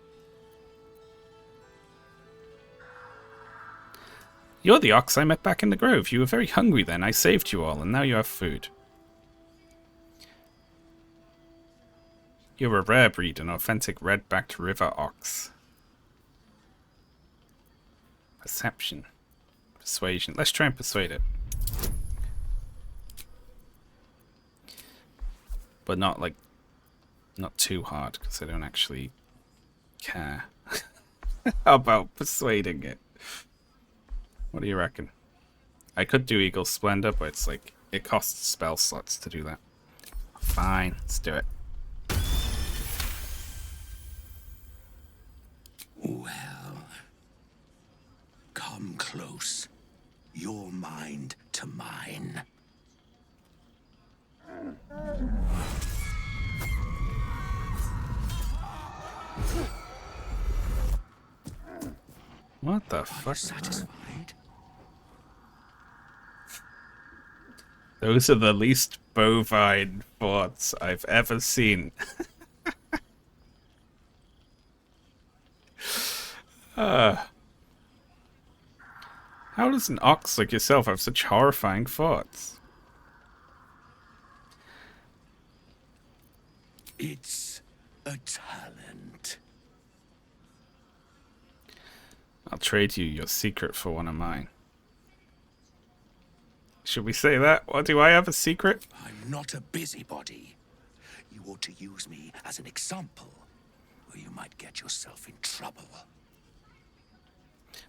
Speaker 3: You're the ox I met back in the grove. You were very hungry then. I saved you all, and now you have food. You're a rare breed, an authentic red-backed river ox. Perception. Persuasion. Let's try and persuade it. But not like... not too hard, because I don't actually care about persuading it. What do you reckon? I could do Eagle Splendor, but it's like, it costs spell slots to do that. Fine, let's do it.
Speaker 9: Well, come close. Your mind to mine.
Speaker 3: What the fuck?
Speaker 9: Satisfied?
Speaker 3: Those are the least bovine thoughts I've ever seen. How does an ox like yourself have such horrifying thoughts?
Speaker 9: It's a talent.
Speaker 3: I'll trade you your secret for one of mine. Should we say that? Or do I have a secret?
Speaker 9: I'm not a busybody. You ought to use me as an example, or you might get yourself in trouble.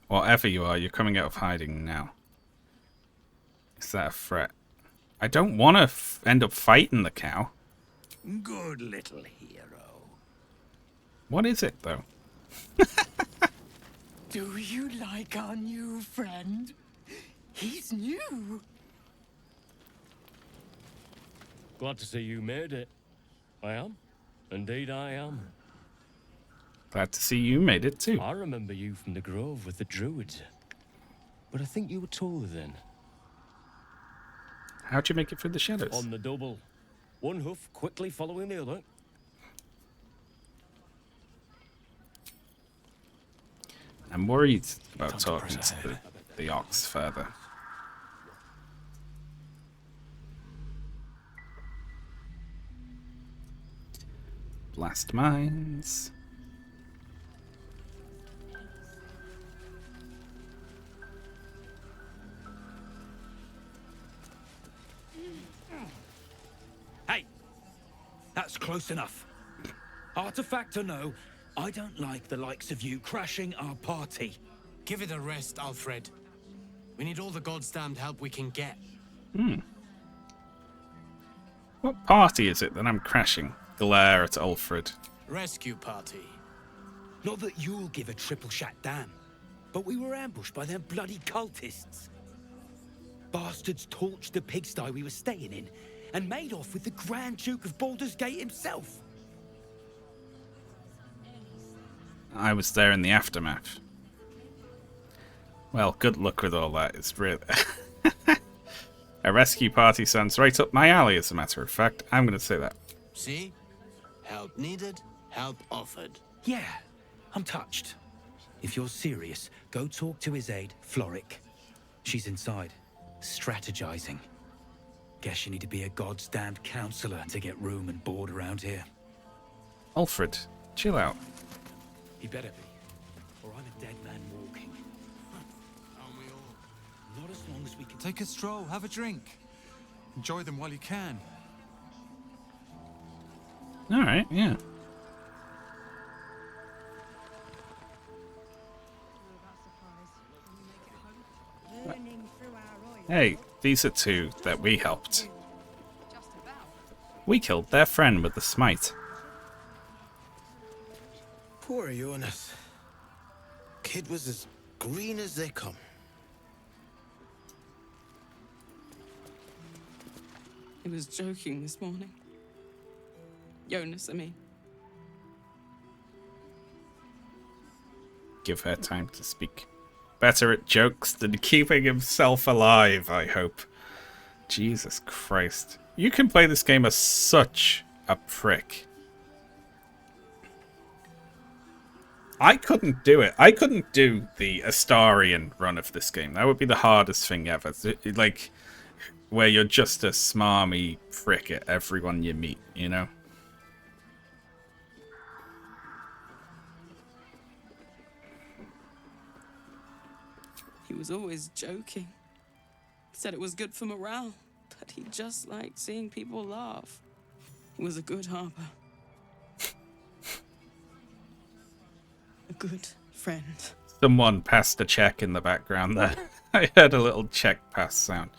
Speaker 3: Whatever you are, you're coming out of hiding now. Is that a threat? I don't want to end up fighting the cow.
Speaker 9: Good little hero.
Speaker 3: What is it, though?
Speaker 2: Do you like our new friend? He's new.
Speaker 12: Glad to see you made it. I am. Indeed I am.
Speaker 3: Glad to see you made it too.
Speaker 12: I remember you from the grove with the druids. But I think you were taller then.
Speaker 3: How'd you make it through the shadows?
Speaker 12: On the double. One hoof quickly following the other.
Speaker 3: I'm worried about talking to the ox further. Blast mines.
Speaker 2: Hey, that's close enough. Artifact or no, I don't like the likes of you crashing our party.
Speaker 10: Give it a rest, Alfred. We need all the goddamned help we can get.
Speaker 3: What party is it that I'm crashing? Glare at Alfred.
Speaker 10: Rescue party.
Speaker 2: Not that you'll give a triple shot damn, but we were ambushed by them bloody cultists. Bastards torched the pigsty we were staying in and made off with the Grand Duke of Baldur's Gate himself.
Speaker 3: I was there in the aftermath. Well, good luck with all that. It's really... A rescue party sounds right up my alley, as a matter of fact. I'm going to say that.
Speaker 10: See? Help needed, help offered.
Speaker 2: Yeah, I'm touched. If you're serious, go talk to his aide, Floric. She's inside, strategizing. Guess you need to be a goddamned counselor to get room and board around here.
Speaker 3: Alfred, chill out.
Speaker 2: He better be, or I'm a dead man walking.
Speaker 10: Aren't we all?
Speaker 2: Not as long as we can...
Speaker 23: Take a stroll, have a drink.
Speaker 5: Enjoy them while you can.
Speaker 3: All right, yeah. Hey, these are two that we helped. We killed their friend with the smite.
Speaker 18: Poor Jonas. Kid was as green as they come.
Speaker 4: He was joking this morning. Jonas, I mean.
Speaker 3: Give her time to speak. Better at jokes than keeping himself alive, I hope. Jesus Christ. You can play this game as such a prick. I couldn't do it. I couldn't do the Astarian run of this game. That would be the hardest thing ever. Like, where you're just a smarmy prick at everyone you meet, you know?
Speaker 4: He was always joking. Said it was good for morale, but he just liked seeing people laugh. He was a good harper. A good friend.
Speaker 3: Someone passed a check in the background there. I heard a little check pass sound.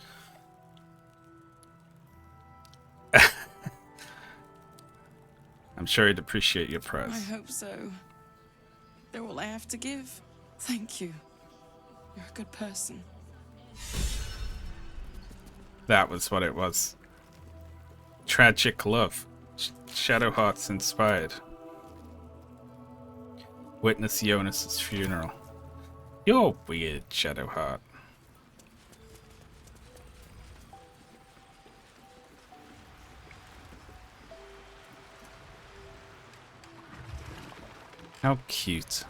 Speaker 3: I'm sure he'd appreciate your prayers.
Speaker 4: I hope so. They're all I have to give. Thank you. You're a good person.
Speaker 3: That was what it was. Tragic love. Shadowheart's inspired. Witness Jonas's funeral. You're weird, Shadowheart. How cute.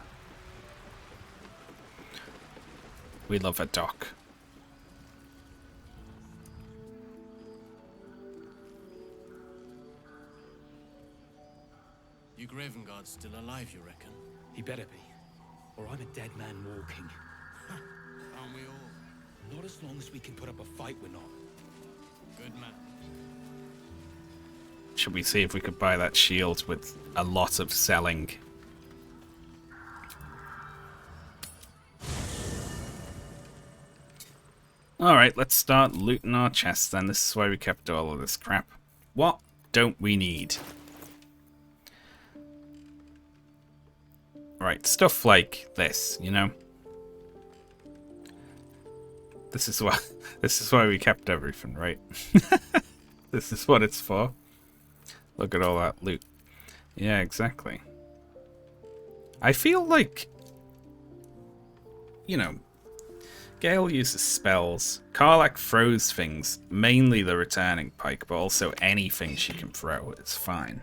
Speaker 3: We love a dock.
Speaker 14: You Graven Guard's still alive, you reckon?
Speaker 2: He better be, or I'm a dead man walking.
Speaker 14: Aren't we all?
Speaker 2: Not as long as we can put up a fight, we're not.
Speaker 14: Good man.
Speaker 3: Should we see if we could buy that shield with a lot of selling? Alright, let's start looting our chests then. This is why we kept all of this crap. What don't we need? Right, stuff like this, you know? This is why we kept everything, right? This is what it's for. Look at all that loot. Yeah, exactly. I feel like, you know, Gale uses spells. Karlach throws things, mainly the returning pike, but also anything she can throw is fine.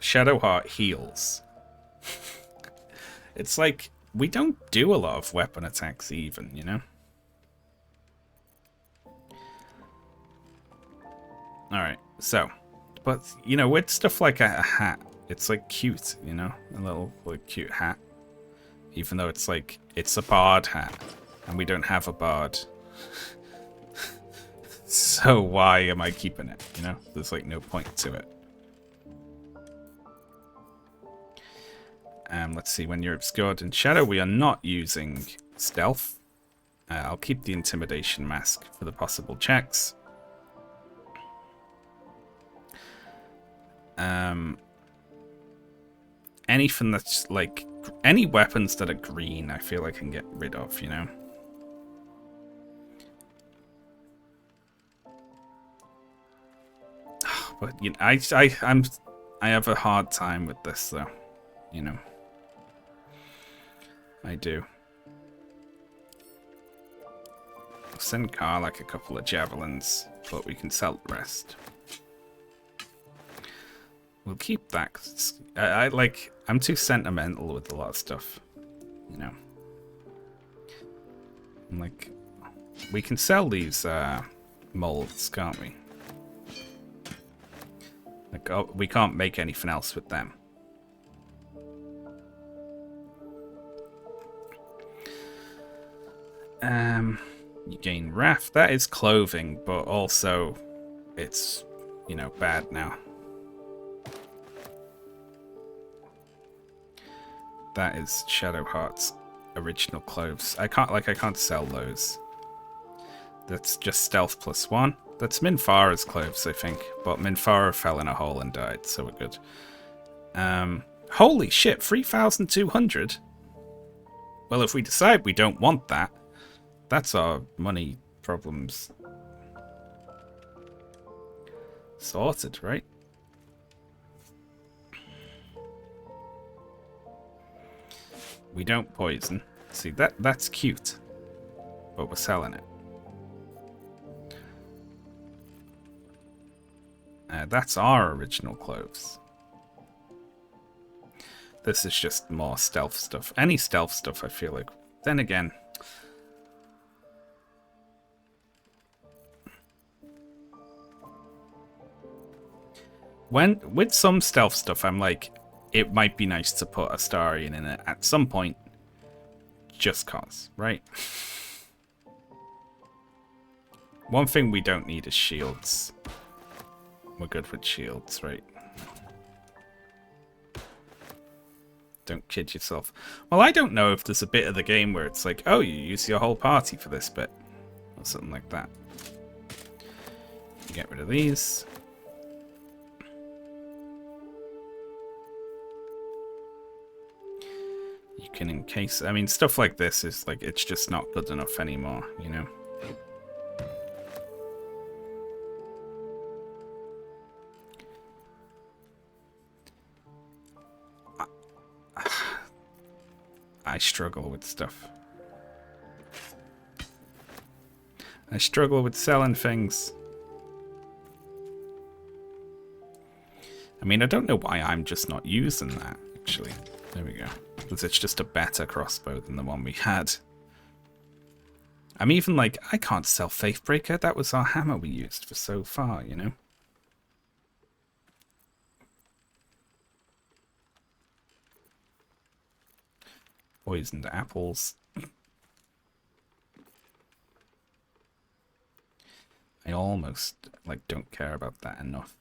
Speaker 3: Shadowheart heals. It's like, we don't do a lot of weapon attacks even, you know? Alright, so. But, you know, with stuff like a hat, it's like cute, you know? A little like cute hat. Even though it's like, it's a bard hat. And we don't have a bard. So why am I keeping it, you know? There's like no point to it. Let's see, when you're obscured in shadow, we are not using stealth. I'll keep the intimidation mask for the possible checks. Anything that's like, any weapons that are green, I feel I can get rid of, you know? But you know, I have a hard time with this though, you know. I do. I'll send Karlach a couple of javelins, but we can sell the rest. We'll keep that. 'Cause I'm too sentimental with a lot of stuff, you know. And like, we can sell these molds, can't we? Like, oh, we can't make anything else with them. You gain wrath. That is clothing, but also it's, you know, bad now. That is Shadowheart's original clothes. I can't sell those. That's just stealth +1. That's Minfara's clothes, I think. But Minfara fell in a hole and died, so we're good. Holy shit, 3,200? Well, if we decide we don't want that, that's our money problems sorted, right? We don't poison. See, that's cute. But we're selling it. That's our original clothes. This is just more stealth stuff. Any stealth stuff, I feel like. Then again... with some stealth stuff, I'm like, it might be nice to put Astarion in it at some point. Just cause, right? One thing we don't need is shields. We're good with shields, right? Don't kid yourself. Well, I don't know if there's a bit of the game where it's like, oh, you use your whole party for this bit. Or something like that. Get rid of these. You can encase... I mean, stuff like this is like, it's just not good enough anymore, you know? I struggle with stuff. I struggle with selling things. I mean, I don't know why I'm just not using that, actually. There we go. Because it's just a better crossbow than the one we had. I'm even like, I can't sell Faithbreaker. That was our hammer we used for so far, you know? Poisoned apples. I almost, like, don't care about that enough.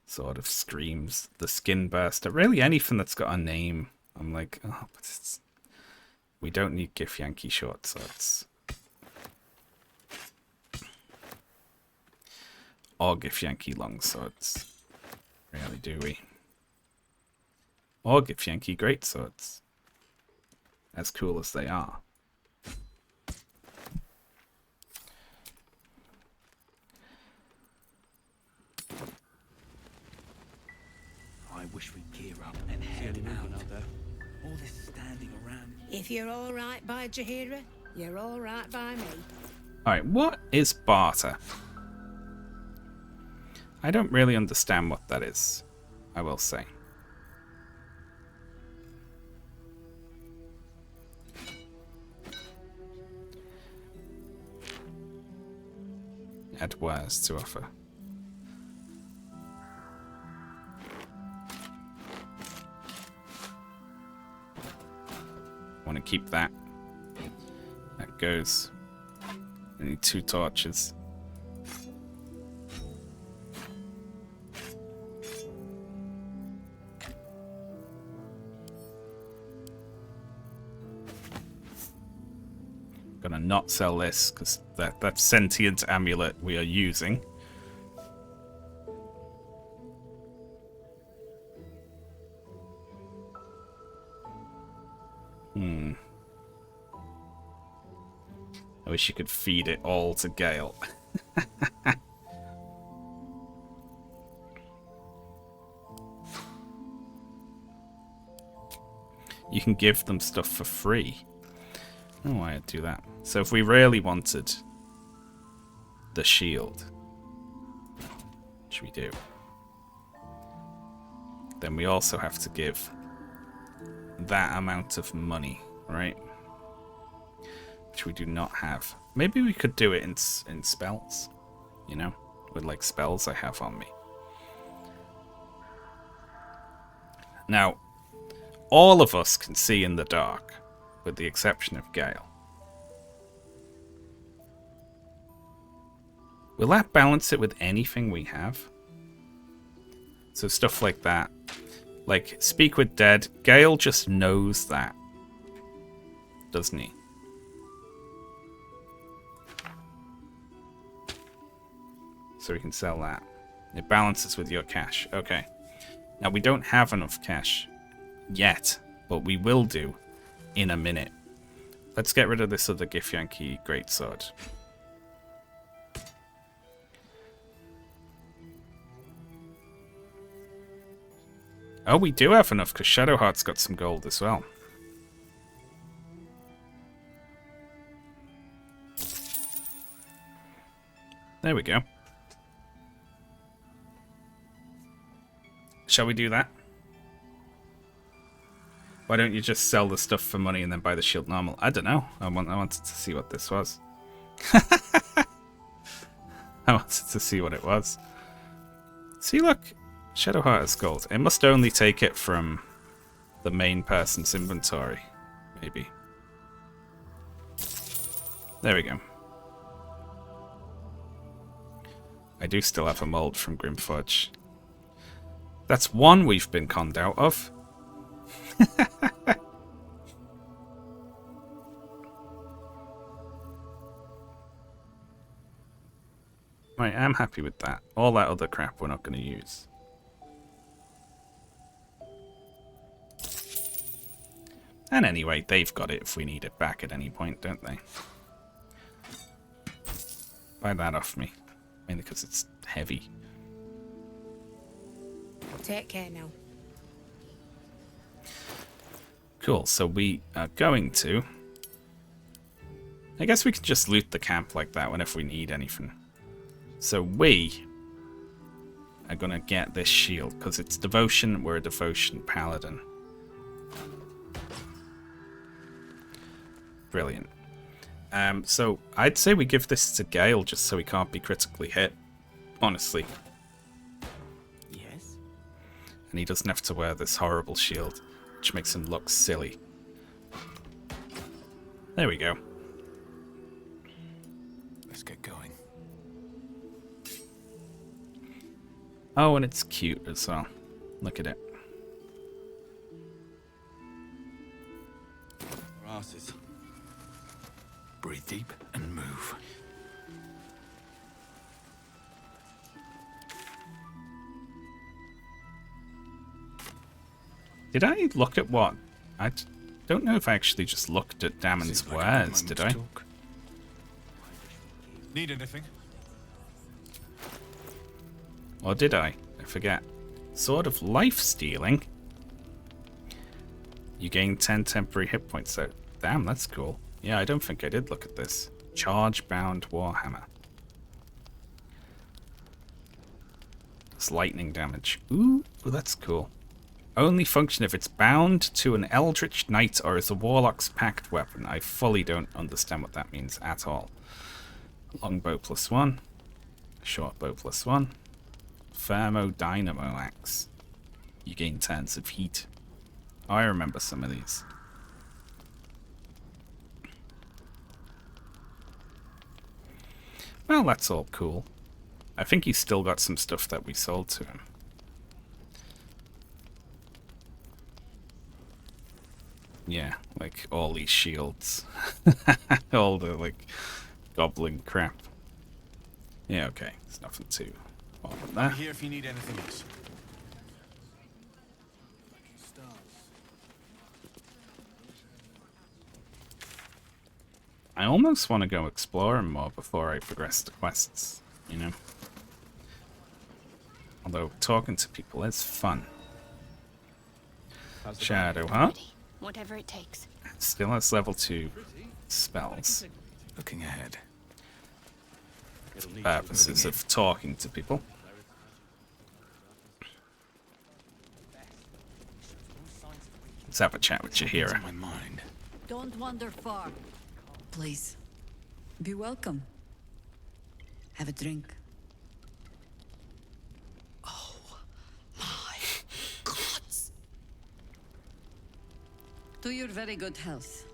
Speaker 3: Sort of screams. The skin burster. Really anything that's got a name. I'm like, oh, but it's... We don't need Githyanki short swords. Or Githyanki long swords. Really, do we? Or Githyanki great swords. As cool as they are.
Speaker 2: I wish we'd gear up and head out. All this standing around.
Speaker 1: If you're all right by Jaheira, you're all right by me.
Speaker 3: Alright, what is barter? I don't really understand what that is, I will say. Add wares to offer. Want to keep that. That goes. I need 2 torches. Gonna not sell this because that sentient amulet we are using. I wish you could feed it all to Gale. You can give them stuff for free. I don't know why I'd do that. So if we really wanted the shield, which we do, then we also have to give that amount of money, right? Which we do not have. Maybe we could do it in spells, you know, with like spells I have on me. Now, all of us can see in the dark, with the exception of Gale. Will that balance it with anything we have? So stuff like that. Like, speak with dead. Gale just knows that. Doesn't he? So we can sell that. It balances with your cash. Okay. Now, we don't have enough cash yet, but we will do in a minute. Let's get rid of this other Githyanki greatsword. Oh, we do have enough, because Shadowheart's got some gold as well. There we go. Shall we do that? Why don't you just sell the stuff for money and then buy the shield normal? I don't know. I wanted to see what this was. I wanted to see what it was. See, look. Shadowheart has gold. It must only take it from the main person's inventory. Maybe. There we go. I do still have a mold from Grimforge. That's one we've been conned out of. Right, I'm happy with that. All that other crap we're not going to use. And anyway, they've got it if we need it back at any point, don't they? Buy that off me. Mainly because it's heavy.
Speaker 1: Take care now.
Speaker 3: Cool, so we are going to... I guess we could just loot the camp like that whenever we need anything. So we are going to get this shield, because it's devotion, we're a devotion paladin. Brilliant. So I'd say we give this to Gale just so he can't be critically hit. Honestly.
Speaker 8: Yes.
Speaker 3: And he doesn't have to wear this horrible shield, which makes him look silly. There we go.
Speaker 10: Let's get going.
Speaker 3: Oh, and it's cute as well. Look at it.
Speaker 10: Asses. Breathe deep and move.
Speaker 3: Did I look at what? I don't know if I actually just looked at Damon's wares, did I?
Speaker 10: Need anything?
Speaker 3: Or did I? I forget. Sword of Life Stealing. You gain 10 temporary hit points out. Damn, that's cool. Yeah, I don't think I did look at this. Charge-bound Warhammer. It's lightning damage. Ooh, that's cool. Only function if it's bound to an Eldritch Knight or is a Warlock's packed weapon. I fully don't understand what that means at all. Longbow +1. Shortbow +1. Thermodynamo Axe. You gain turns of heat. Oh, I remember some of these. Well, that's all cool. I think he's still got some stuff that we sold to him. Yeah, like all these shields. All the, like, goblin crap. Yeah, okay. There's nothing too bother there.
Speaker 10: I'm here if you need anything else.
Speaker 3: I almost want to go exploring more before I progress the quests, you know? Although talking to people is fun. Shadowheart.
Speaker 11: Whatever it takes.
Speaker 3: Still has level 2 spells.
Speaker 10: Looking ahead.
Speaker 3: For purposes of talking to people. Let's have a chat with Jaheira.
Speaker 16: Don't wander far. Please. Be welcome. Have a drink. Oh my gods. To your very good health.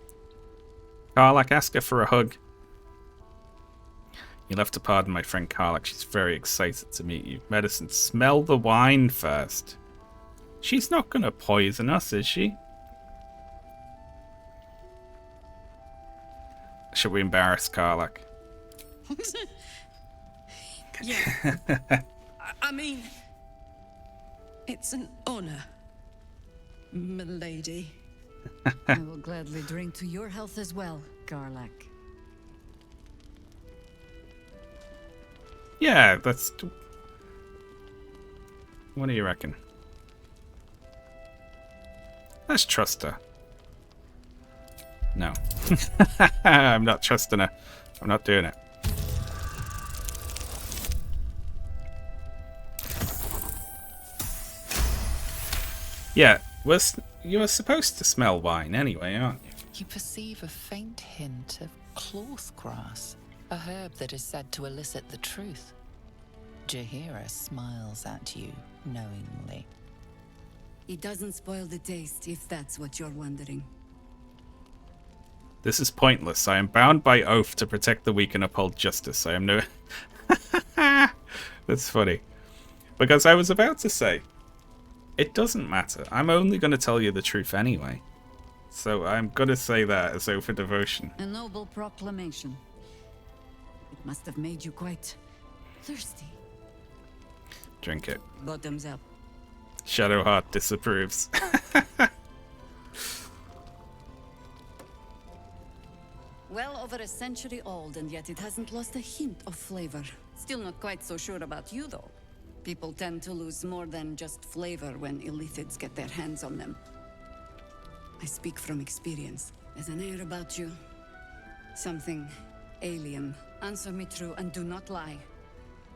Speaker 3: Karlak, ask her for a hug. You'll have to pardon my friend Karlak. She's very excited to meet you. Medicine, smell the wine first. She's not gonna poison us, is she? Should we embarrass Karlak?
Speaker 4: Yeah. I mean, it's an honor, milady.
Speaker 16: I will gladly drink to your health as well, Karlak.
Speaker 3: Yeah, that's... What do you reckon? Let's trust her. No. I'm not trusting her. I'm not doing it. Yeah, you were supposed to smell wine anyway, aren't you?
Speaker 6: You perceive a faint hint of cloth grass, a herb that is said to elicit the truth. Jaheira smiles at you knowingly.
Speaker 15: It doesn't spoil the taste, if that's what you're wondering.
Speaker 3: This is pointless. I am bound by oath to protect the weak and uphold justice. I am no... That's funny. Because I was about to say, it doesn't matter. I'm only going to tell you the truth anyway. So I'm going to say that as oath of devotion.
Speaker 16: A noble proclamation. It must have made you quite thirsty.
Speaker 3: Drink it.
Speaker 16: Bottoms up.
Speaker 3: Shadowheart disapproves.
Speaker 16: Well over a century old, and yet it hasn't lost a hint of flavor. Still not quite so sure about you, though. People tend to lose more than just flavor when illithids get their hands on them. I speak from experience. There's an air about you. Something alien. Answer me true and do not lie.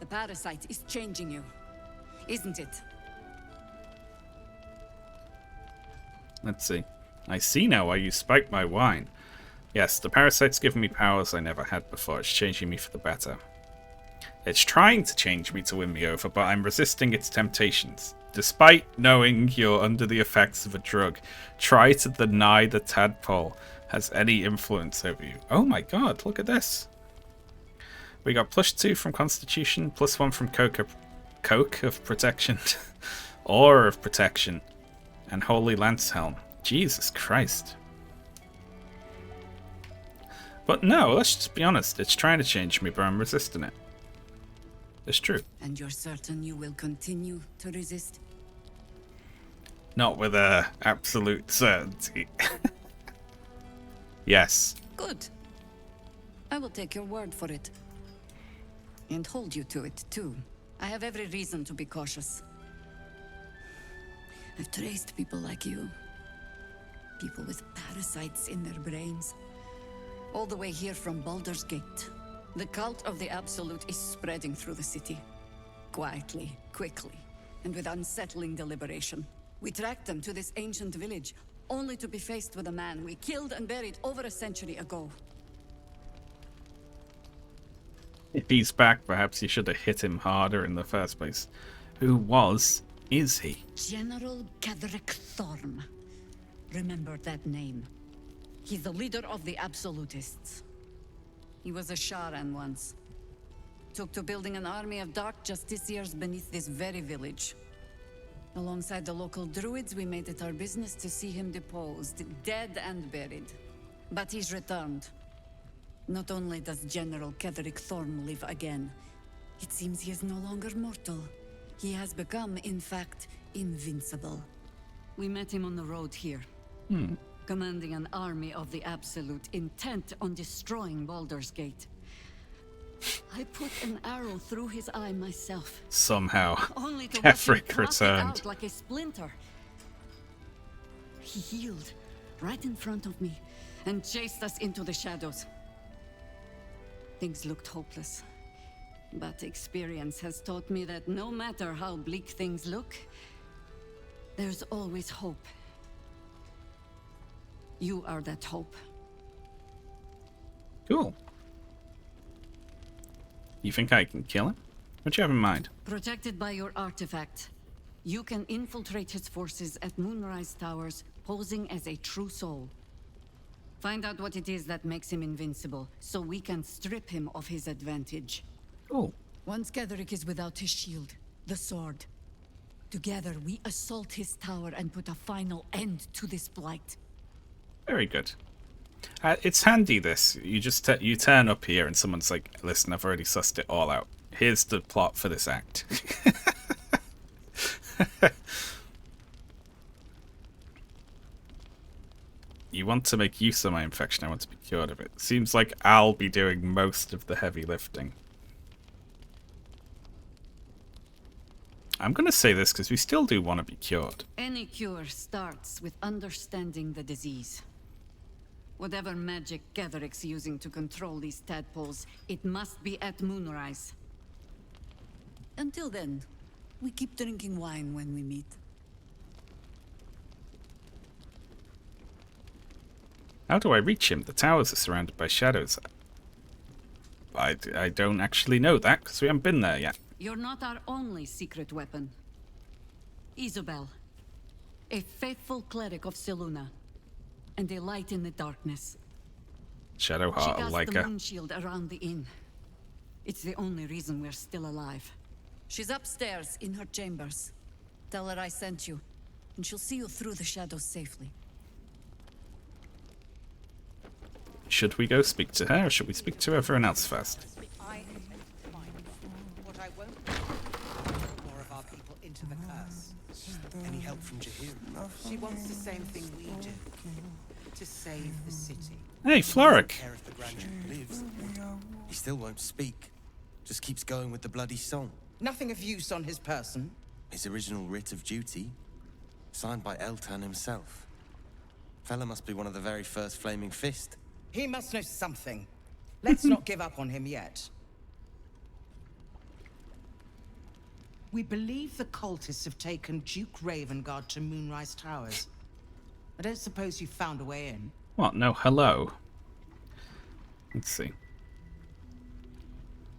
Speaker 16: The parasite is changing you, isn't it?
Speaker 3: Let's see. I see now why you spiked my wine. Yes, the parasite's given me powers I never had before. It's changing me for the better. It's trying to change me to win me over, but I'm resisting its temptations. Despite knowing you're under the effects of a drug, try to deny the tadpole has any influence over you. Oh my god, look at this. We got +2 from Constitution, +1 from Coke of Protection, Aura of Protection, and Holy Lance Helm. Jesus Christ. But no, let's just be honest. It's trying to change me, but I'm resisting it. It's true.
Speaker 16: And you're certain you will continue to resist?
Speaker 3: Not with absolute certainty. Yes.
Speaker 16: Good. I will take your word for it. And hold you to it, too. I have every reason to be cautious. I've traced people like you. People with parasites in their brains. All the way here from Baldur's Gate. The cult of the Absolute is spreading through the city. Quietly, quickly, and with unsettling deliberation. We tracked them to this ancient village, only to be faced with a man we killed and buried over a century ago.
Speaker 3: If he's back, perhaps you should have hit him harder in the first place. Who is he?
Speaker 16: General Ketheric Thorm. Remember that name. He's the leader of the Absolutists. He was a Sharan once. Took to building an army of dark justiciars beneath this very village. Alongside the local druids, we made it our business to see him deposed, dead and buried. But he's returned. Not only does General Ketheric Thorm live again, it seems he is no longer mortal. He has become, in fact, invincible. We met him on the road here. Commanding an army of the Absolute, intent on destroying Baldur's Gate. I put an arrow through his eye myself.
Speaker 3: Somehow,
Speaker 16: Only to
Speaker 3: Ketheric
Speaker 16: watch him cross it
Speaker 3: returned.
Speaker 16: out like a splinter. He healed right in front of me and chased us into the shadows. Things looked hopeless, but experience has taught me that no matter how bleak things look, there's always hope. You are that hope.
Speaker 3: Cool. You think I can kill him? What do you have in mind?
Speaker 16: Protected by your artifact, you can infiltrate his forces at Moonrise Towers, posing as a true soul. Find out what it is that makes him invincible, so we can strip him of his advantage.
Speaker 3: Oh.
Speaker 16: Once Ketheric is without his shield, the sword. Together, we assault his tower and put a final end to this blight.
Speaker 3: Very good. It's handy, this. You just you turn up here and someone's like, listen, I've already sussed it all out. Here's the plot for this act. You want to make use of my infection, I want to be cured of it. Seems like I'll be doing most of the heavy lifting. I'm going to say this because we still do want to be cured.
Speaker 16: Any cure starts with understanding the disease. Whatever magic Ketheric's using to control these tadpoles, it must be at moonrise. Until then, we keep drinking wine when we meet.
Speaker 3: How do I reach him? The towers are surrounded by shadows. I don't actually know that because we haven't been there yet.
Speaker 16: You're not our only secret weapon. Isobel, a faithful cleric of Selûne, and a light in the darkness.
Speaker 3: Shadowheart,
Speaker 16: She
Speaker 3: like
Speaker 16: cast the
Speaker 3: her.
Speaker 16: moon shield around the inn. It's the only reason we're still alive. She's upstairs in her chambers. Tell her I sent you, and she'll see you through the shadows safely.
Speaker 3: Should we go speak to her or should we speak to everyone else first?
Speaker 7: What I won't more of our people into the curse.
Speaker 18: Any help from Jaheira?
Speaker 7: She wants the same thing we do. To save the city.
Speaker 3: Hey, Floric.
Speaker 18: Care if the Grand Duke lives. He still won't speak. Just keeps going with the bloody song.
Speaker 7: Nothing of use on his person.
Speaker 18: His original writ of duty, signed by Eltan himself. Fella must be one of the very first Flaming Fist.
Speaker 7: He must know something. Let's not give up on him yet. We believe the cultists have taken Duke Ravengard to Moonrise Towers. I don't suppose you found a way in.
Speaker 3: What? No, hello. Let's see.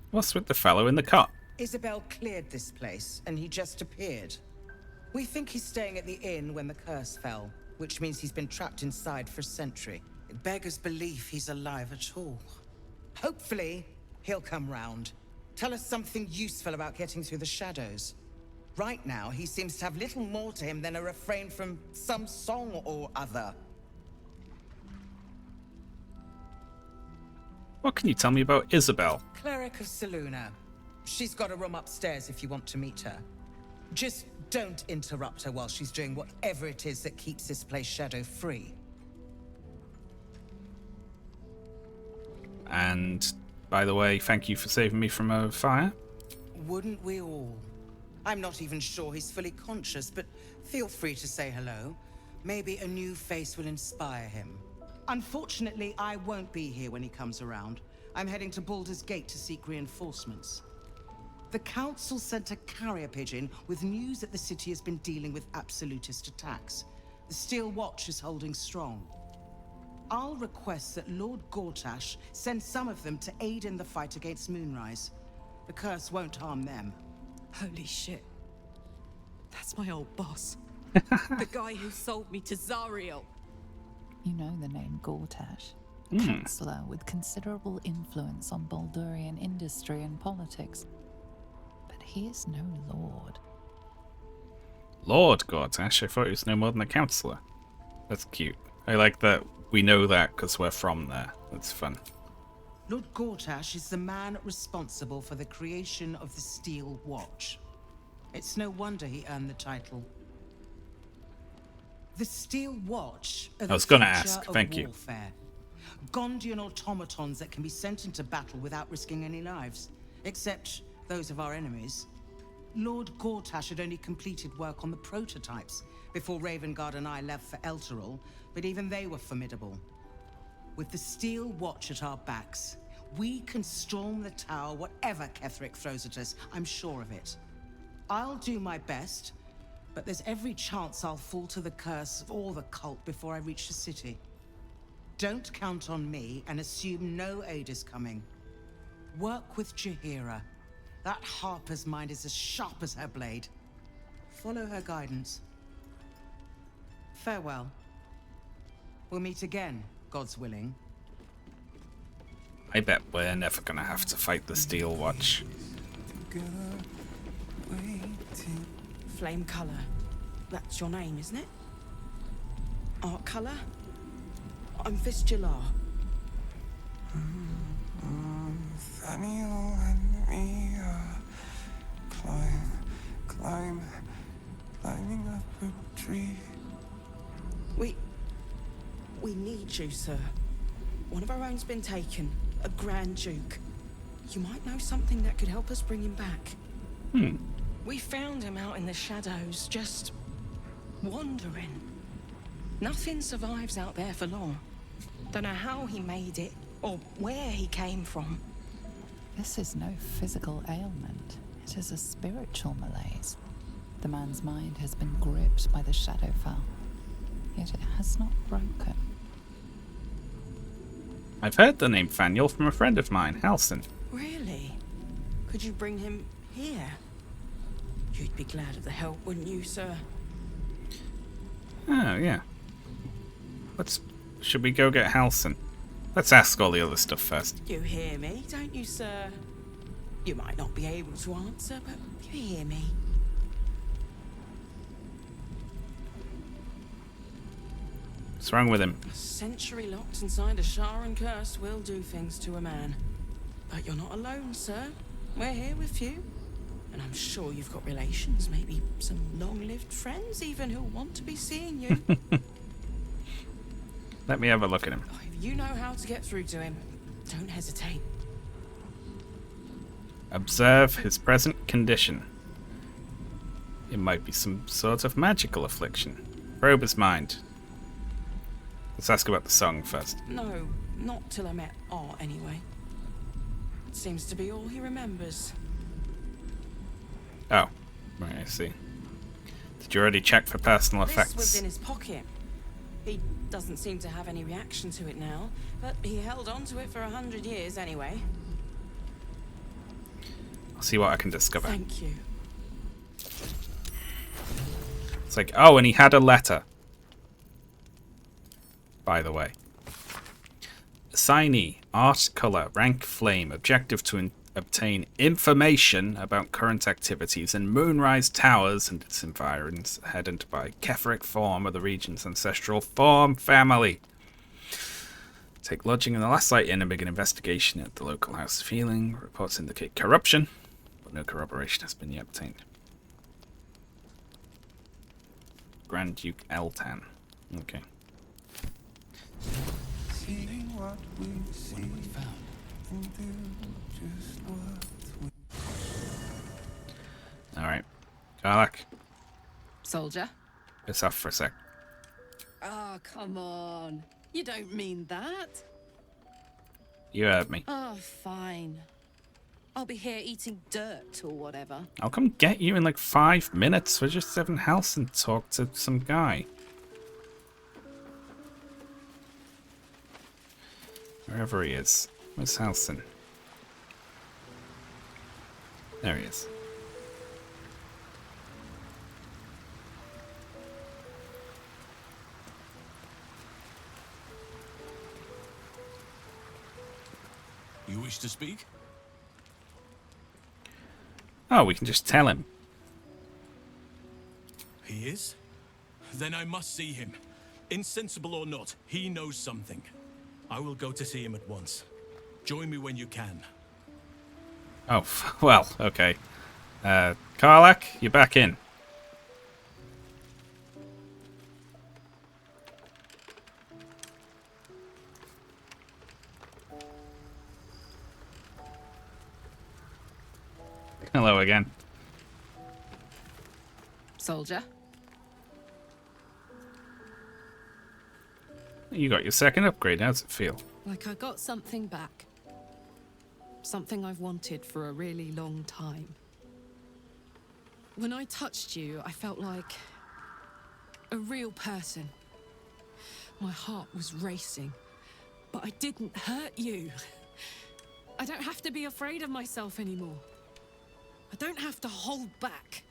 Speaker 3: What's with the fellow in the cot?
Speaker 7: Isabel cleared this place, and he just appeared. We think he's staying at the inn when the curse fell, which means he's been trapped inside for a century. It beggars belief he's alive at all. Hopefully, he'll come round. Tell us something useful about getting through the shadows. Right now, he seems to have little more to him than a refrain from some song or other.
Speaker 3: What can you tell me about Isabel?
Speaker 7: Cleric of Selûne. She's got a room upstairs if you want to meet her. Just don't interrupt her while she's doing whatever it is that keeps this place shadow-free.
Speaker 3: And, by the way, thank you for saving me from a fire.
Speaker 7: Wouldn't we all? I'm not even sure he's fully conscious, but feel free to say hello. Maybe a new face will inspire him. Unfortunately, I won't be here when he comes around. I'm heading to Baldur's Gate to seek reinforcements. The Council sent a carrier pigeon with news that the city has been dealing with absolutist attacks. The Steel Watch is holding strong. I'll request that Lord Gortash send some of them to aid in the fight against Moonrise. The curse won't harm them.
Speaker 4: Holy shit. That's my old boss. The guy who sold me to Zariel.
Speaker 6: You know the name Gortash.
Speaker 3: Mm.
Speaker 6: Chancellor with considerable influence on Baldurian industry and politics. But he is no lord.
Speaker 3: Lord Gortash? I thought he was no more than a councillor. That's cute. I like that we know that because we're from there. That's fun.
Speaker 7: Lord Gortash is the man responsible for the creation of the Steel Watch. It's no wonder he earned the title. The Steel Watch are
Speaker 3: I
Speaker 7: the
Speaker 3: was gonna
Speaker 7: future
Speaker 3: ask,
Speaker 7: of
Speaker 3: thank you.
Speaker 7: warfare. Gondian automatons that can be sent into battle without risking any lives, except those of our enemies. Lord Gortash had only completed work on the prototypes before Ravengard and I left for Elturel, but even they were formidable. With the Steel Watch at our backs, we can storm the tower whatever Ketheric throws at us, I'm sure of it. I'll do my best, but there's every chance I'll fall to the curse or the cult before I reach the city. Don't count on me and assume no aid is coming. Work with Jaheira. That Harper's mind is as sharp as her blade. Follow her guidance. Farewell. We'll meet again God's willing.
Speaker 3: I bet we're never gonna have to fight the Steel Watch.
Speaker 7: Flame Colour. That's your name, isn't it? Art Colour? I'm Fistula.
Speaker 19: Nathaniel and me climbing up a tree.
Speaker 7: We need you, sir. One of our own's been taken, a Grand Duke. You might know something that could help us bring him back. We found him out in the shadows, just wandering. Nothing survives out there for long. Don't know how he made it, or where he came from.
Speaker 6: This is no physical ailment. It is a spiritual malaise. The man's mind has been gripped by the Shadowfell, yet it has not broken.
Speaker 3: I've heard the name Faniel from a friend of mine, Halson.
Speaker 7: Really? Could you bring him here? You'd be glad of the help, wouldn't you, sir?
Speaker 3: Oh, yeah. Should we go get Halson? Let's ask all the other stuff first.
Speaker 7: You hear me, don't you, sir? You might not be able to answer, but you hear me.
Speaker 3: What's wrong with him?
Speaker 7: A century locked inside a Sharan curse will do things to a man. But you're not alone, sir. We're here with you. And I'm sure you've got relations, maybe some long-lived friends even who'll want to be seeing you.
Speaker 3: Let me have a look at him.
Speaker 7: If you know how to get through to him, don't hesitate.
Speaker 3: Observe his present condition. It might be some sort of magical affliction. Probe his mind. Let's ask about the song first.
Speaker 7: No, not till I met Art, anyway. It seems to be all he remembers.
Speaker 3: Oh, right, I see. Did you already check for personal effects?
Speaker 7: This was in his pocket. He doesn't seem to have any reaction to it now, but he held on to it for 100 years anyway.
Speaker 3: I'll see what I can discover.
Speaker 7: Thank you.
Speaker 3: It's like, oh, and he had a letter. By the way. Assignee, art, color, rank, flame, objective to obtain information about current activities in Moonrise Towers and its environs, headed by Keferic form of the region's ancestral form family. Take lodging in the Last Light Inn and begin investigation at the local House of Healing. Reports indicate corruption, but no corroboration has been yet obtained. Grand Duke Eltan. Okay.
Speaker 19: Seeing what we see and do just what we...
Speaker 3: Alright. Karlach,
Speaker 4: Soldier?
Speaker 3: piss off for a sec.
Speaker 4: Oh, come on. You don't mean that.
Speaker 3: You heard me.
Speaker 4: Oh, fine. I'll be here eating dirt or whatever.
Speaker 3: I'll come get you in like 5 minutes. We're just having house and talk to some guy. Wherever he is. Where's Halson? There he is.
Speaker 14: You wish to speak?
Speaker 3: Oh, we can just tell him.
Speaker 14: He is? Then I must see him. Insensible or not, he knows something. I will go to see him at once. Join me when you can.
Speaker 3: Oh, well, okay. Karlach, you're back in. Hello again.
Speaker 4: Soldier?
Speaker 3: You got your second upgrade. How's it feel?
Speaker 4: Like I got something back. Something I've wanted for a really long time. When I touched you, I felt like a real person. My heart was racing, but I didn't hurt you. I don't have to be afraid of myself anymore. I don't have to hold back.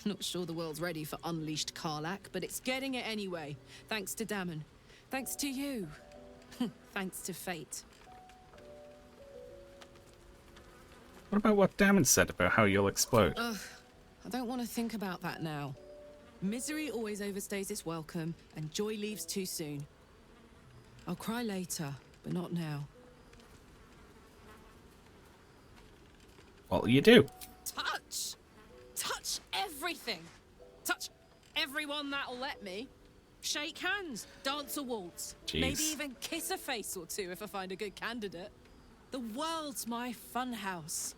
Speaker 4: Not sure the world's ready for unleashed Karlach, but it's getting it anyway, thanks to Dammon. Thanks to you. Thanks to fate.
Speaker 3: What about what Damon said about how you'll explode?
Speaker 4: Ugh, I don't want to think about that now. Misery always overstays its welcome, and joy leaves too soon. I'll cry later, but not now.
Speaker 3: What will you do?
Speaker 4: Touch! Touch everything! Touch everyone that'll let me. Shake hands, dance a waltz.
Speaker 3: Jeez.
Speaker 4: Maybe even kiss a face or two if I find a good candidate. The world's my funhouse.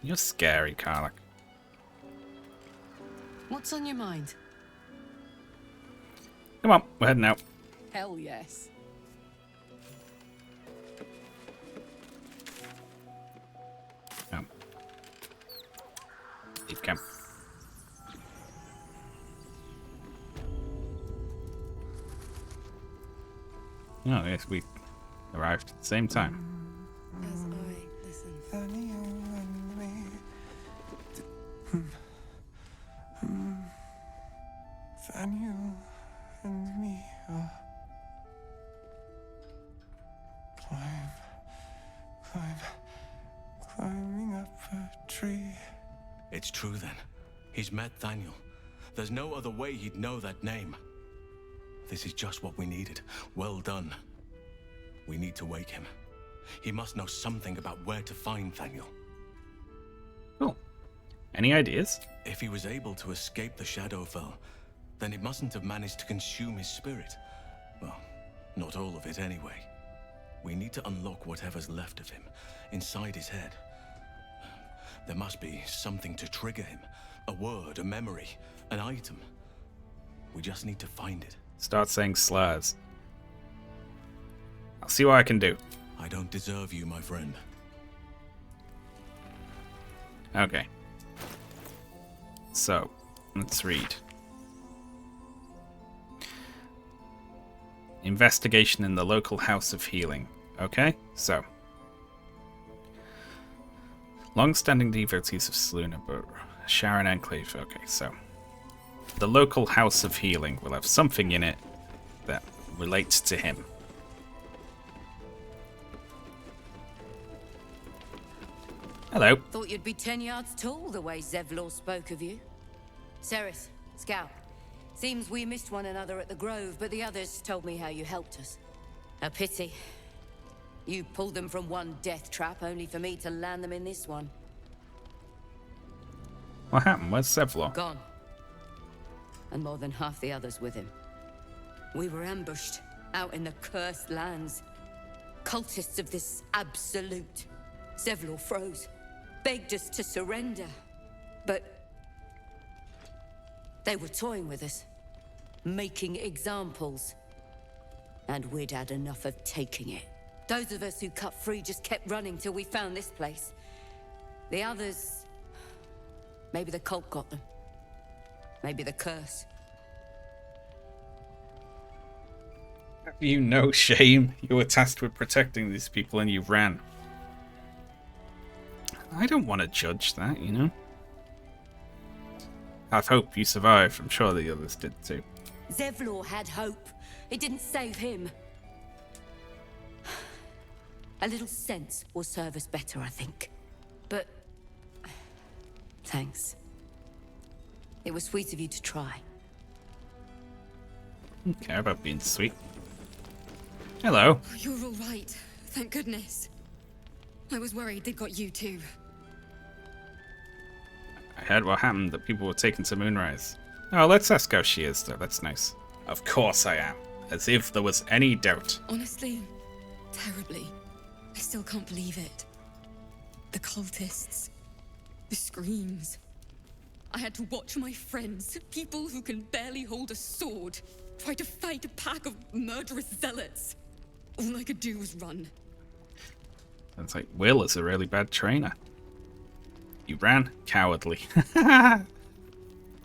Speaker 3: You're scary, Karlach.
Speaker 4: What's on your mind?
Speaker 3: Come on, we're heading out.
Speaker 4: Hell yes.
Speaker 3: Leave camp. Oh, yes, we arrived at the same time.
Speaker 19: As I listen. Daniel and me are climbing up a tree.
Speaker 14: It's true then. He's met Daniel. There's no other way he'd know that name. This is just what we needed. Well done. We need to wake him. He must know something about where to find Daniel.
Speaker 3: Cool. Any ideas?
Speaker 14: If he was able to escape the Shadowfell, then it mustn't have managed to consume his spirit. Well, not all of it anyway. We need to unlock whatever's left of him, inside his head. There must be something to trigger him. A word, a memory, an item. We just need to find it.
Speaker 3: Start saying slurs. I'll see what I can do.
Speaker 14: I don't deserve you, my friend.
Speaker 3: Okay. So, let's read. Investigation in the local house of healing. Okay, so. Long-standing devotees of Selûne, but Sharon Enclave. Okay, so. The local house of healing will have something in it that relates to him. Hello.
Speaker 16: Thought you'd be 10 yards tall the way Zevlor spoke of you. Ceres, Scout. Seems we missed one another at the Grove, but the others told me how you helped us. A pity. You pulled them from one death trap, only for me to land them in this one.
Speaker 3: What happened? Where's Zevlor?
Speaker 16: Gone. And more than half the others with him. We were ambushed, out in the cursed lands. Cultists of this absolute. Zevlor froze, begged us to surrender. But they were toying with us, making examples. And we'd had enough of taking it. Those of us who cut free just kept running till we found this place. The others... maybe the cult got them. Maybe the curse.
Speaker 3: Have you no shame? You were tasked with protecting these people and you ran. I don't want to judge that, you know? I hope you survived. I'm sure the others did too.
Speaker 16: Zevlor had hope. It didn't save him. A little sense will serve us better, I think. But... thanks. It was sweet of you to try.
Speaker 3: Don't care about being sweet. Hello.
Speaker 20: You're all right. Thank goodness. I was worried they'd got you too.
Speaker 3: I heard what happened, that people were taken to Moonrise. Oh, let's ask how she is, though. That's nice. Of course I am. As if there was any doubt.
Speaker 20: Honestly, terribly. I still can't believe it. The cultists. The screams. I had to watch my friends, people who can barely hold a sword, try to fight a pack of murderous zealots. All I could do was run.
Speaker 3: Sounds like Will is a really bad trainer. You ran cowardly.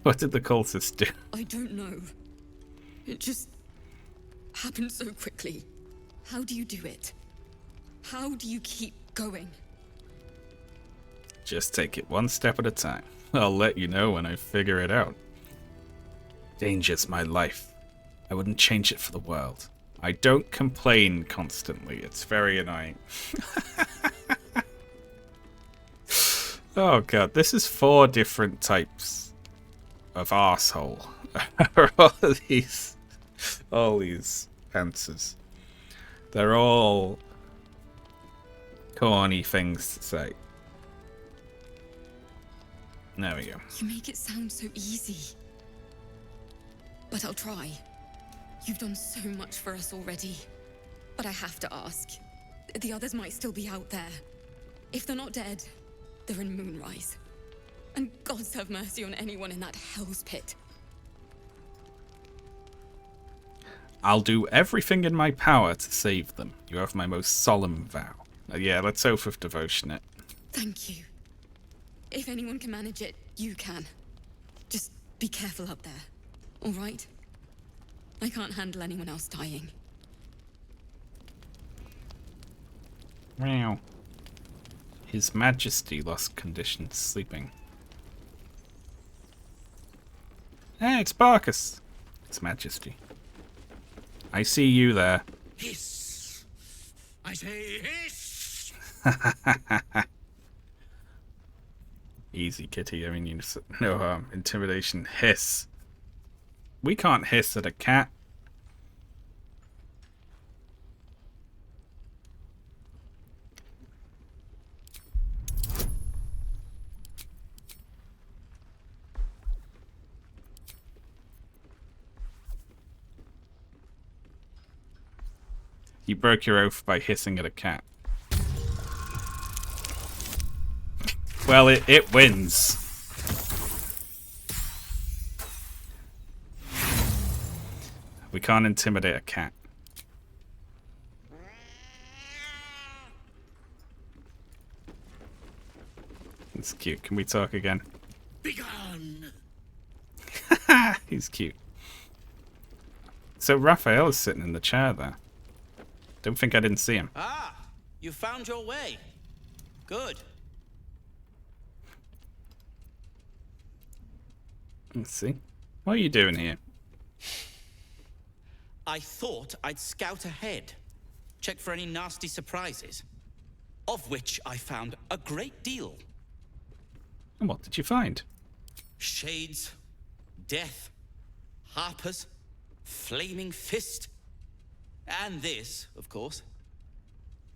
Speaker 3: What did the cultists do?
Speaker 20: I don't know. It just happened so quickly. How do you do it? How do you keep going?
Speaker 3: Just take it one step at a time. I'll let you know when I figure it out. Danger's my life. I wouldn't change it for the world. I don't complain constantly. It's very annoying. Oh god, this is 4 different types of arsehole. all these answers. They're all corny things to say. There we go.
Speaker 20: You make it sound so easy. But I'll try. You've done so much for us already. But I have to ask. The others might still be out there. If they're not dead, they're in Moonrise. And gods have mercy on anyone in that hell's pit.
Speaker 3: I'll do everything in my power to save them. You have my most solemn vow. Yeah, let's oath of devotion it.
Speaker 20: Thank you. If anyone can manage it, you can. Just be careful up there, all right? I can't handle anyone else dying.
Speaker 3: Meow. His Majesty lost condition to sleeping. Hey, it's Barkus. His Majesty. I see you there.
Speaker 2: Hiss! I say hiss!
Speaker 3: Easy, kitty. I mean, you just no harm. Intimidation. Hiss. We can't hiss at a cat. You broke your oath by hissing at a cat. Well, it wins. We can't intimidate a cat. It's cute. Can we talk again?
Speaker 2: Begone!
Speaker 3: He's cute. So Raphael is sitting in the chair there. Don't think I didn't see him.
Speaker 17: Ah, you found your way. Good.
Speaker 3: Let's see. What are you doing here?
Speaker 17: I thought I'd scout ahead, check for any nasty surprises, of which I found a great deal.
Speaker 3: And what did you find?
Speaker 17: Shades, death, harpers, flaming fist, and this, of course,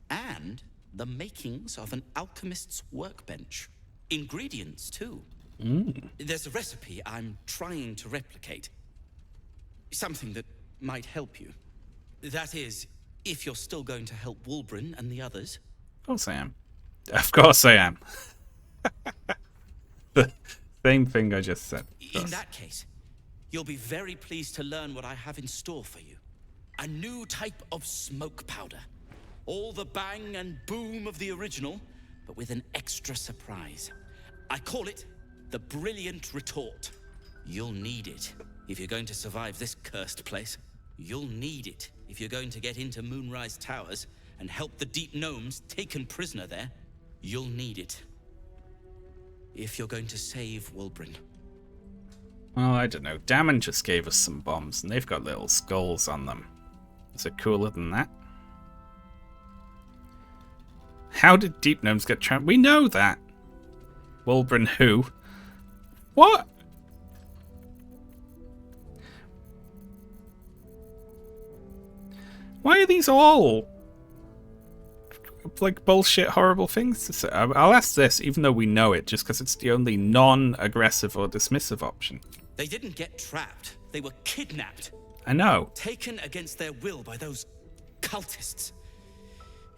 Speaker 17: and the makings of an alchemist's workbench. Ingredients, too. There's a recipe I'm trying to replicate. Something that might help you. That is, if you're still going to help Wulbren and the others.
Speaker 3: Of course I am. Of course I am. The same thing I just said.
Speaker 17: In that case, you'll be very pleased to learn what I have in store for you. A new type of smoke powder. All the bang and boom of the original, but with an extra surprise. I call it the Brilliant Retort. You'll need it if you're going to survive this cursed place. You'll need it if you're going to get into Moonrise Towers and help the Deep Gnomes taken prisoner there. You'll need it if you're going to save Wulbren.
Speaker 3: Well, I don't know. Dammon just gave us some bombs, and they've got little skulls on them. Is it cooler than that? How did Deep Gnomes get trapped? We know that. Wulbren who? What? Why are these all like bullshit horrible things to say? I'll ask this even though we know it, just because it's the only non-aggressive or dismissive option.
Speaker 17: They didn't get trapped. They were kidnapped.
Speaker 3: I know.
Speaker 17: Taken against their will by those cultists.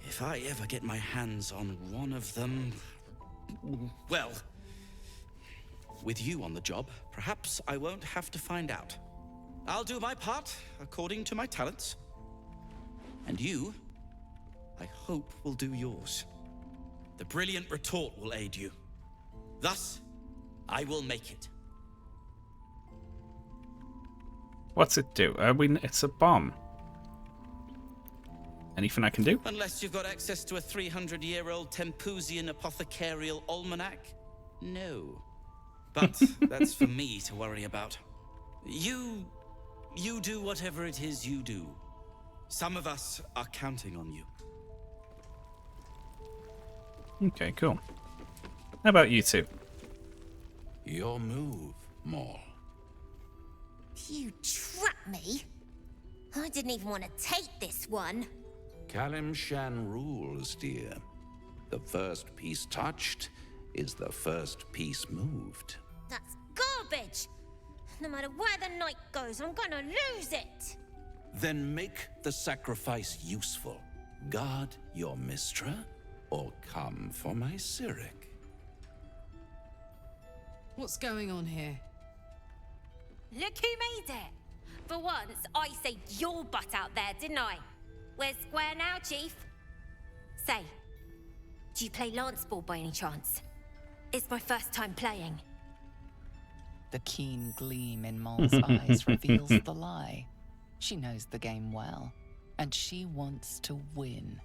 Speaker 17: If I ever get my hands on one of them... Well, with you on the job, perhaps I won't have to find out. I'll do my part according to my talents. And you, I hope, will do yours. The Brilliant Retort will aid you. Thus, I will make it.
Speaker 3: What's it do? It's a bomb. Anything I can do?
Speaker 17: Unless you've got access to a 300-year-old Tempusian apothecarial almanac? No. But that's for me to worry about. You do whatever it is you do. Some of us are counting on you.
Speaker 3: Okay, cool. How about you two?
Speaker 9: Your move, Maul.
Speaker 22: You trapped me? I didn't even want to take this one.
Speaker 9: Kalimshan rules, dear. The first piece touched is the first piece moved.
Speaker 22: That's garbage! No matter where the night goes, I'm gonna lose it!
Speaker 9: Then make the sacrifice useful. Guard your Mistra, or come for my Cyric.
Speaker 4: What's going on here?
Speaker 22: Look who made it! For once, I saved your butt out there, didn't I? We're square now, Chief. Say, do you play lance ball by any chance? It's my first time playing.
Speaker 6: The keen gleam in Mol's eyes reveals the lie. She knows the game well, and she wants to win.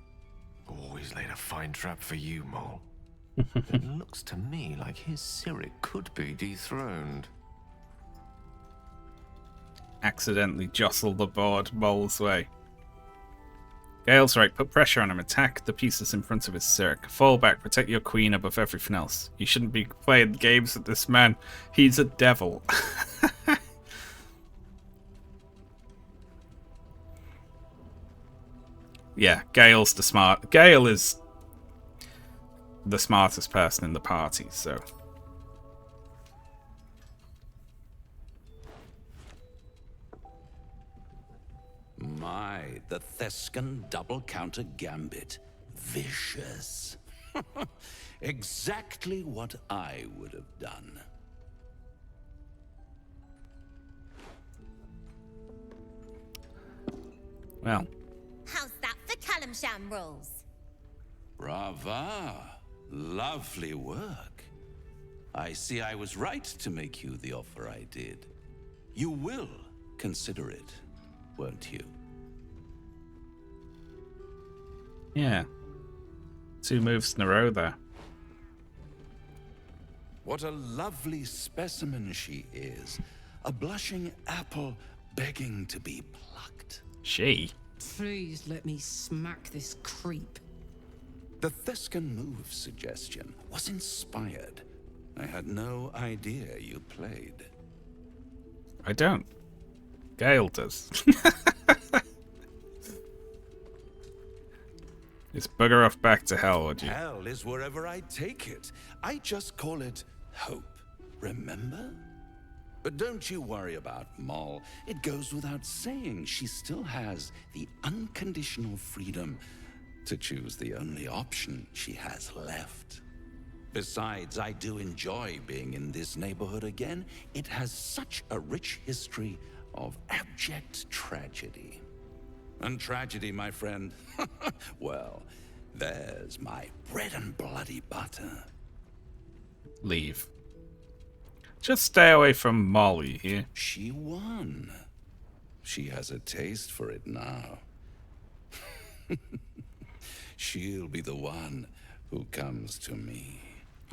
Speaker 13: Always laid a fine trap for you, Mole. It looks to me like his Cyric could be dethroned.
Speaker 3: Accidentally jostle the board Mole's way. Gale's right, put pressure on him, attack the pieces in front of his Cyric. Fall back, protect your queen above everything else. You shouldn't be playing games with this man. He's a devil. Yeah, Gale is the smartest person in the party, so...
Speaker 9: My, the Thescan double counter gambit. Vicious. Exactly what I would have done.
Speaker 3: Well.
Speaker 22: How's that for Kalimshan rules?
Speaker 9: Brava. Lovely work. I see I was right to make you the offer I did. You will consider it, won't you?
Speaker 3: Yeah. 2 moves in a row there.
Speaker 9: What a lovely specimen she is. A blushing apple begging to be plucked.
Speaker 3: She?
Speaker 4: Please let me smack this creep.
Speaker 9: The Thescan move suggestion was inspired. I had no idea you played.
Speaker 3: I don't. Gale does. Just bugger off back to hell, would you?
Speaker 9: Hell is wherever I take it. I just call it hope, remember? But don't you worry about Moll. It goes without saying she still has the unconditional freedom to choose the only option she has left. Besides, I do enjoy being in this neighborhood again. It has such a rich history of abject tragedy. And tragedy, my friend, well, there's my bread and bloody butter.
Speaker 3: Leave. Just stay away from Molly here.
Speaker 9: She won. She has a taste for it now. She'll be the one who comes to me.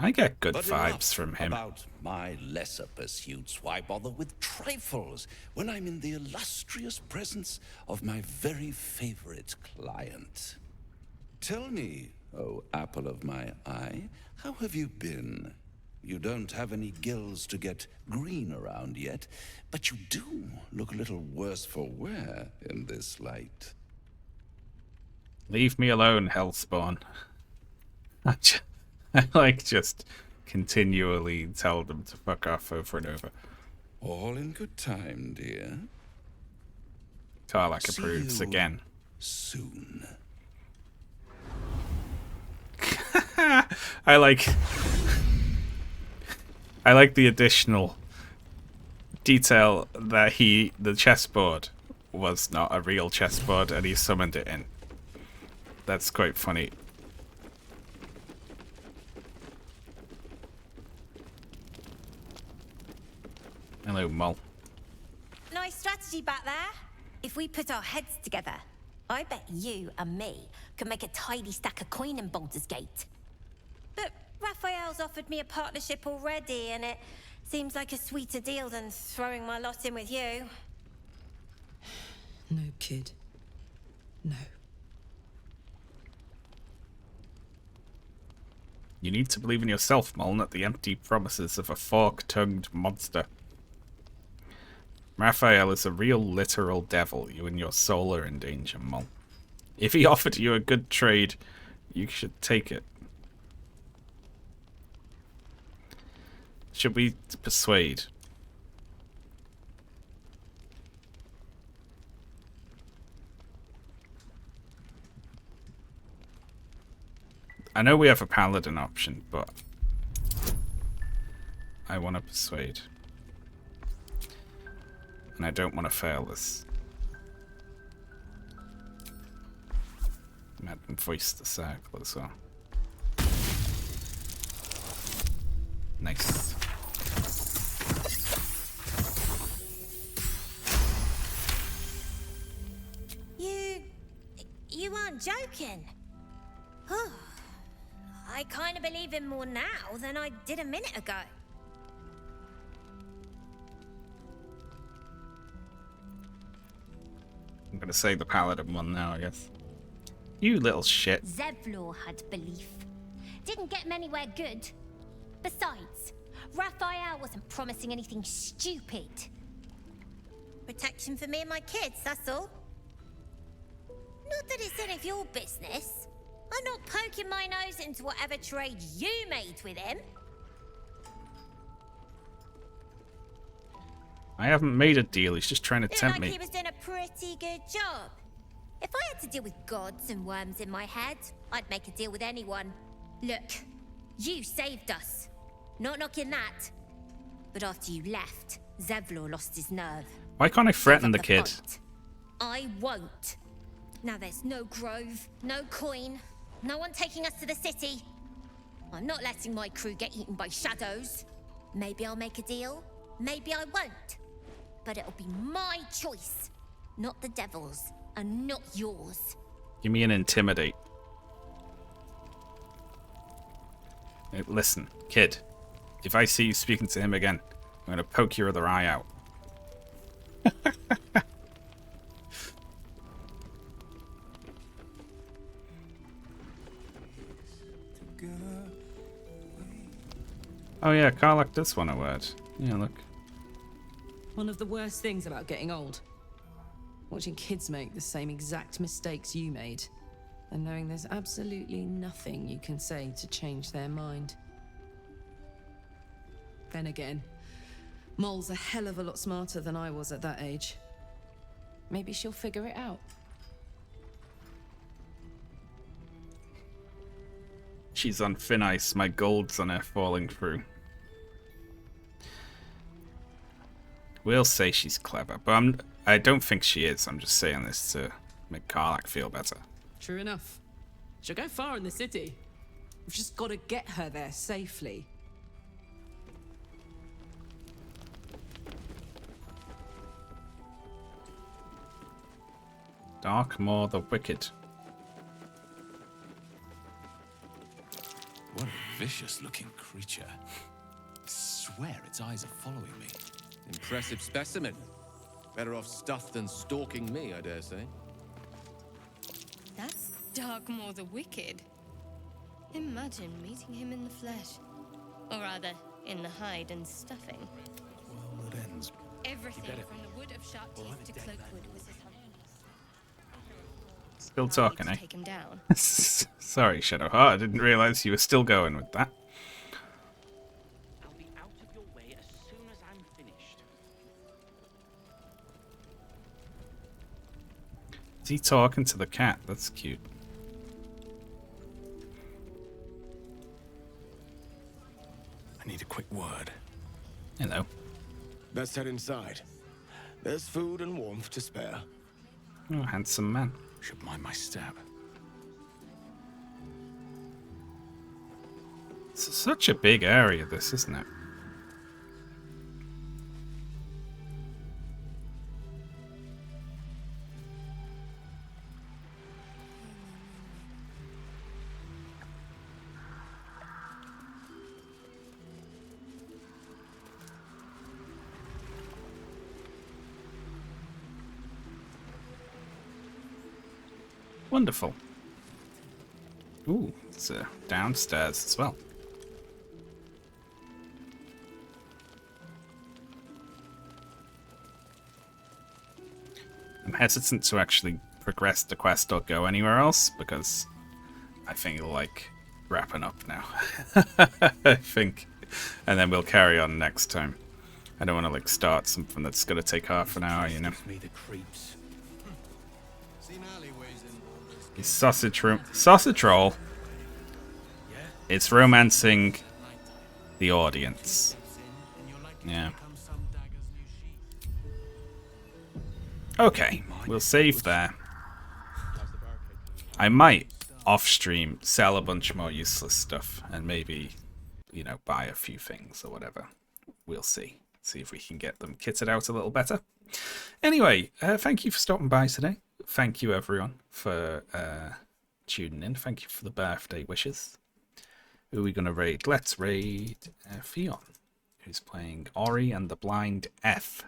Speaker 3: I get good
Speaker 9: But
Speaker 3: vibes from him.
Speaker 9: About my lesser pursuits, why bother with trifles when I'm in the illustrious presence of my very favorite client? Tell me, oh apple of my eye, how have you been? You don't have any gills to get green around yet, but you do look a little worse for wear in this light.
Speaker 3: Leave me alone, Hellspawn. I like just continually tell them to fuck off over and over.
Speaker 9: All in good time, dear.
Speaker 3: Tarlac approves again.
Speaker 9: Soon.
Speaker 3: I like the additional detail that the chessboard was not a real chessboard and he summoned it in. That's quite funny. Hello, Mol.
Speaker 22: Nice strategy back there. If we put our heads together, I bet you and me could make a tidy stack of coin in Baldur's Gate. But Raphael's offered me a partnership already, and it Seems like a sweeter deal than throwing my lot in with you.
Speaker 4: No, kid. No.
Speaker 3: You need to believe in yourself, Mol, not the empty promises of a fork-tongued monster. Raphael is a real literal devil. You and your soul are in danger, Mol. If he offered you a good trade, you should take it. Should we persuade? I know we have a paladin option, but I want to persuade. And I don't want to fail this. I can voice the circle as well. Nice.
Speaker 22: You aren't joking. Oh, I kind of believe him more now than I did a minute ago.
Speaker 3: I'm gonna say the paladin one now, I guess. You little shit.
Speaker 22: Zevlor had belief. Didn't get him anywhere good. Besides, Raphael wasn't promising anything stupid. Protection for me and my kids, that's all. Not that it's any of your business. I'm not poking my nose into whatever trade you made with him.
Speaker 3: I haven't made a deal, he's just trying to
Speaker 22: Looked
Speaker 3: tempt
Speaker 22: like
Speaker 3: me.
Speaker 22: he was doing a pretty good job. If I had to deal with gods and worms in my head, I'd make a deal with anyone. Look, you saved us. Not knocking that. But after you left, Zevlor lost his nerve.
Speaker 3: Why can't I threaten the kid?
Speaker 22: Fight. I won't. Now there's no grove, no coin, no one taking us to the city. I'm not letting my crew get eaten by shadows. Maybe I'll make a deal, maybe I won't. But it'll be my choice, not the devil's, and not yours.
Speaker 3: Give me an intimidate. Hey, listen, kid. If I see you speaking to him again, I'm gonna poke your other eye out. Oh yeah, Karlach does want a word. Yeah, look.
Speaker 4: One of the worst things about getting old. Watching kids make the same exact mistakes you made. And knowing there's absolutely nothing you can say to change their mind. Then again, Mol's a hell of a lot smarter than I was at that age. Maybe she'll figure it out.
Speaker 3: She's on thin ice, my gold's on her falling through. We'll say she's clever, but I don't think she is. I'm just saying this to make Karlach feel better.
Speaker 4: True enough. She'll go far in the city. We've just got to get her there safely.
Speaker 3: Darkmoor the Wicked.
Speaker 10: What a vicious-looking creature. I swear its eyes are following me.
Speaker 12: Impressive specimen. Better off stuffed than stalking me, I dare say.
Speaker 11: That's Darkmoor the Wicked. Imagine meeting him in the flesh. Or rather, in the hide and stuffing.
Speaker 10: Well, it ends.
Speaker 11: Everything from the wood of sharp teeth to cloakwood was his home.
Speaker 3: Still talking, eh?
Speaker 11: Take him down.
Speaker 3: Sorry, Shadowheart. I didn't realize you were still going with that.
Speaker 21: I'll be out of your way as soon as I'm finished.
Speaker 3: Is he talking to the cat? That's cute.
Speaker 10: I need a quick word.
Speaker 3: Hello.
Speaker 14: Let's head inside. There's food and warmth to spare.
Speaker 3: Oh, handsome man.
Speaker 10: Should mind my step.
Speaker 3: It's such a big area, this, isn't it? Wonderful. Ooh, it's downstairs as well. I'm hesitant to actually progress the quest or go anywhere else because I think it'll like wrapping up now. I think, and then we'll carry on next time. I don't want to like start something that's gonna take half an hour, you know. His sausage roll. It's romancing the audience. Yeah. Okay, we'll save there. I might off-stream sell a bunch more useless stuff and maybe, you know, buy a few things or whatever. We'll see. See if we can get them kitted out a little better. Anyway, thank you for stopping by today. Thank you everyone for tuning in. Thank you for the birthday wishes. Who are we going to raid? Let's raid Fion, who's playing Ori and the Blind F.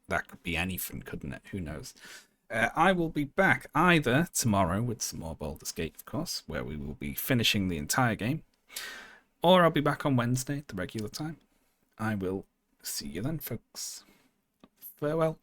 Speaker 3: That could be anything, couldn't it? Who knows? I will be back either tomorrow with some more Baldur's Gate, of course, where we will be finishing the entire game, or I'll be back on Wednesday at the regular time. I will see you then, folks. Farewell.